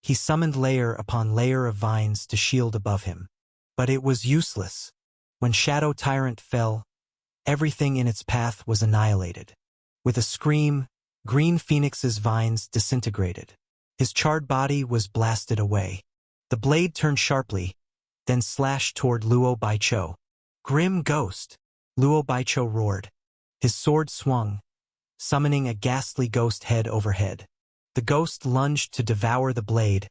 he summoned layer upon layer of vines to shield above him. But it was useless. When Shadow Tyrant fell, everything in its path was annihilated. With a scream, Green Phoenix's vines disintegrated. His charred body was blasted away. The blade turned sharply, then slashed toward Luo Baiqiu. Grim Ghost! Luo Baiqiu roared. His sword swung, summoning a ghastly ghost head overhead. The ghost lunged to devour the blade,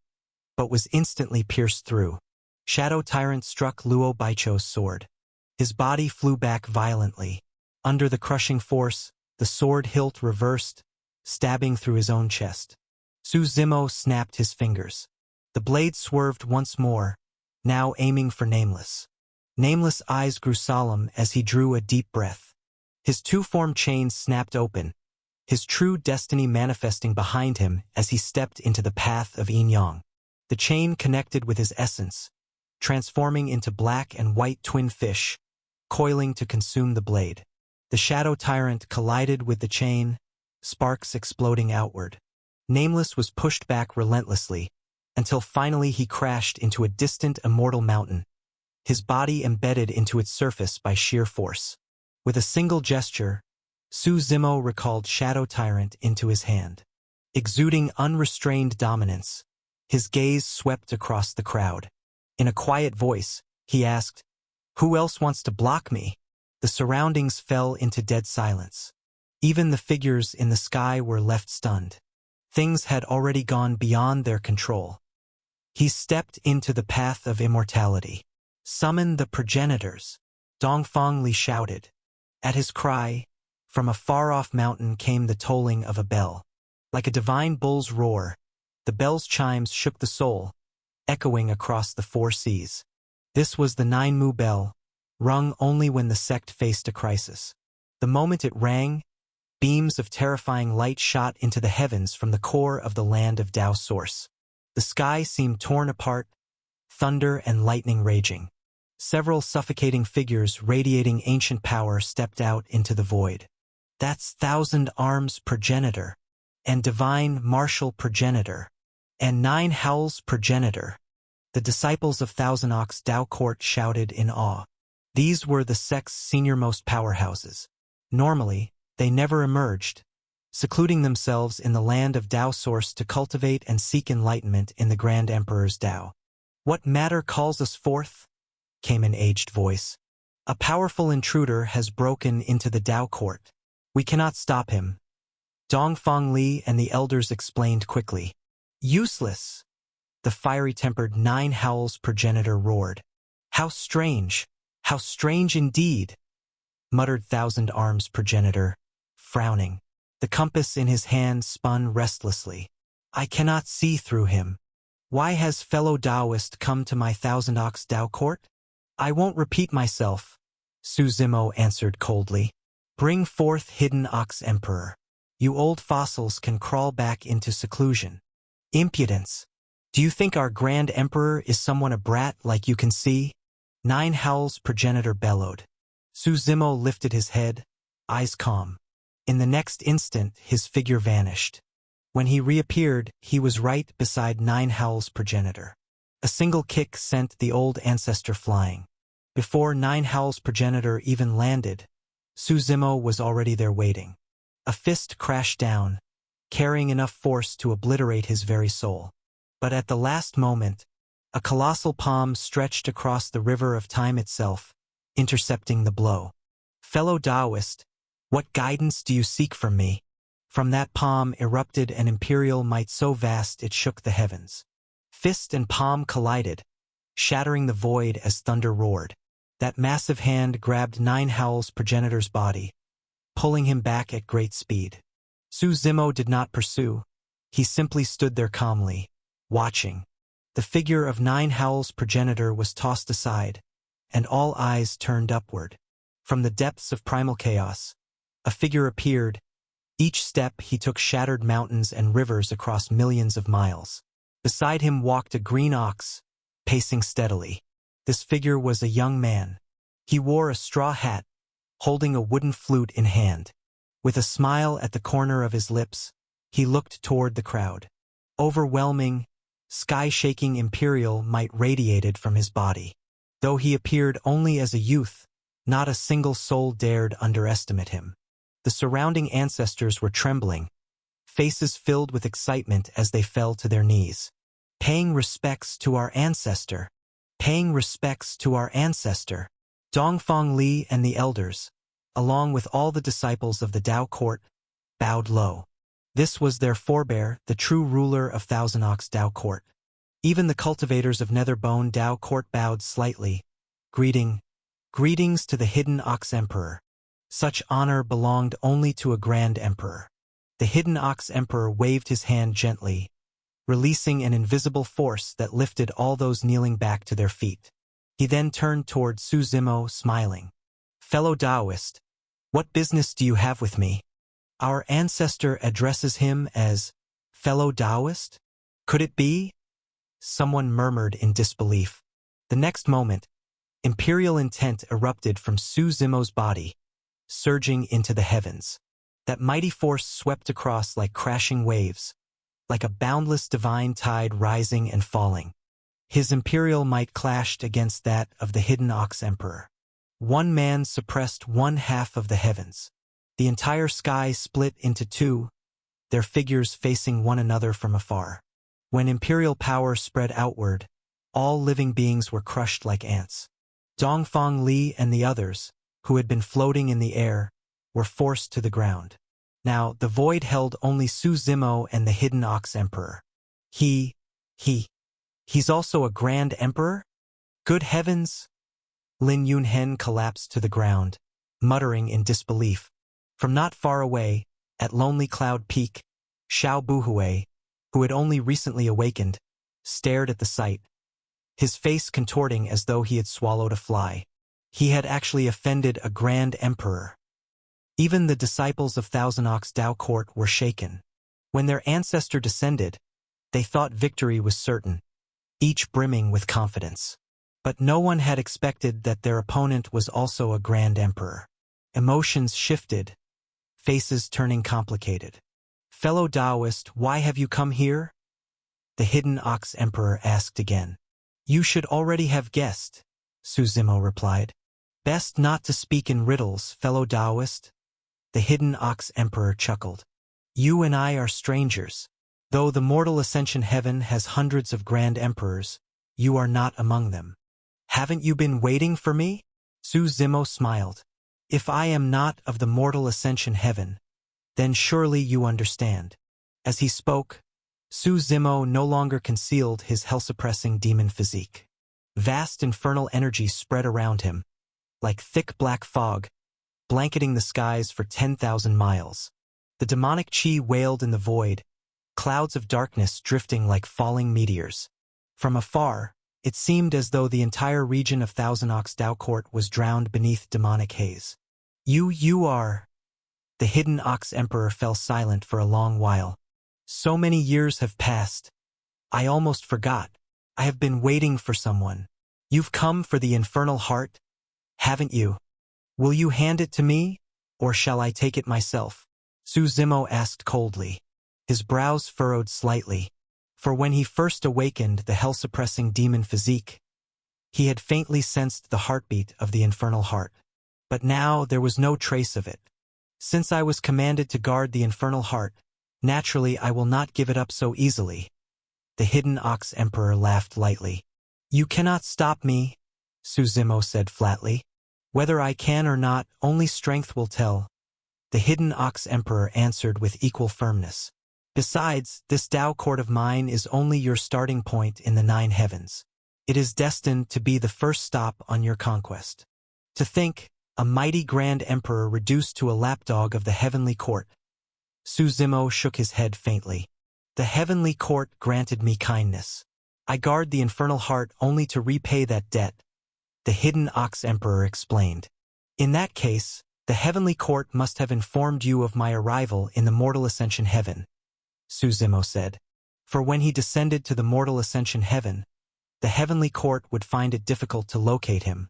but was instantly pierced through. Shadow Tyrant struck Luo Baiqiu's sword. His body flew back violently. Under the crushing force, the sword hilt reversed, stabbing through his own chest. Su Zimo snapped his fingers. The blade swerved once more, now aiming for Nameless. Nameless' eyes grew solemn as he drew a deep breath. His two-form chain snapped open, his true destiny manifesting behind him as he stepped into the path of Yin-Yang. The chain connected with his essence, transforming into black and white twin fish, coiling to consume the blade. The Shadow Tyrant collided with the chain, sparks exploding outward. Nameless was pushed back relentlessly, until finally he crashed into a distant immortal mountain, his body embedded into its surface by sheer force. With a single gesture, Su Zimo recalled Shadow Tyrant into his hand. Exuding unrestrained dominance, his gaze swept across the crowd. In a quiet voice, he asked, "Who else wants to block me?" The surroundings fell into dead silence. Even the figures in the sky were left stunned. Things had already gone beyond their control. He stepped into the path of immortality. "Summon the progenitors," Dongfang Li shouted. At his cry, from a far-off mountain came the tolling of a bell. Like a divine bull's roar, the bell's chimes shook the soul, echoing across the 4 seas. This was the Nine Mu bell, rung only when the sect faced a crisis. The moment it rang, beams of terrifying light shot into the heavens from the core of the land of Tao Source. The sky seemed torn apart, thunder and lightning raging. Several suffocating figures radiating ancient power stepped out into the void. That's 1,000 Arms Progenitor, and Divine Martial Progenitor, and 9 Howls Progenitor. The disciples of Thousand Ox Tao Court shouted in awe. These were the sect's senior-most powerhouses. Normally, they never emerged, secluding themselves in the land of Tao Source to cultivate and seek enlightenment in the Grand Emperor's Tao. "What matter calls us forth?" came an aged voice. "A powerful intruder has broken into the Tao Court. We cannot stop him." Dongfang Li and the elders explained quickly. "Useless!" The fiery-tempered 9 Howls Progenitor roared. "How strange! How strange indeed!" muttered Thousand Arms Progenitor, frowning. The compass in his hand spun restlessly. "I cannot see through him. Why has fellow Taoist come to my Thousand Ox Tao Court?" I won't repeat myself, Su Zimo answered coldly. Bring forth Hidden Ox Emperor. You old fossils can crawl back into seclusion. Impudence. Do you think our Grand Emperor is someone a brat like you can see? Nine Howl's progenitor bellowed. Su Zimo lifted his head, eyes calm. In the next instant, his figure vanished. When he reappeared, he was right beside Nine Howl's progenitor. A single kick sent the old ancestor flying. Before Nine Howl's progenitor even landed, Su Zimo was already there waiting. A fist crashed down, carrying enough force to obliterate his very soul. But at the last moment, a colossal palm stretched across the river of time itself, intercepting the blow. Fellow Taoist, what guidance do you seek from me? From that palm erupted an imperial might so vast it shook the heavens. Fist and palm collided, shattering the void as thunder roared. That massive hand grabbed Nine Howl's progenitor's body, pulling him back at great speed. Su Zimo did not pursue. He simply stood there calmly, watching. The figure of Nine Howl's progenitor was tossed aside, and all eyes turned upward. From the depths of primal chaos, a figure appeared. Each step he took shattered mountains and rivers across millions of miles. Beside him walked a green ox, pacing steadily. This figure was a young man. He wore a straw hat, holding a wooden flute in hand. With a smile at the corner of his lips, he looked toward the crowd. Overwhelming, sky-shaking imperial might radiated from his body. Though he appeared only as a youth, not a single soul dared underestimate him. The surrounding ancestors were trembling, faces filled with excitement as they fell to their knees. Paying respects to our ancestor. Paying respects to our ancestor. Dongfang Li and the elders, along with all the disciples of the Tao court, bowed low. This was their forebear, the true ruler of Thousand Ox Tao court. Even the cultivators of Netherbone Tao court bowed slightly. Greetings to the Hidden Ox Emperor. Such honor belonged only to a Grand Emperor. The Hidden Ox Emperor waved his hand gently, releasing an invisible force that lifted all those kneeling back to their feet. He then turned toward Su Zimo, smiling. Fellow Taoist, what business do you have with me? Our ancestor addresses him as fellow Taoist? Could it be? Someone murmured in disbelief. The next moment, imperial intent erupted from Su Zimo's body, surging into the heavens. That mighty force swept across like crashing waves, like a boundless divine tide rising and falling. His imperial might clashed against that of the Hidden Ox Emperor. One man suppressed one half of the heavens. The entire sky split into two, their figures facing one another from afar. When imperial power spread outward, all living beings were crushed like ants. Dongfang Li and the others, who had been floating in the air, were forced to the ground. Now, the void held only Su Zimo and the Hidden Ox Emperor. He's also a Grand Emperor? Good heavens! Lin Yunhen collapsed to the ground, muttering in disbelief. From not far away, at Lonely Cloud Peak, Xiao Buhui, who had only recently awakened, stared at the sight, his face contorting as though he had swallowed a fly. He had actually offended a Grand Emperor. Even the disciples of Thousand Ox Tao court were shaken. When their ancestor descended, they thought victory was certain, each brimming with confidence. But no one had expected that their opponent was also a Grand Emperor. Emotions shifted, faces turning complicated. Fellow Taoist, why have you come here? The Hidden Ox Emperor asked again. You should already have guessed, Su Zimo replied. Best not to speak in riddles, fellow Taoist. The Hidden Ox Emperor chuckled. You and I are strangers. Though the mortal Ascension Heaven has hundreds of Grand Emperors, you are not among them. Haven't you been waiting for me? Su Zimo smiled. If I am not of the mortal Ascension Heaven, then surely you understand. As he spoke, Su Zimo no longer concealed his hell-suppressing demon physique. Vast infernal energy spread around him, like thick black fog, blanketing the skies for 10,000 miles. The demonic chi wailed in the void, clouds of darkness drifting like falling meteors. From afar, It seemed as though the entire region of Thousand Ox Dao Court was drowned beneath demonic haze. You are... The hidden Ox Emperor fell silent for a long while. So many years have passed. I almost forgot. I have been waiting for someone. You've come for the infernal heart, haven't you? Will you hand it to me, or shall I take it myself? Su Zimo asked coldly. His brows furrowed slightly, for when he first awakened the hell-suppressing demon physique, he had faintly sensed the heartbeat of the infernal heart. But now there was no trace of it. Since I was commanded to guard the infernal heart, naturally I will not give it up so easily. The hidden Ox Emperor laughed lightly. You cannot stop me, Su Zimo said flatly. Whether I can or not, only strength will tell. The hidden Ox Emperor answered with equal firmness. Besides, this Dao Court of mine is only your starting point in the 9 heavens. It is destined to be the first stop on your conquest. To think, a mighty grand emperor reduced to a lapdog of the heavenly court. Su Zimo shook his head faintly. The heavenly court granted me kindness. I guard the infernal heart only to repay that debt, the hidden Ox Emperor explained. In that case, the heavenly court must have informed you of my arrival in the mortal ascension heaven, Su Zimo said. For when he descended to the mortal ascension heaven, the heavenly court would find it difficult to locate him,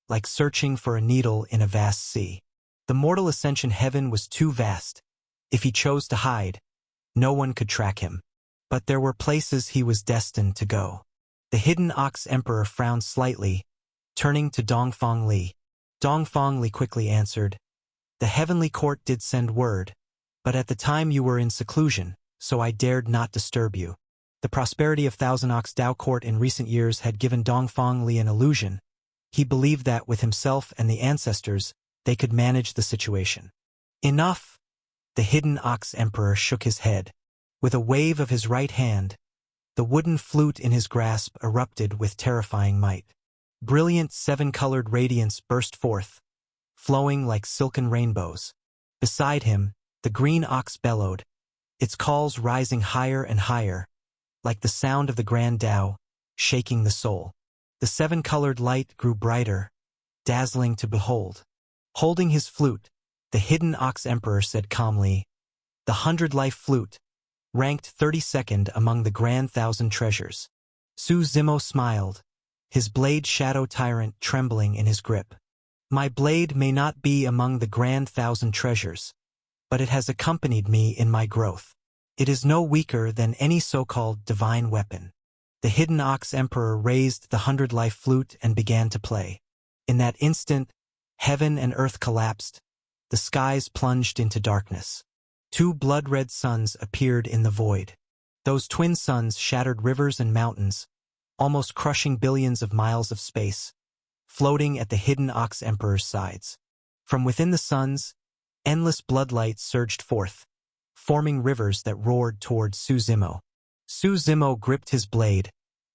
like searching for a needle in a vast sea. The mortal ascension heaven was too vast. If he chose to hide, no one could track him. But there were places he was destined to go. The hidden Ox Emperor frowned slightly, turning to Dongfang Li. Dongfang Li quickly answered, The heavenly court did send word, but at the time you were in seclusion, so I dared not disturb you. The prosperity of Thousand Ox Dao Court in recent years had given Dongfang Li an illusion. He believed that with himself and the ancestors, they could manage the situation. Enough! The hidden Ox Emperor shook his head. With a wave of his right hand, the wooden flute in his grasp erupted with terrifying might. Brilliant 7-colored radiance burst forth, flowing like silken rainbows. Beside him, the green ox bellowed, its calls rising higher and higher, like the sound of the grand Tao, shaking the soul. The 7-colored light grew brighter, dazzling to behold. Holding his flute, the hidden Ox Emperor said calmly, The 100-life flute, ranked 32nd among the grand 1,000 treasures. Su Zimo smiled, his blade Shadow Tyrant trembling in his grip. My blade may not be among the grand 1,000 treasures, but it has accompanied me in my growth. It is no weaker than any so-called divine weapon. The hidden Ox Emperor raised the 100-life flute and began to play. In that instant, heaven and earth collapsed, the skies plunged into darkness. 2 blood-red suns appeared in the void. Those twin suns shattered rivers and mountains, almost crushing billions of miles of space, floating at the hidden Ox Emperor's sides. From within the suns, endless bloodlight surged forth, forming rivers that roared toward Su Zimo. Su Zimo gripped his blade,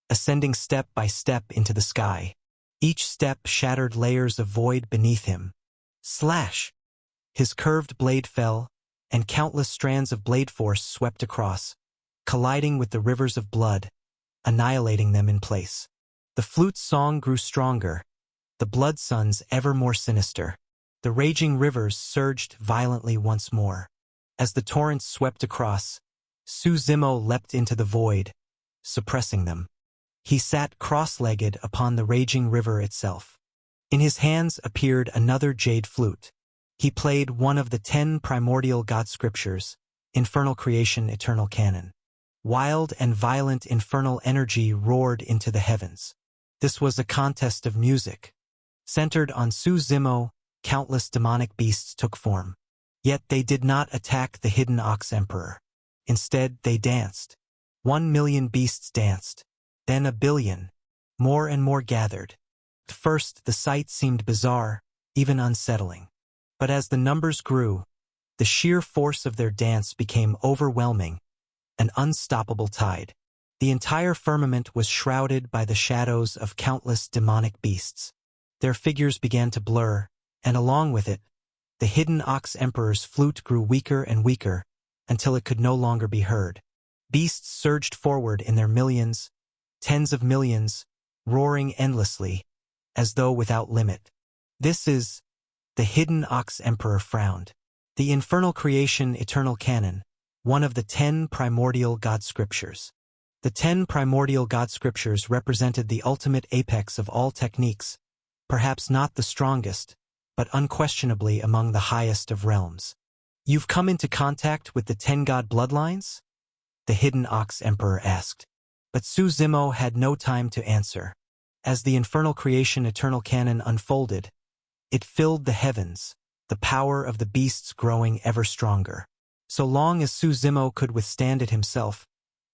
ascending step by step into the sky. Each step shattered layers of void beneath him. Slash! His curved blade fell, and countless strands of blade force swept across, colliding with the rivers of blood, annihilating them in place. The flute's song grew stronger, the blood suns ever more sinister. The raging rivers surged violently once more. As the torrents swept across, Su Zimo leapt into the void, suppressing them. He sat cross-legged upon the raging river itself. In his hands appeared another jade flute. He played one of the 10 primordial god scriptures, Infernal Creation, Eternal Canon. Wild and violent infernal energy roared into the heavens. This was a contest of music. Centered on Su Zimo, countless demonic beasts took form. Yet they did not attack the hidden Ox Emperor. Instead, they danced. 1 million beasts danced. Then 1 billion. More and more gathered. At first, the sight seemed bizarre, even unsettling. But as the numbers grew, the sheer force of their dance became overwhelming, an unstoppable tide. The entire firmament was shrouded by the shadows of countless demonic beasts. Their figures began to blur, and along with it, the hidden Ox Emperor's flute grew weaker and weaker, until it could no longer be heard. Beasts surged forward in their millions, tens of millions, roaring endlessly, as though without limit. This is the hidden Ox Emperor frowned. The infernal creation eternal canon, one of the 10 primordial God scriptures. The 10 primordial God scriptures represented the ultimate apex of all techniques, perhaps not the strongest, but unquestionably among the highest of realms. You've come into contact with the 10 God bloodlines? The hidden Ox Emperor asked. But Su Zimo had no time to answer. As the infernal creation eternal canon unfolded, it filled the heavens, the power of the beasts growing ever stronger. So long as Su Zimo could withstand it himself,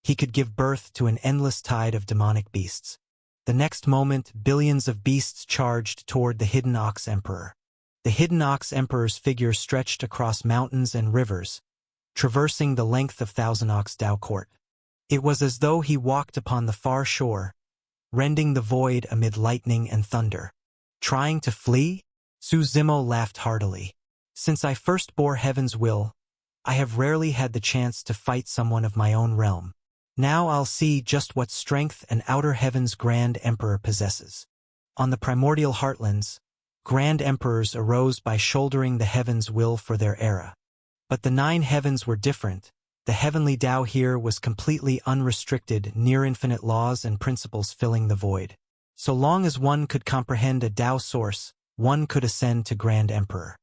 he could give birth to an endless tide of demonic beasts. The next moment, billions of beasts charged toward the hidden Ox Emperor. The hidden Ox Emperor's figure stretched across mountains and rivers, traversing the length of Thousand Ox Dao Court. It was as though he walked upon the far shore, rending the void amid lightning and thunder. Trying to flee? Su Zimo laughed heartily. Since I first bore heaven's will, I have rarely had the chance to fight someone of my own realm. Now I'll see just what strength an outer heaven's Grand Emperor possesses. On the primordial heartlands, Grand Emperors arose by shouldering the heaven's will for their era. But the 9 heavens were different. The heavenly Tao here was completely unrestricted, near-infinite laws and principles filling the void. So long as one could comprehend a Tao source, one could ascend to Grand Emperor.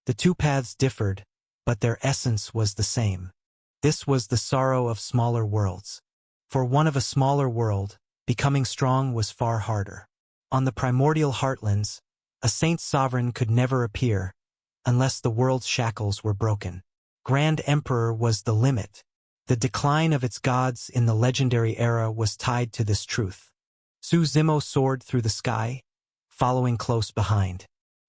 The 2 paths differed, but their essence was the same. This was the sorrow of smaller worlds. For one of a smaller world, becoming strong was far harder. On the primordial heartlands, a saint sovereign could never appear, unless the world's shackles were broken. Grand Emperor was the limit. The decline of its gods in the legendary era was tied to this truth. Su Zimo soared through the sky, following close behind.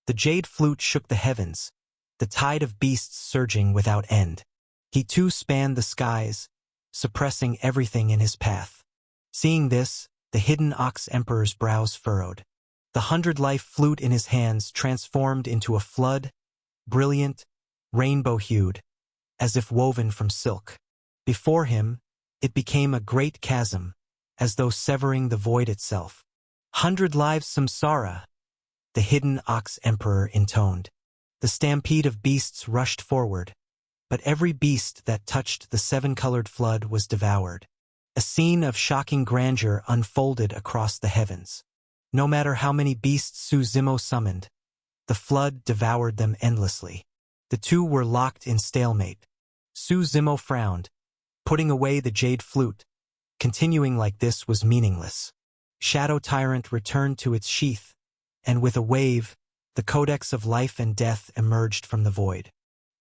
The jade flute shook the heavens, the tide of beasts surging without end. He too spanned the skies, suppressing everything in his path. Seeing this, the hidden Ox Emperor's brows furrowed. The 100-life flute in his hands transformed into a flood, brilliant, rainbow-hued, as if woven from silk. Before him, it became a great chasm, as though severing the void itself. 100 lives samsara, the hidden Ox Emperor intoned. The stampede of beasts rushed forward, but every beast that touched the 7-colored flood was devoured. A scene of shocking grandeur unfolded across the heavens. No matter how many beasts Su Zimo summoned, the flood devoured them endlessly. The 2 were locked in stalemate. Su Zimo frowned, putting away the jade flute. Continuing like this was meaningless. Shadow Tyrant returned to its sheath, and with a wave, the Codex of Life and Death emerged from the void.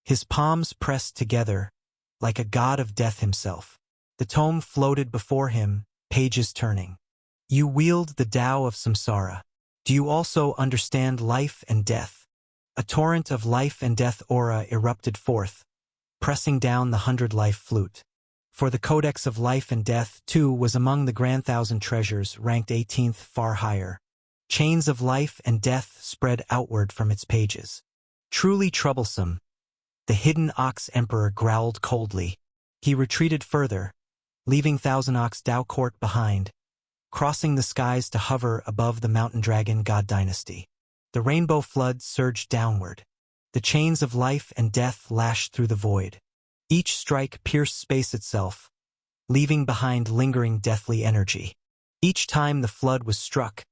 His palms pressed together, like a god of death himself. The tome floated before him, pages turning. You wield the Tao of Samsara. Do you also understand life and death? A torrent of life and death aura erupted forth, pressing down the 100-life flute. For the Codex of Life and Death, too, was among the Grand Thousand Treasures, ranked 18th, far higher. Chains of life and death spread outward from its pages. Truly troublesome. The hidden Ox Emperor growled coldly. He retreated further, leaving Thousand Ox Dao Court behind, crossing the skies to hover above the Mountain Dragon God Dynasty. The rainbow flood surged downward. The chains of life and death lashed through the void. Each strike pierced space itself, leaving behind lingering deathly energy. Each time the flood was struck,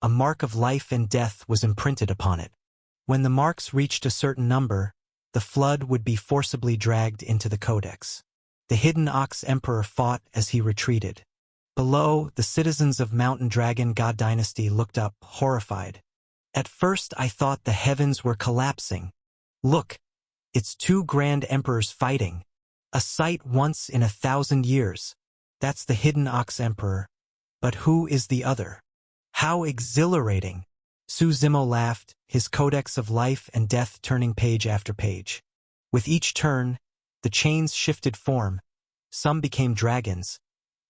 a mark of life and death was imprinted upon it. When the marks reached a certain number, the flood would be forcibly dragged into the Codex. The hidden Ox Emperor fought as he retreated. Below, the citizens of Mountain Dragon God Dynasty looked up, horrified. At first I thought the heavens were collapsing. Look, it's 2 Grand Emperors fighting. A sight once in 1,000 years. That's the hidden Ox Emperor. But who is the other? How exhilarating! Su Zimo laughed, his Codex of Life and Death turning page after page. With each turn, the chains shifted form. Some became dragons.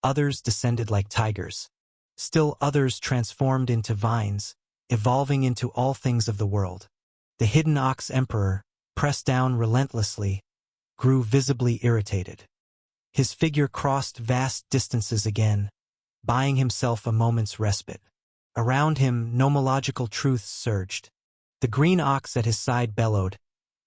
Others descended like tigers. Still others transformed into vines, evolving into all things of the world. The hidden Ox Emperor, pressed down relentlessly, grew visibly irritated. His figure crossed vast distances again, buying himself a moment's respite. Around him, nomological truths surged. The green ox at his side bellowed,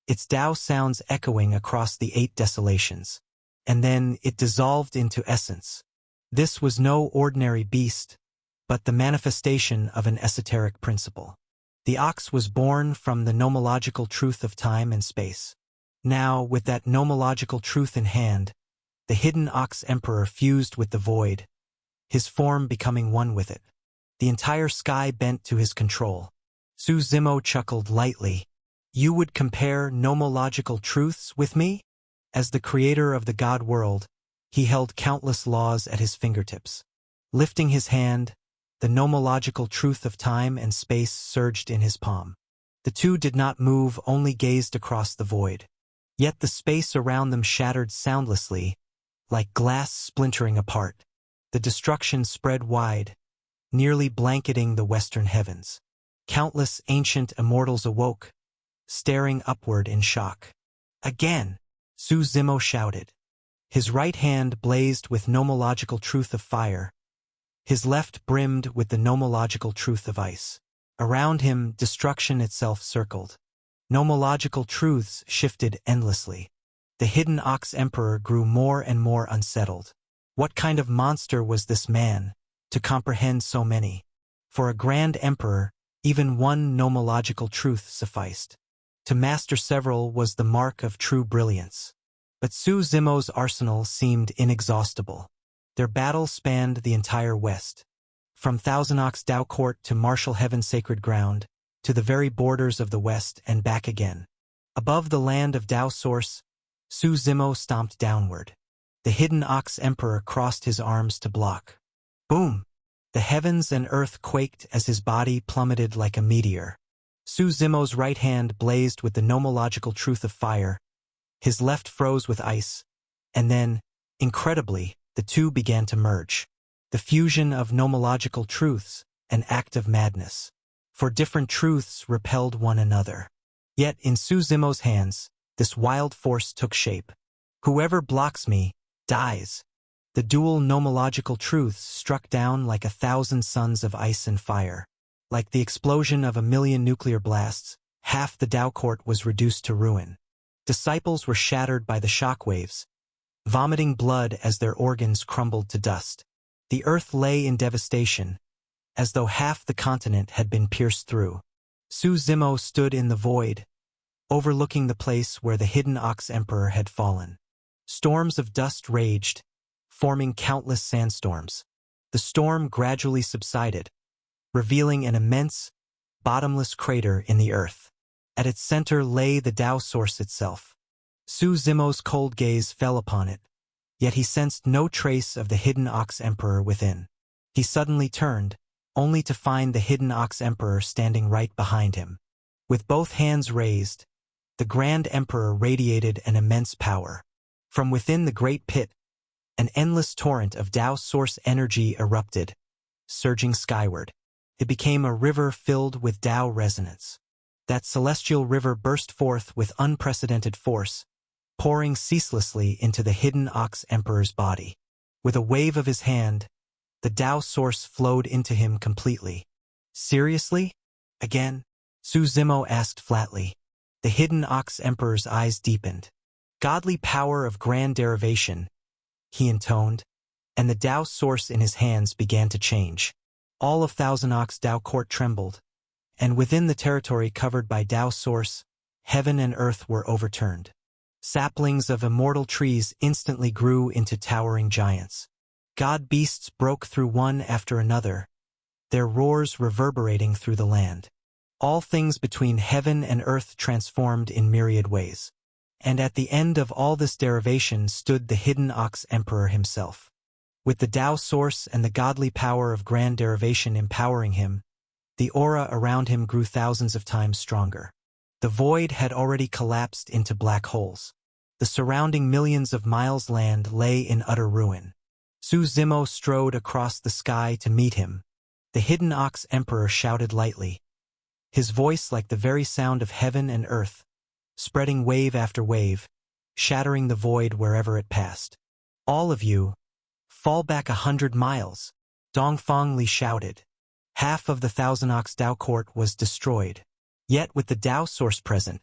its Tao sounds echoing across the 8 desolations. And then it dissolved into essence. This was no ordinary beast, but the manifestation of an esoteric principle. The ox was born from the nomological truth of time and space. Now, with that nomological truth in hand, the hidden ox emperor fused with the void, his form becoming one with it. The entire sky bent to his control. Su Zimo chuckled lightly. You would compare nomological truths with me? As the creator of the God world, he held countless laws at his fingertips. Lifting his hand, the nomological truth of time and space surged in his palm. The two did not move, only gazed across the void. Yet the space around them shattered soundlessly, like glass splintering apart. The destruction spread wide, nearly blanketing the western heavens. Countless ancient immortals awoke, staring upward in shock. Again, Su Zimo shouted. His right hand blazed with nomological truth of fire. His left brimmed with the nomological truth of ice. Around him, destruction itself circled. Nomological truths shifted endlessly. The hidden ox emperor grew more and more unsettled. What kind of monster was this man, to comprehend so many? For a grand emperor, even one nomological truth sufficed. To master several was the mark of true brilliance. But Su Zimo's arsenal seemed inexhaustible. Their battle spanned the entire West. From Thousand Ox Tao Court to Martial Heaven Sacred Ground, to the very borders of the West and back again. Above the land of Tao Source, Su Zimo stomped downward. The hidden ox emperor crossed his arms to block. Boom! The heavens and earth quaked as his body plummeted like a meteor. Su Zimo's right hand blazed with the nomological truth of fire. His left froze with ice. And then, incredibly, the two began to merge. The fusion of nomological truths, an act of madness. For different truths repelled one another. Yet in Su Zimo's hands, this wild force took shape. Whoever blocks me, dies. The dual nomological truths struck down like 1,000 suns of ice and fire. Like the explosion of 1,000,000 nuclear blasts, half the Tao Court was reduced to ruin. Disciples were shattered by the shockwaves, vomiting blood as their organs crumbled to dust. The earth lay in devastation, as though half the continent had been pierced through. Su Zimo stood in the void, overlooking the place where the hidden ox emperor had fallen. Storms of dust raged, forming countless sandstorms. The storm gradually subsided, revealing an immense, bottomless crater in the earth. At its center lay the Tao Source itself. Su Zimo's cold gaze fell upon it, yet he sensed no trace of the hidden ox emperor within. He suddenly turned, only to find the hidden ox emperor standing right behind him. With both hands raised, the grand emperor radiated an immense power. From within the great pit, an endless torrent of Tao Source energy erupted, surging skyward. It became a river filled with Tao resonance. That celestial river burst forth with unprecedented force, pouring ceaselessly into the hidden ox emperor's body. With a wave of his hand, the Tao Source flowed into him completely. Seriously? Again? Su Zimo asked flatly. The hidden ox emperor's eyes deepened. Godly power of grand derivation, he intoned, and the Tao Source in his hands began to change. All of Thousand Ox Tao Court trembled, and within the territory covered by Tao Source, heaven and earth were overturned. Saplings of immortal trees instantly grew into towering giants. God beasts broke through one after another, their roars reverberating through the land. All things between heaven and earth transformed in myriad ways. And at the end of all this derivation stood the hidden ox emperor himself. With the Tao Source and the godly power of grand derivation empowering him, the aura around him grew thousands of times stronger. The void had already collapsed into black holes. The surrounding millions of miles land lay in utter ruin. Su Zimo strode across the sky to meet him. The hidden ox emperor shouted lightly, his voice like the very sound of heaven and earth, spreading wave after wave, shattering the void wherever it passed. All of you, fall back 100 miles, Dongfeng Li shouted. Half of the Thousand Ox Tao court was destroyed. Yet with the Tao source present,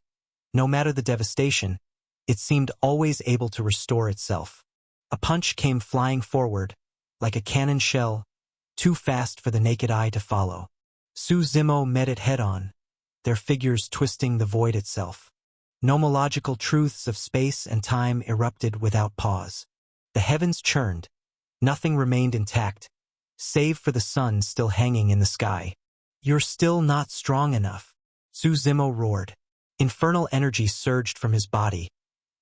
no matter the devastation, it seemed always able to restore itself. A punch came flying forward, like a cannon shell, too fast for the naked eye to follow. Su Zimo met it head-on, their figures twisting the void itself. Nomological truths of space and time erupted without pause. The heavens churned. Nothing remained intact, save for the sun still hanging in the sky. "You're still not strong enough," Su Zimo roared. Infernal energy surged from his body,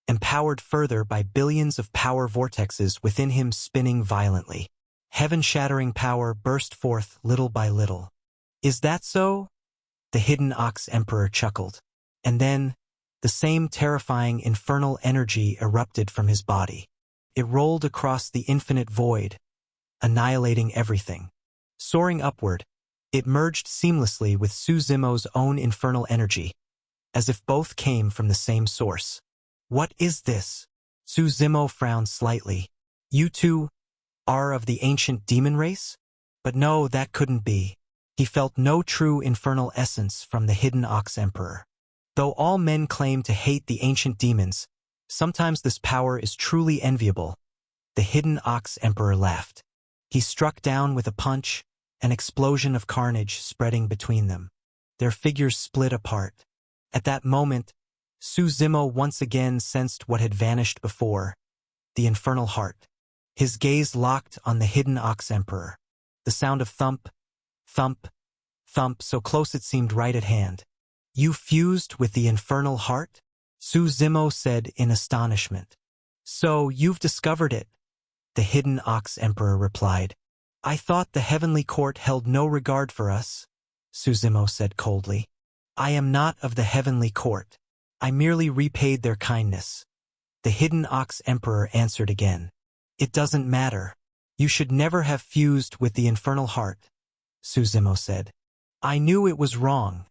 empowered further by billions of power vortexes within him spinning violently. Heaven-shattering power burst forth little by little. "Is that so?" The hidden Ox Emperor chuckled. And then, the same terrifying infernal energy erupted from his body. It rolled across the infinite void, annihilating everything. Soaring upward, it merged seamlessly with Su Zimo's own infernal energy, as if both came from the same source. "What is this?" Su Zimo frowned slightly. "You two are of the ancient demon race?" But no, that couldn't be. He felt no true infernal essence from the hidden Ox Emperor. Though all men claim to hate the ancient demons, sometimes this power is truly enviable. The hidden Ox Emperor laughed. He struck down with a punch, an explosion of carnage spreading between them. Their figures split apart. At that moment, Su Zimo once again sensed what had vanished before, the infernal heart. His gaze locked on the hidden Ox Emperor. The sound of thump, thump, thump, so close it seemed right at hand. "You fused with the infernal heart?" Su Zimo said in astonishment. "So you've discovered it," the hidden Ox Emperor replied. "I thought the heavenly court held no regard for us," Su Zimo said coldly. "I am not of the heavenly court. I merely repaid their kindness." The hidden Ox Emperor answered again. "It doesn't matter. You should never have fused with the infernal heart," Su Zimo said. "I knew it was wrong,"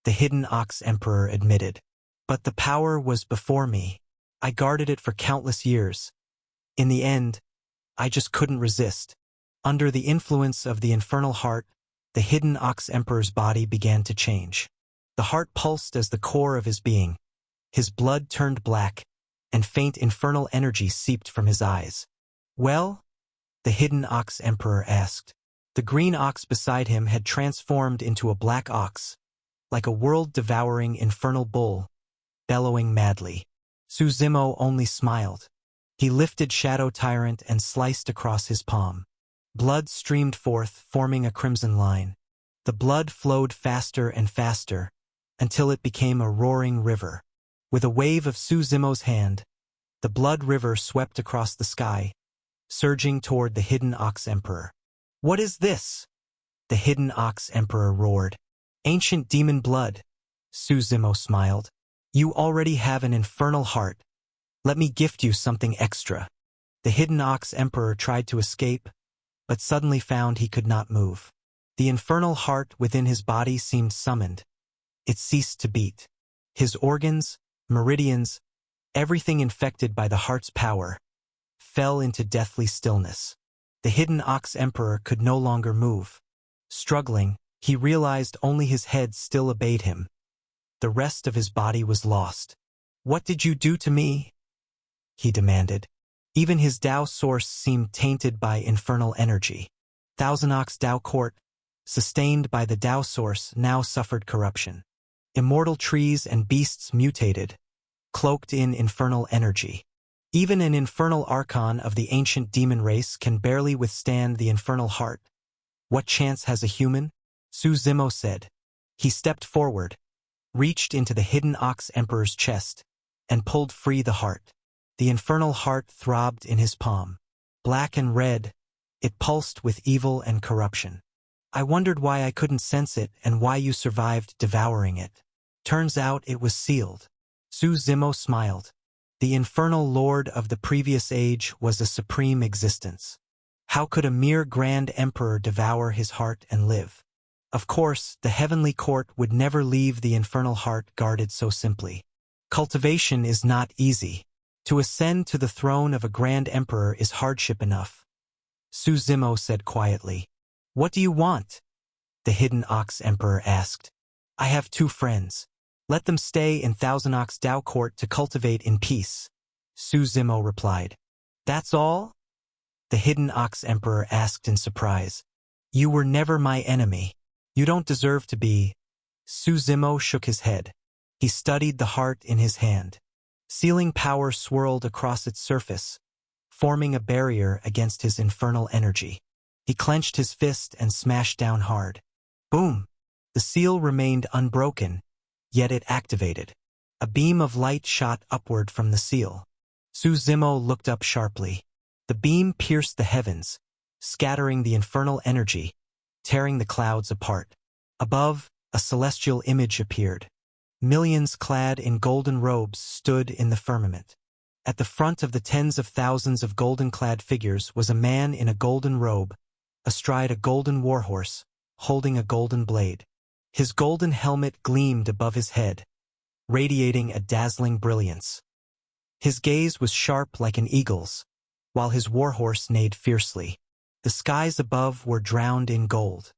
the hidden Ox Emperor admitted. "But the power was before me. I guarded it for countless years. In the end, I just couldn't resist." Under the influence of the infernal heart, the hidden Ox Emperor's body began to change. The heart pulsed as the core of his being. His blood turned black, and faint infernal energy seeped from his eyes. "Well?" the hidden Ox Emperor asked. The green ox beside him had transformed into a black ox, like a world-devouring infernal bull, bellowing madly. Su Zimo only smiled. He lifted Shadow Tyrant and sliced across his palm. Blood streamed forth, forming a crimson line. The blood flowed faster and faster, until it became a roaring river. With a wave of Su Zimo's hand, the blood river swept across the sky, surging toward the hidden Ox Emperor. "What is this?" the hidden Ox Emperor roared. "Ancient demon blood," Su Zimo smiled. "You already have an infernal heart. Let me gift you something extra." The hidden Ox Emperor tried to escape, but suddenly found he could not move. The infernal heart within his body seemed summoned. It ceased to beat. His organs, meridians, everything infected by the heart's power, fell into deathly stillness. The hidden Ox Emperor could no longer move. Struggling, he realized only his head still obeyed him. The rest of his body was lost. "What did you do to me?" he demanded. Even his Tao source seemed tainted by infernal energy. Thousand Ox Tao Court, sustained by the Tao source, now suffered corruption. Immortal trees and beasts mutated, cloaked in infernal energy. Even an infernal archon of the ancient demon race can barely withstand the infernal heart. "What chance has a human?" Su Zimo said. He stepped forward, reached into the hidden Ox Emperor's chest, and pulled free the heart. The infernal heart throbbed in his palm. Black and red, it pulsed with evil and corruption. "I wondered why I couldn't sense it and why you survived devouring it. Turns out it was sealed." Su Zimo smiled. The infernal lord of the previous age was a supreme existence. How could a mere grand emperor devour his heart and live? Of course, the heavenly court would never leave the infernal heart guarded so simply. Cultivation is not easy. To ascend to the throne of a grand emperor is hardship enough. Su Zimo said quietly. "What do you want?" the Hidden Ox Emperor asked. I have 2 friends. Let them stay in Thousand Ox Dao Court to cultivate in peace. Su Zimo replied. That's all? The Hidden Ox Emperor asked in surprise. You were never my enemy. You don't deserve to be. Su Zimo shook his head. He studied the heart in his hand. Sealing power swirled across its surface, forming a barrier against his infernal energy. He clenched his fist and smashed down hard. Boom! The seal remained unbroken, yet it activated. A beam of light shot upward from the seal. Su Zimo looked up sharply. The beam pierced the heavens, scattering the infernal energy, tearing the clouds apart. Above, a celestial image appeared. Millions clad in golden robes stood in the firmament. At the front of the tens of thousands of golden-clad figures was a man in a golden robe, astride a golden warhorse, holding a golden blade. His golden helmet gleamed above his head, radiating a dazzling brilliance. His gaze was sharp like an eagle's, while his warhorse neighed fiercely. The skies above were drowned in gold.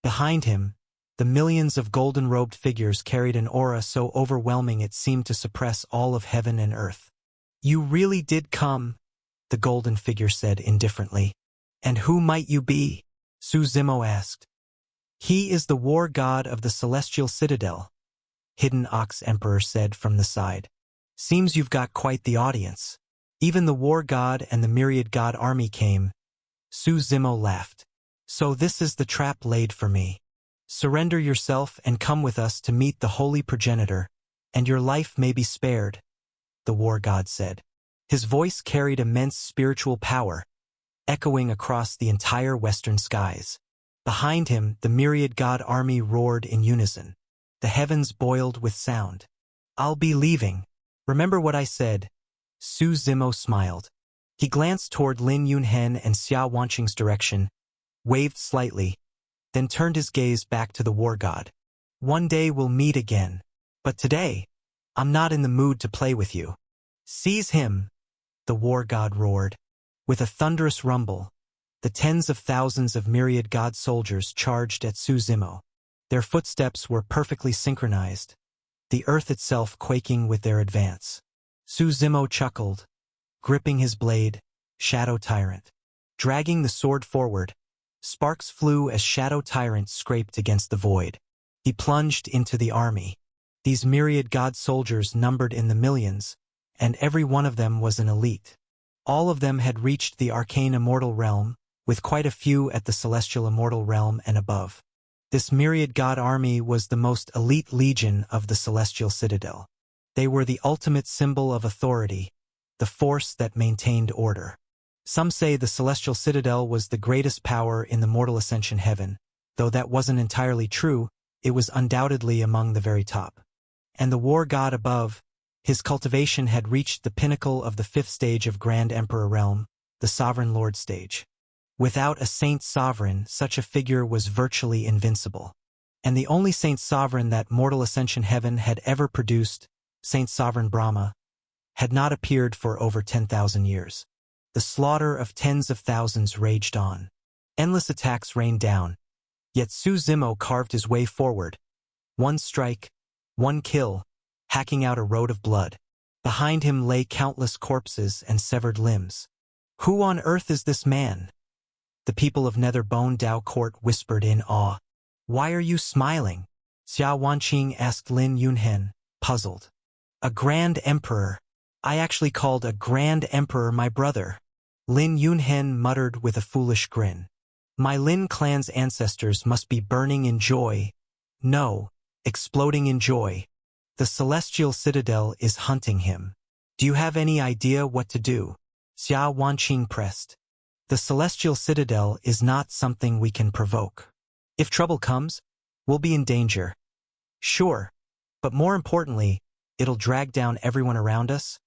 Behind him, the millions of golden-robed figures carried an aura so overwhelming it seemed to suppress all of heaven and earth. You really did come, the golden figure said indifferently. And who might you be? Su Zimo asked. He is the war god of the Celestial Citadel, Hidden Ox Emperor said from the side. Seems you've got quite the audience. Even the war god and the myriad god army came. Su Zimo laughed. So this is the trap laid for me. Surrender yourself and come with us to meet the holy progenitor, and your life may be spared, the war god said. His voice carried immense spiritual power, echoing across the entire western skies. Behind him, the myriad god army roared in unison. The heavens boiled with sound. I'll be leaving. Remember what I said. Su Zimo smiled. He glanced toward Lin Yunhen and Xia Wanqing's direction, waved slightly, then turned his gaze back to the war god. One day we'll meet again. But today, I'm not in the mood to play with you. Seize him, the war god roared. With a thunderous rumble, the tens of thousands of myriad god soldiers charged at Su Zimo. Their footsteps were perfectly synchronized, the earth itself quaking with their advance. Su Zimo chuckled, gripping his blade, Shadow Tyrant. Dragging the sword forward, sparks flew as Shadow Tyrant scraped against the void. He plunged into the army. These myriad god soldiers numbered in the millions, and every one of them was an elite. All of them had reached the arcane immortal realm, with quite a few at the celestial immortal realm and above. This myriad god army was the most elite legion of the Celestial Citadel. They were the ultimate symbol of authority, the force that maintained order. Some say the Celestial Citadel was the greatest power in the Mortal Ascension heaven, though that wasn't entirely true, it was undoubtedly among the very top. And the war god above, his cultivation had reached the pinnacle of the 5th stage of Grand Emperor Realm, the Sovereign Lord stage. Without a Saint Sovereign, such a figure was virtually invincible. And the only Saint Sovereign that Mortal Ascension Heaven had ever produced, Saint Sovereign Brahma, had not appeared for over 10,000 years. The slaughter of tens of thousands raged on. Endless attacks rained down. Yet Su Zimo carved his way forward. One strike, one kill, hacking out a road of blood. Behind him lay countless corpses and severed limbs. Who on earth is this man? The people of Netherbone Dao Court whispered in awe. Why are you smiling? Xia Wanqing asked Lin Yunhen, puzzled. A Grand Emperor. I actually called a Grand Emperor my brother. Lin Yunhen muttered with a foolish grin. My Lin clan's ancestors must be burning in joy. No, exploding in joy. The Celestial Citadel is hunting him. Do you have any idea what to do? Xia Wanqing pressed. The Celestial Citadel is not something we can provoke. If trouble comes, we'll be in danger. Sure, but more importantly, it'll drag down everyone around us.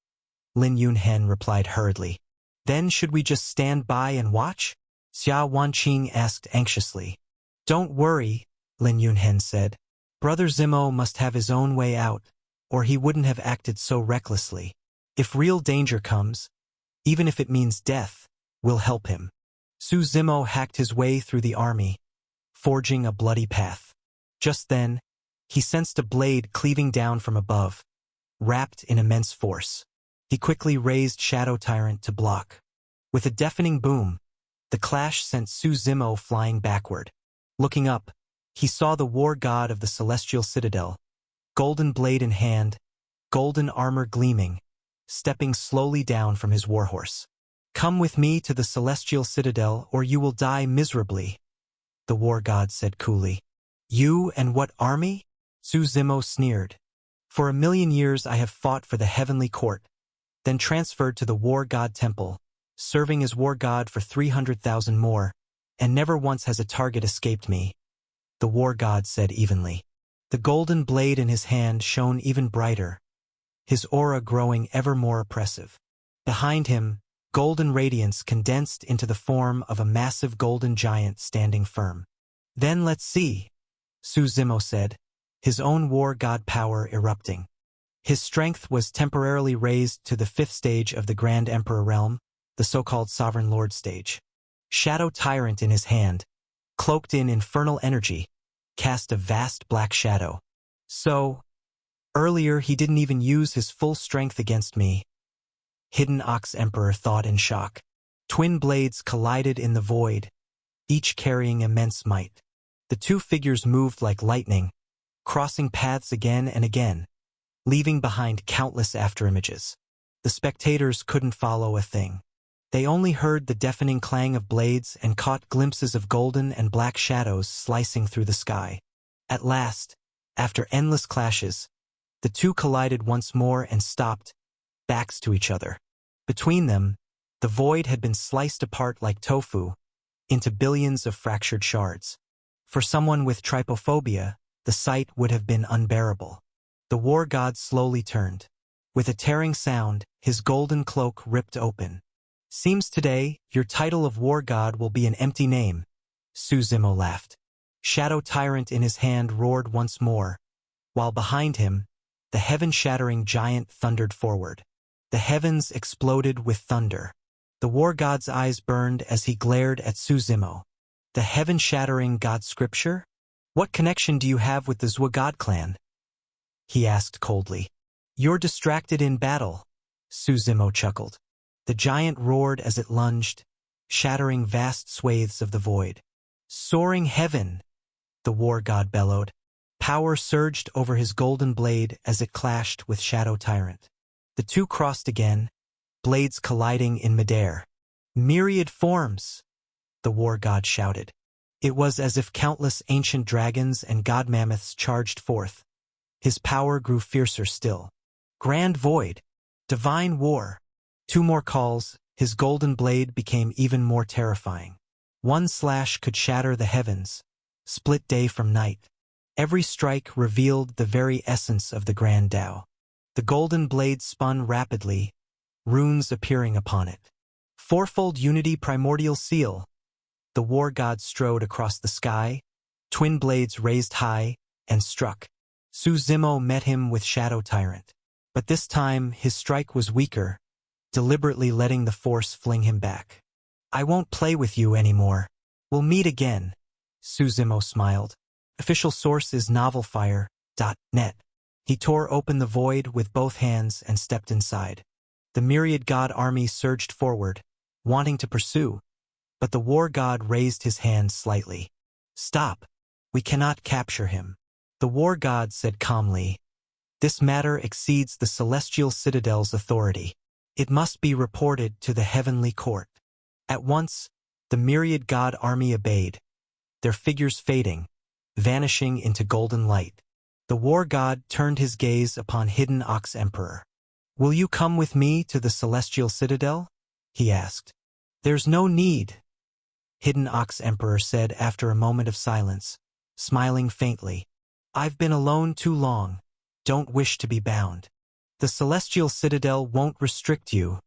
Lin Yunhen replied hurriedly. Then should we just stand by and watch? Xia Wanqing asked anxiously. Don't worry, Lin Yunhen said. Brother Zimo must have his own way out, or he wouldn't have acted so recklessly. If real danger comes, even if it means death, we'll help him. Su Zimo hacked his way through the army, forging a bloody path. Just then, he sensed a blade cleaving down from above, wrapped in immense force. He quickly raised Shadow Tyrant to block. With a deafening boom, the clash sent Su Zimo flying backward. Looking up, he saw the war god of the Celestial Citadel, golden blade in hand, golden armor gleaming, stepping slowly down from his warhorse. "Come with me to the Celestial Citadel, or you will die miserably," the war god said coolly. "You and what army?" Su Zimo sneered. "For 1,000,000 years I have fought for the heavenly court, then transferred to the war god temple, serving as war god for 300,000 more, and never once has a target escaped me," the war god said evenly. The golden blade in his hand shone even brighter, his aura growing ever more oppressive. Behind him, golden radiance condensed into the form of a massive golden giant standing firm. "Then let's see," Su Zimo said, his own war god power erupting. His strength was temporarily raised to the 5th stage of the Grand Emperor realm, the so-called Sovereign Lord stage. Shadow Tyrant in his hand, cloaked in infernal energy, cast a vast black shadow. "So, earlier he didn't even use his full strength against me," Hidden Ox Emperor thought in shock. Twin blades collided in the void, each carrying immense might. The two figures moved like lightning, crossing paths again and again, leaving behind countless afterimages. The spectators couldn't follow a thing. They only heard the deafening clang of blades and caught glimpses of golden and black shadows slicing through the sky. At last, after endless clashes, the two collided once more and stopped, backs to each other. Between them, the void had been sliced apart like tofu, into billions of fractured shards. For someone with trypophobia, the sight would have been unbearable. The war god slowly turned. With a tearing sound, his golden cloak ripped open. "Seems today, your title of war god will be an empty name," Su Zimo laughed. Shadow Tyrant in his hand roared once more, while behind him, the heaven-shattering giant thundered forward. The heavens exploded with thunder. The war god's eyes burned as he glared at Su Zimo. "The heaven-shattering god scripture? What connection do you have with the Zhua god clan?" he asked coldly. "You're distracted in battle," Su Zimo chuckled. The giant roared as it lunged, shattering vast swathes of the void. "Soaring heaven!" the war god bellowed. Power surged over his golden blade as it clashed with Shadow Tyrant. The two crossed again, blades colliding in midair. "Myriad forms!" the war god shouted. It was as if countless ancient dragons and god mammoths charged forth. His power grew fiercer still. "Grand Void! Divine War!" 2 more calls, his golden blade became even more terrifying. One slash could shatter the heavens, split day from night. Every strike revealed the very essence of the Grand Tao. The golden blade spun rapidly, runes appearing upon it. "Fourfold Unity Primordial Seal." The war god strode across the sky, twin blades raised high, and struck. Su Zimo met him with Shadow Tyrant. But this time, his strike was weaker, deliberately letting the force fling him back. "I won't play with you anymore. We'll meet again," Su Zimo smiled. Official source is novelfire.net. He tore open the void with both hands and stepped inside. The myriad god army surged forward, wanting to pursue, but the war god raised his hand slightly. "Stop. We cannot capture him," the war god said calmly. "This matter exceeds the Celestial Citadel's authority. It must be reported to the heavenly court." At once, the myriad god army obeyed, their figures fading, vanishing into golden light. The war god turned his gaze upon Hidden Ox Emperor. "Will you come with me to the Celestial Citadel?" he asked. "There's no need," Hidden Ox Emperor said after a moment of silence, smiling faintly. "I've been alone too long. Don't wish to be bound." "The Celestial Citadel won't restrict you,"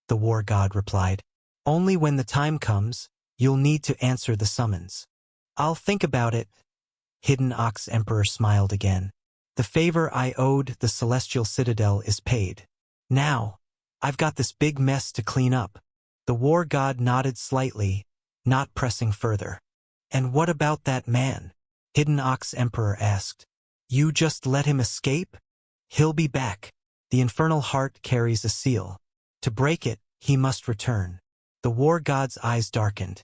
the war god replied. "Only when the time comes, you'll need to answer the summons." "I'll think about it." Hidden Ox Emperor smiled again. "The favor I owed the Celestial Citadel is paid. Now, I've got this big mess to clean up." The war god nodded slightly, not pressing further. And what about that man? Hidden Ox Emperor asked. You just let him escape? He'll be back. The infernal heart carries a seal. To break it, he must return. The war god's eyes darkened.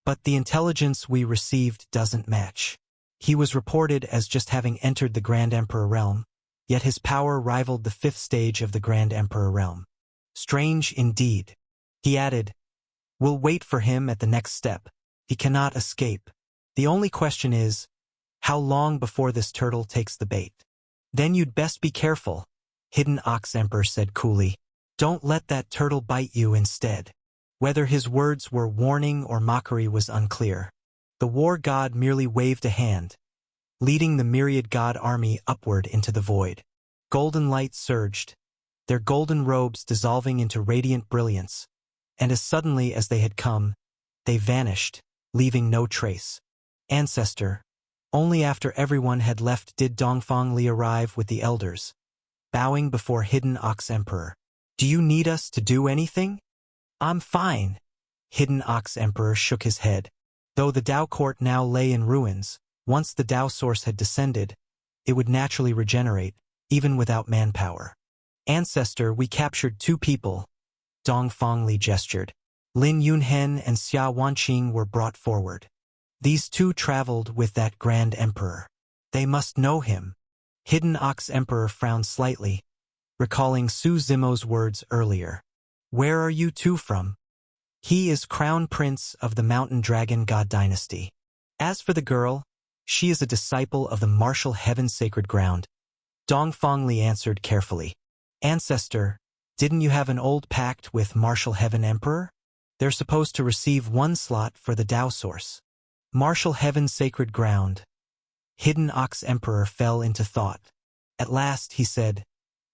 But the intelligence we received doesn't match. He was reported as just having entered the Grand Emperor realm, yet his power rivaled the 5th stage of the Grand Emperor realm. Strange indeed. He added, We'll wait for him at the next step. He cannot escape. The only question is, how long before this turtle takes the bait? Then you'd best be careful, Hidden Ox Emperor said coolly. Don't let that turtle bite you instead. Whether his words were warning or mockery was unclear. The war god merely waved a hand, leading the myriad god army upward into the void. Golden light surged, their golden robes dissolving into radiant brilliance, and as suddenly as they had come, they vanished, leaving no trace. Ancestor, only after everyone had left did Dongfang Li arrive with the elders, bowing before Hidden Ox Emperor. Do you need us to do anything? I'm fine. Hidden Ox Emperor shook his head. Though the Dao court now lay in ruins, once the Dao source had descended, it would naturally regenerate, even without manpower. Ancestor, we captured 2 people. Dongfang Li gestured. Lin Yunhen and Xia Wanqing were brought forward. These 2 traveled with that Grand Emperor. They must know him. Hidden Ox Emperor frowned slightly, recalling Su Zimo's words earlier. Where are you 2 from? He is Crown Prince of the Mountain Dragon God Dynasty. As for the girl, she is a disciple of the martial heaven sacred ground. Dongfang Li answered carefully. Ancestor, didn't you have an old pact with Martial Heaven Emperor? They're supposed to receive 1 slot for the Dao source. Martial Heaven sacred ground. Hidden Ox Emperor fell into thought. At last he said,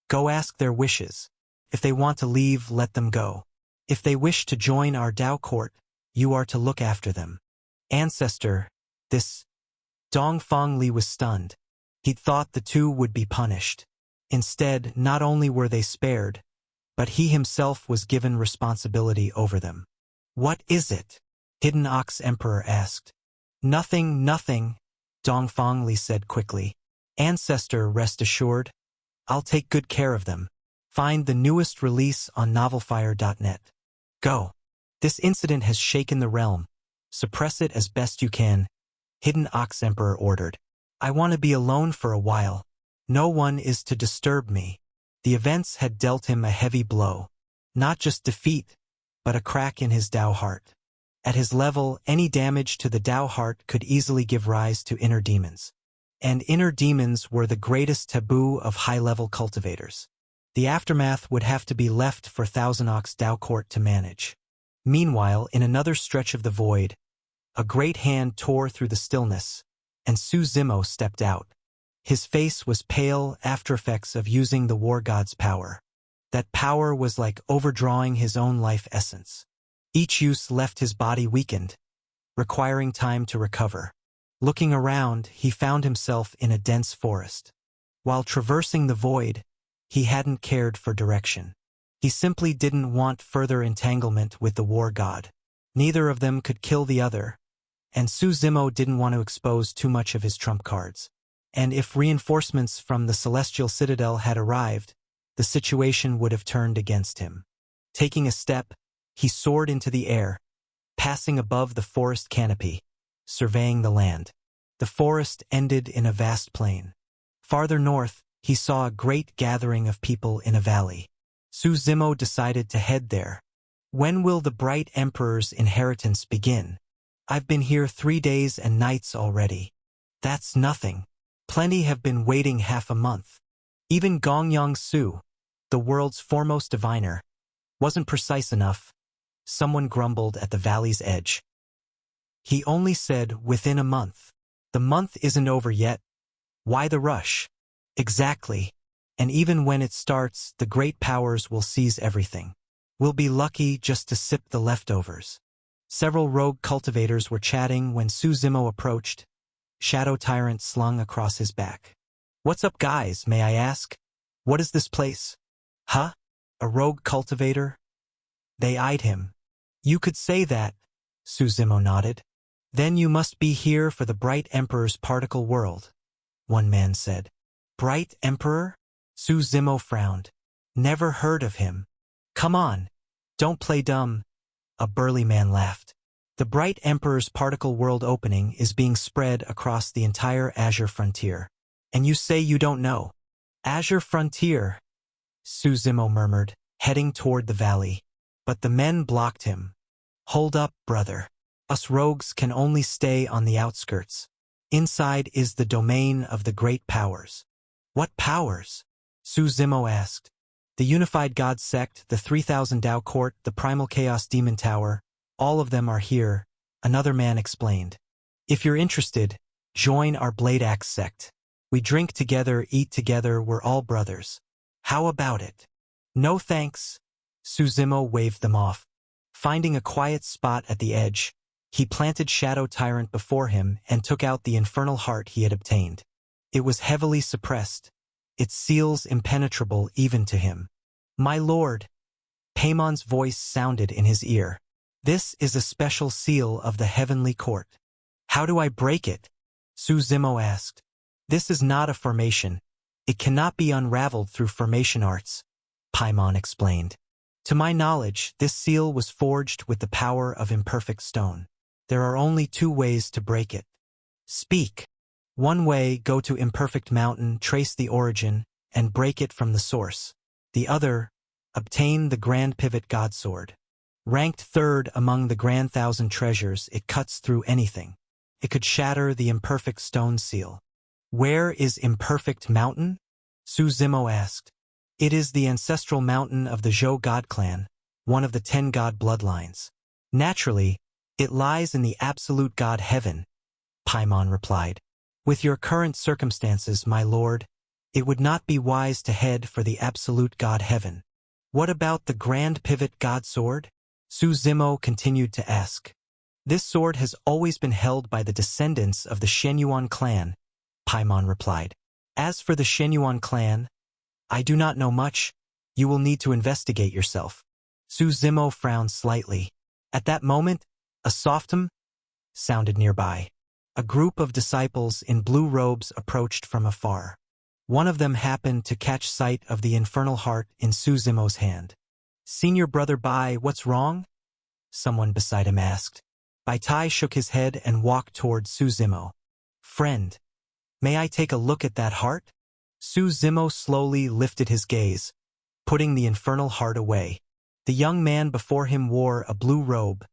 Go ask their wishes. If they want to leave, let them go. If they wish to join our Dao court, you are to look after them. Ancestor, this... Dongfang Li was stunned. He'd thought the 2 would be punished. Instead, not only were they spared, but he himself was given responsibility over them. What is it? Hidden Ox Emperor asked. Nothing, nothing, Dongfang Li said quickly. Ancestor, rest assured, I'll take good care of them. Find the newest release on novelfire.net. Go. This incident has shaken the realm. Suppress it as best you can, Hidden Ox Emperor ordered. I want to be alone for a while. No one is to disturb me. The events had dealt him a heavy blow. Not just defeat, but a crack in his Dao heart. At his level, any damage to the Dao heart could easily give rise to inner demons. And inner demons were the greatest taboo of high-level cultivators. The aftermath would have to be left for Thousand Ox Dao Court to manage. Meanwhile, in another stretch of the void, a great hand tore through the stillness, and Su Zimo stepped out. His face was pale, aftereffects of using the war god's power. That power was like overdrawing his own life essence. Each use left his body weakened, requiring time to recover. Looking around, he found himself in a dense forest. While traversing the void, he hadn't cared for direction. He simply didn't want further entanglement with the war god. Neither of them could kill the other, and Su Zimo didn't want to expose too much of his trump cards. And if reinforcements from the Celestial Citadel had arrived, the situation would have turned against him. Taking a step, he soared into the air, passing above the forest canopy, surveying the land. The forest ended in a vast plain. Farther north, he saw a great gathering of people in a valley. Su Zimo decided to head there. When will the Bright Emperor's inheritance begin? I've been here 3 days and nights already. That's nothing. Plenty have been waiting half a month. Even Gongyang Su, the world's foremost diviner, wasn't precise enough. Someone grumbled at the valley's edge. He only said within a month. The month isn't over yet. Why the rush? Exactly. And even when it starts, the great powers will seize everything. We'll be lucky just to sip the leftovers. Several rogue cultivators were chatting when Su Zimo approached, Shadow Tyrant slung across his back. What's up, guys, may I ask? What is this place? Huh? A rogue cultivator? They eyed him. You could say that, Su Zimo nodded. Then you must be here for the Bright Emperor's particle world, one man said. Bright Emperor? Su Zimo frowned. Never heard of him. Come on. Don't play dumb. A burly man laughed. The Bright Emperor's particle world opening is being spread across the entire Azure Frontier. And you say you don't know? Azure Frontier, Su Zimo murmured, heading toward the valley. But the men blocked him. Hold up, brother. Us rogues can only stay on the outskirts. Inside is the domain of the great powers. What powers? Su Zimo asked. The Unified God Sect, the 3000 Dao Court, the Primal Chaos Demon Tower, all of them are here, another man explained. If you're interested, join our Blade Axe sect. We drink together, eat together, we're all brothers. How about it? No thanks. Su Zimo waved them off. Finding a quiet spot at the edge, he planted Shadow Tyrant before him and took out the infernal heart he had obtained. It was heavily suppressed, its seals impenetrable even to him. My lord, Paimon's voice sounded in his ear. This is a special seal of the heavenly court. How do I break it? Su Zimo asked. This is not a formation. It cannot be unraveled through formation arts, Paimon explained. To my knowledge, this seal was forged with the power of imperfect stone. There are only 2 ways to break it. Speak. One way, go to Imperfect Mountain, trace the origin, and break it from the source. The other, obtain the Grand Pivot Godsword. Ranked 3rd among the Grand Thousand Treasures, it cuts through anything. It could shatter the imperfect stone seal. Where is Imperfect Mountain? Su Zimo asked. It is the ancestral mountain of the Zhou God clan, one of the 10 god bloodlines. Naturally, it lies in the absolute god heaven, Paimon replied. With your current circumstances, my lord, it would not be wise to head for the absolute god heaven. What about the Grand Pivot Godsword? Su Zimo continued to ask. This sword has always been held by the descendants of the Shenyuan clan, Paimon replied. As for the Shenyuan clan, I do not know much. You will need to investigate yourself. Su Zimo frowned slightly. At that moment, a softum sounded nearby. A group of disciples in blue robes approached from afar. One of them happened to catch sight of the infernal heart in Su Zimo's hand. Senior Brother Bai, what's wrong? Someone beside him asked. Bai Tai shook his head and walked toward Su Zimo. Friend, may I take a look at that heart? Su Zimo slowly lifted his gaze, putting the infernal heart away. The young man before him wore a blue robe,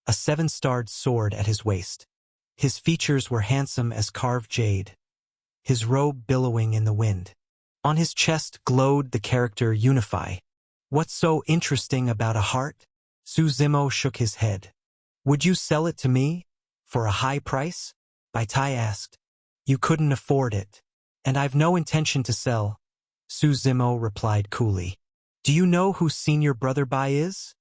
a 7-starred sword at his waist. His features were handsome as carved jade, his robe billowing in the wind. On his chest glowed the character Unify. What's so interesting about a heart? Su Zimo shook his head. Would you sell it to me? For a high price? Bai Tai asked. You couldn't afford it. And I've no intention to sell, Su Zimo replied coolly. Do you know who Senior Brother Bai is?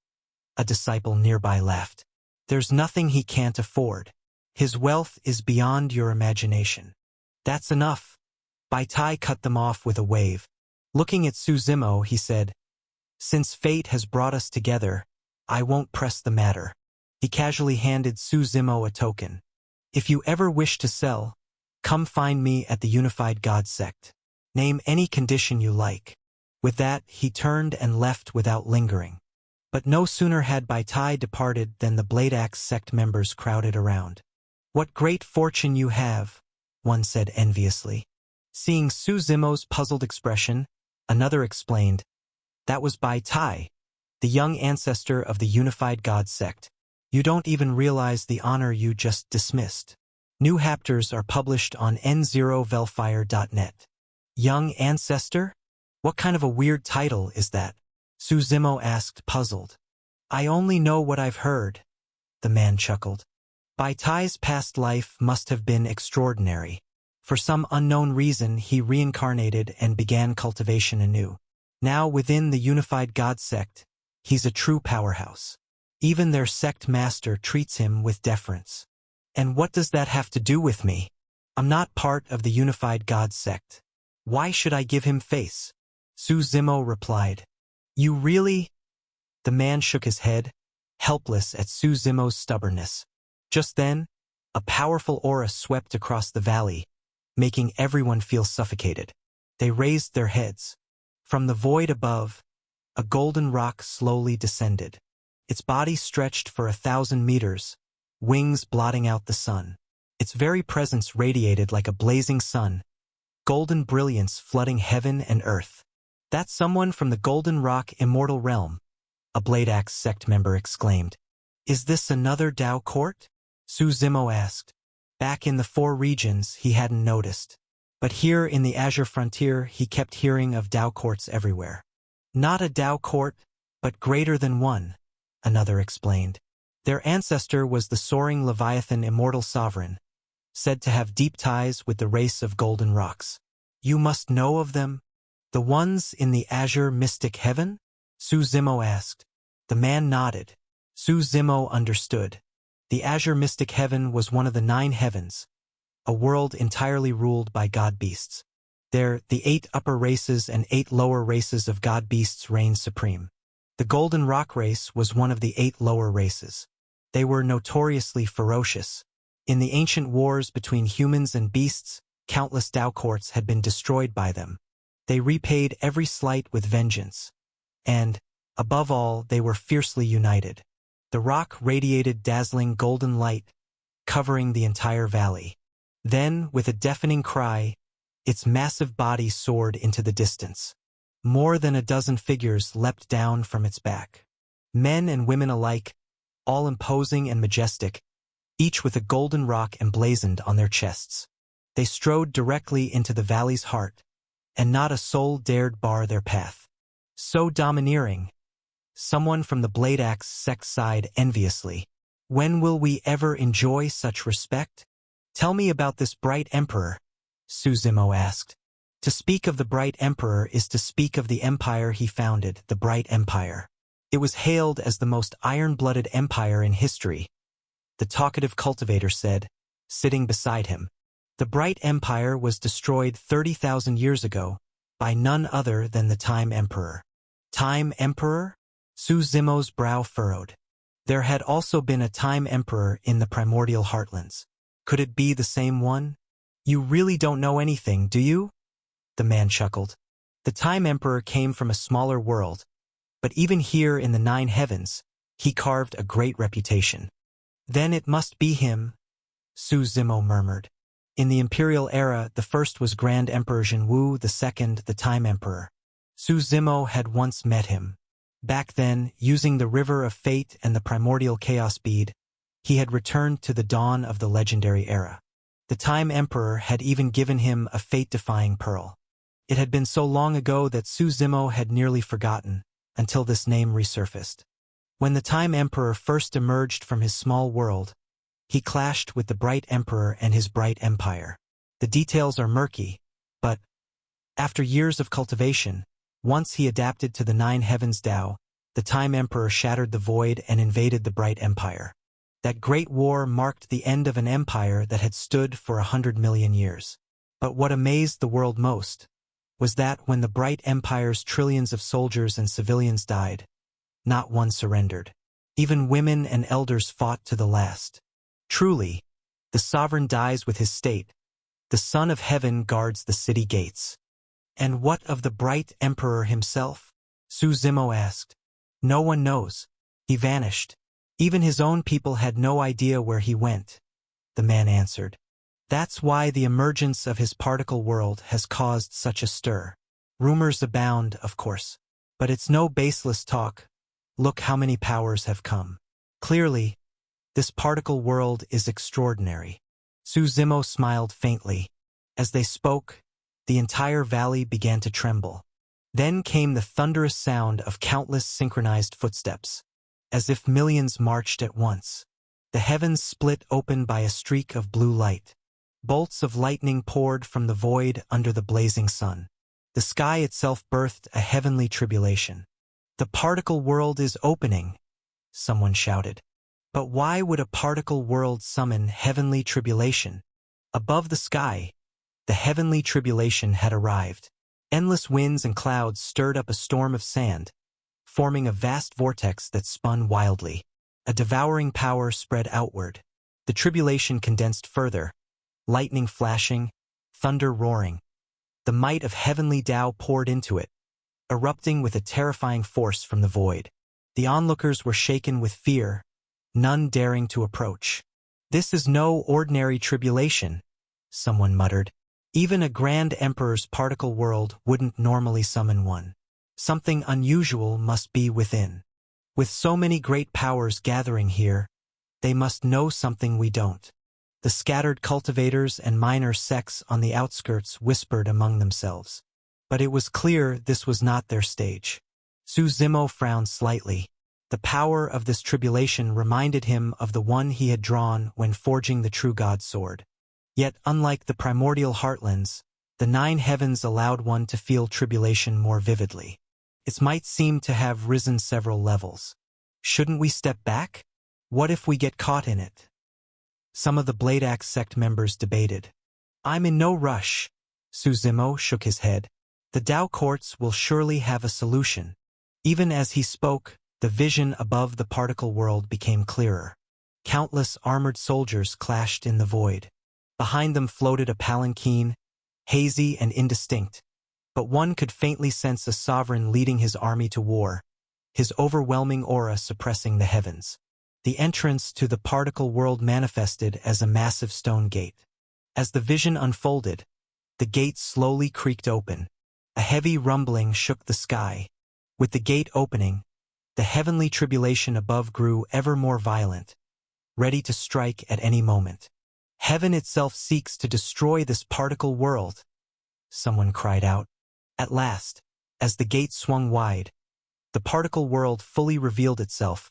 A disciple nearby laughed. There's nothing he can't afford. His wealth is beyond your imagination. That's enough. Bai Tai cut them off with a wave. Looking at Su Zimo, he said, Since fate has brought us together, I won't press the matter. He casually handed Su Zimo a token. If you ever wish to sell, come find me at the Unified God Sect. Name any condition you like. With that, he turned and left without lingering. But no sooner had Bai Tai departed than the Blade Axe sect members crowded around. What great fortune you have, one said enviously. Seeing Su Zimo's puzzled expression, another explained, that was Bai Tai, the young ancestor of the Unified God Sect. You don't even realize the honor you just dismissed. New chapters are published on n0velfire.net. Young ancestor? What kind of a weird title is that? Su Zimo asked, puzzled. I only know what I've heard, the man chuckled. Bai Tai's past life must have been extraordinary. For some unknown reason, he reincarnated and began cultivation anew. Now within the Unified God Sect, he's a true powerhouse. Even their sect master treats him with deference. And what does that have to do with me? I'm not part of the Unified God Sect. Why should I give him face? Su Zimo replied. You really? The man shook his head, helpless at Su Zimo's stubbornness. Just then, A powerful aura swept across the valley, making everyone feel suffocated. They raised their heads. From the void above, a golden rock slowly descended. Its body stretched for 1,000 meters, wings blotting out the sun. Its very presence radiated like a blazing sun, golden brilliance flooding heaven and earth. "That's someone from the Golden Rock Immortal Realm," a Blade Axe sect member exclaimed. "Is this another Dao court?" Su Zimo asked. Back in the Four Regions, he hadn't noticed. But here in the Azure Frontier, he kept hearing of Dao courts everywhere. "Not a Dao court, but greater than one," another explained. Their ancestor was the soaring Leviathan Immortal Sovereign, said to have deep ties with the race of Golden Rocks. "You must know of them? The ones in the Azure Mystic Heaven?" Su Zimo asked. The man nodded. Su Zimo understood. The Azure Mystic Heaven was one of the 9 heavens, a world entirely ruled by god-beasts. There, the 8 upper races and 8 lower races of god-beasts reigned supreme. The Golden Rock race was one of the 8 lower races. They were notoriously ferocious. In the ancient wars between humans and beasts, countless Dao courts had been destroyed by them. They repaid every slight with vengeance. And, above all, they were fiercely united. The rock radiated dazzling golden light, covering the entire valley. Then, with a deafening cry, its massive body soared into the distance. More than a dozen figures leapt down from its back. Men and women alike, all imposing and majestic, each with a golden rock emblazoned on their chests. They strode directly into the valley's heart, and not a soul dared bar their path. "So domineering," someone from the Blade Axe sect sighed enviously. "When will we ever enjoy such respect?" "Tell me about this bright emperor," Su Zimo asked. To speak of the bright emperor is to speak of the empire he founded, the Bright Empire. It was hailed as the most iron-blooded empire in history, the talkative cultivator said, sitting beside him. The Bright Empire was destroyed 30,000 years ago by none other than the Time Emperor. Time Emperor? Su Zimo's brow furrowed. There had also been a Time Emperor in the primordial heartlands. Could it be the same one? "You really don't know anything, do you?" The man chuckled. "The Time Emperor came from a smaller world, but even here in the 9 heavens, he carved a great reputation." "Then it must be him," Su Zimo murmured. In the Imperial era, the first was Grand Emperor Jinwu, the second the Time Emperor. Su Zimo had once met him. Back then, using the River of Fate and the Primordial Chaos Bead, he had returned to the dawn of the legendary era. The Time Emperor had even given him a fate-defying pearl. It had been so long ago that Su Zimo had nearly forgotten, until this name resurfaced. When the Time Emperor first emerged from his small world, he clashed with the Bright Emperor and his Bright Empire. The details are murky, but, after years of cultivation, once he adapted to the 9 heavens Dao, the Time Emperor shattered the void and invaded the Bright Empire. That great war marked the end of an empire that had stood for 100 million years. But what amazed the world most was that when the Bright Empire's trillions of soldiers and civilians died, not one surrendered. Even women and elders fought to the last. Truly, the sovereign dies with his state. The Son of Heaven guards the city gates. "And what of the Bright Emperor himself?" Su Zimo asked. "No one knows. He vanished. Even his own people had no idea where he went," the man answered. "That's why the emergence of his particle world has caused such a stir. Rumors abound, of course. But it's no baseless talk. Look how many powers have come. Clearly, this particle world is extraordinary." Su Zimo smiled faintly. As they spoke, the entire valley began to tremble. Then came the thunderous sound of countless synchronized footsteps, as if millions marched at once. The heavens split open by a streak of blue light. Bolts of lightning poured from the void under the blazing sun. The sky itself birthed a heavenly tribulation. "The particle world is opening," someone shouted. But why would a particle world summon heavenly tribulation? Above the sky, the heavenly tribulation had arrived. Endless winds and clouds stirred up a storm of sand, forming a vast vortex that spun wildly. A devouring power spread outward. The tribulation condensed further, lightning flashing, thunder roaring. The might of heavenly Tao poured into it, erupting with a terrifying force from the void. The onlookers were shaken with fear, none daring to approach. "This is no ordinary tribulation," someone muttered. "Even a grand emperor's particle world wouldn't normally summon one. Something unusual must be within. With so many great powers gathering here, they must know something we don't." The scattered cultivators and minor sects on the outskirts whispered among themselves. But it was clear this was not their stage. Su Zimo frowned slightly. The power of this tribulation reminded him of the one he had drawn when forging the true God sword. Yet, unlike the primordial heartlands, the 9 heavens allowed one to feel tribulation more vividly. Its might seemed to have risen several levels. "Shouldn't we step back? What if we get caught in it?" Some of the Blade Axe sect members debated. "I'm in no rush." Su Zimo shook his head. "The Tao courts will surely have a solution." Even as he spoke, the vision above the particle world became clearer. Countless armored soldiers clashed in the void. Behind them floated a palanquin, hazy and indistinct, but one could faintly sense a sovereign leading his army to war, his overwhelming aura suppressing the heavens. The entrance to the particle world manifested as a massive stone gate. As the vision unfolded, the gate slowly creaked open. A heavy rumbling shook the sky. With the gate opening, the heavenly tribulation above grew ever more violent, ready to strike at any moment. "Heaven itself seeks to destroy this particle world," someone cried out. At last, as the gate swung wide, the particle world fully revealed itself,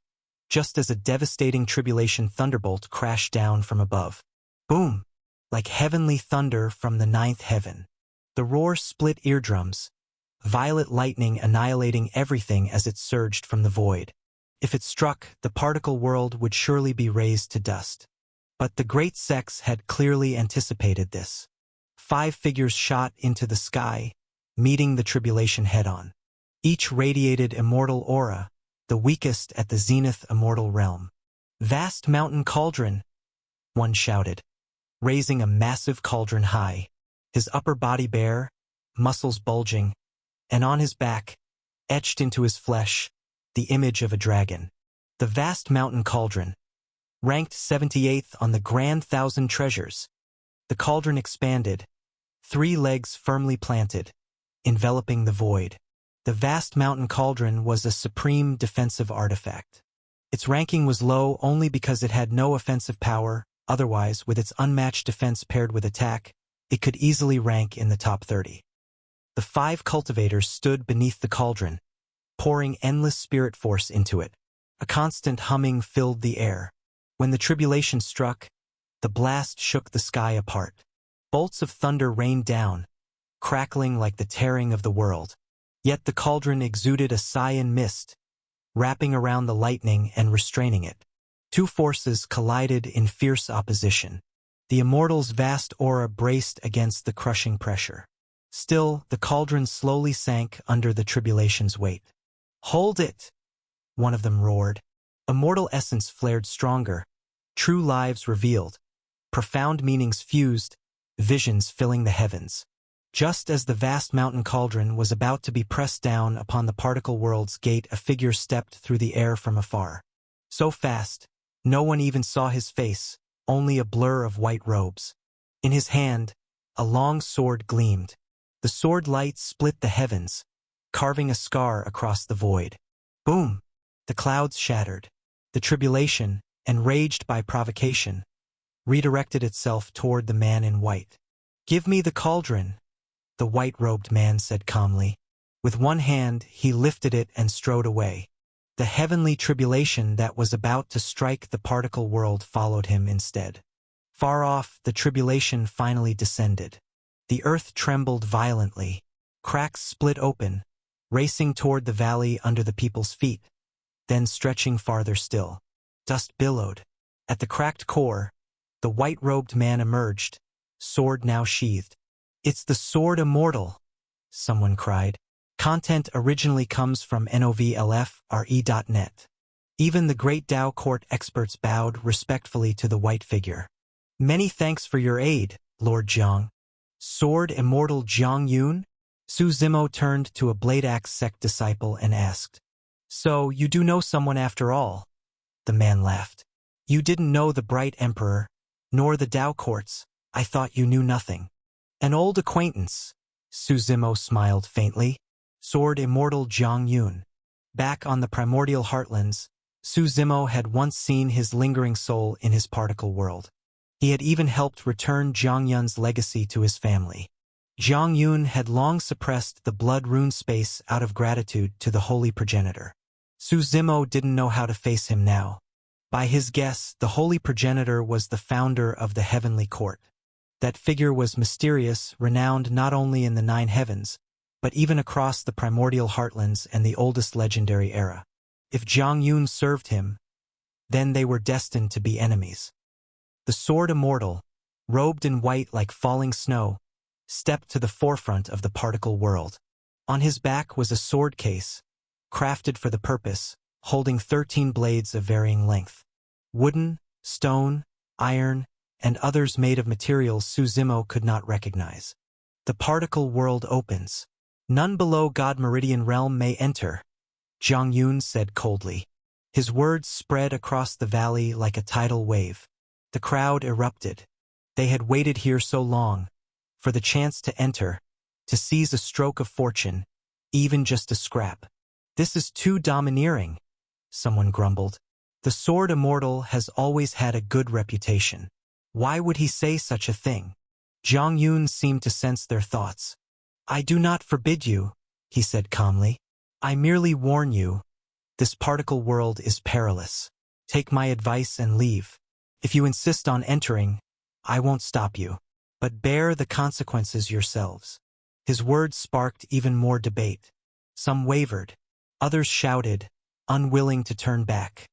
just as a devastating tribulation thunderbolt crashed down from above. Boom! Like heavenly thunder from the 9th heaven. The roar split eardrums, violet lightning annihilating everything as it surged from the void. If it struck, the particle world would surely be razed to dust. But the great sects had clearly anticipated this. 5 figures shot into the sky, meeting the tribulation head-on. Each radiated immortal aura, the weakest at the zenith immortal realm. "Vast mountain cauldron," one shouted, raising a massive cauldron high, his upper body bare, muscles bulging, and on his back, etched into his flesh, the image of a dragon. The vast mountain cauldron, ranked 78th on the Grand Thousand Treasures. The cauldron expanded, 3 legs firmly planted, enveloping the void. The vast mountain cauldron was a supreme defensive artifact. Its ranking was low only because it had no offensive power. Otherwise, with its unmatched defense paired with attack, it could easily rank in the top 30. The 5 cultivators stood beneath the cauldron, pouring endless spirit force into it. A constant humming filled the air. When the tribulation struck, the blast shook the sky apart. Bolts of thunder rained down, crackling like the tearing of the world. Yet the cauldron exuded a cyan mist, wrapping around the lightning and restraining it. 2 forces collided in fierce opposition. The immortal's vast aura braced against the crushing pressure. Still, the cauldron slowly sank under the tribulation's weight. "Hold it!" one of them roared. Immortal essence flared stronger, true lives revealed, profound meanings fused, visions filling the heavens. Just as the vast mountain cauldron was about to be pressed down upon the particle world's gate, a figure stepped through the air from afar. So fast, no one even saw his face, only a blur of white robes. In his hand, a long sword gleamed. The sword light split the heavens, carving a scar across the void. Boom! The clouds shattered. The tribulation, enraged by provocation, redirected itself toward the man in white. "Give me the cauldron," the white-robed man said calmly. With one hand, he lifted it and strode away. The heavenly tribulation that was about to strike the particle world followed him instead. Far off, the tribulation finally descended. The earth trembled violently. Cracks split open, racing toward the valley under the people's feet, then stretching farther still. Dust billowed. At the cracked core, the white-robed man emerged, sword now sheathed. "It's the Sword Immortal," someone cried. Content originally comes from novlfre.net. Even the great Tao court experts bowed respectfully to the white figure. Many thanks for your aid, Lord Jiang. Sword Immortal Jiang Yun? Su Zimo turned to a Blade Axe sect disciple and asked. So, you do know someone after all? The man laughed. You didn't know the bright emperor, nor the Tao courts. I thought you knew nothing. An old acquaintance. Su Zimo smiled faintly. Sword Immortal Jiang Yun. Back on the primordial heartlands, Su Zimo had once seen his lingering soul in his particle world. He had even helped return Jiang Yun's legacy to his family. Jiang Yun had long suppressed the blood rune space out of gratitude to the holy progenitor. Su Zimo didn't know how to face him now. By his guess, the holy progenitor was the founder of the heavenly court. That figure was mysterious, renowned not only in the 9 heavens, but even across the primordial heartlands and the oldest legendary era. If Jiang Yun served him, then they were destined to be enemies. The Sword Immortal, robed in white like falling snow, stepped to the forefront of the particle world. On his back was a sword case, crafted for the purpose, holding 13 blades of varying length. Wooden, stone, iron, and others made of materials Su Zimo could not recognize. The particle world opens. None below God Meridian Realm may enter, Jiang Yun said coldly. His words spread across the valley like a tidal wave. The crowd erupted. They had waited here so long, for the chance to enter, to seize a stroke of fortune, even just a scrap. This is too domineering, someone grumbled. The Sword Immortal has always had a good reputation. Why would he say such a thing? Jiang Yun seemed to sense their thoughts. I do not forbid you, he said calmly. I merely warn you. This particle world is perilous. Take my advice and leave. If you insist on entering, I won't stop you. But bear the consequences yourselves. His words sparked even more debate. Some wavered. Others shouted, unwilling to turn back.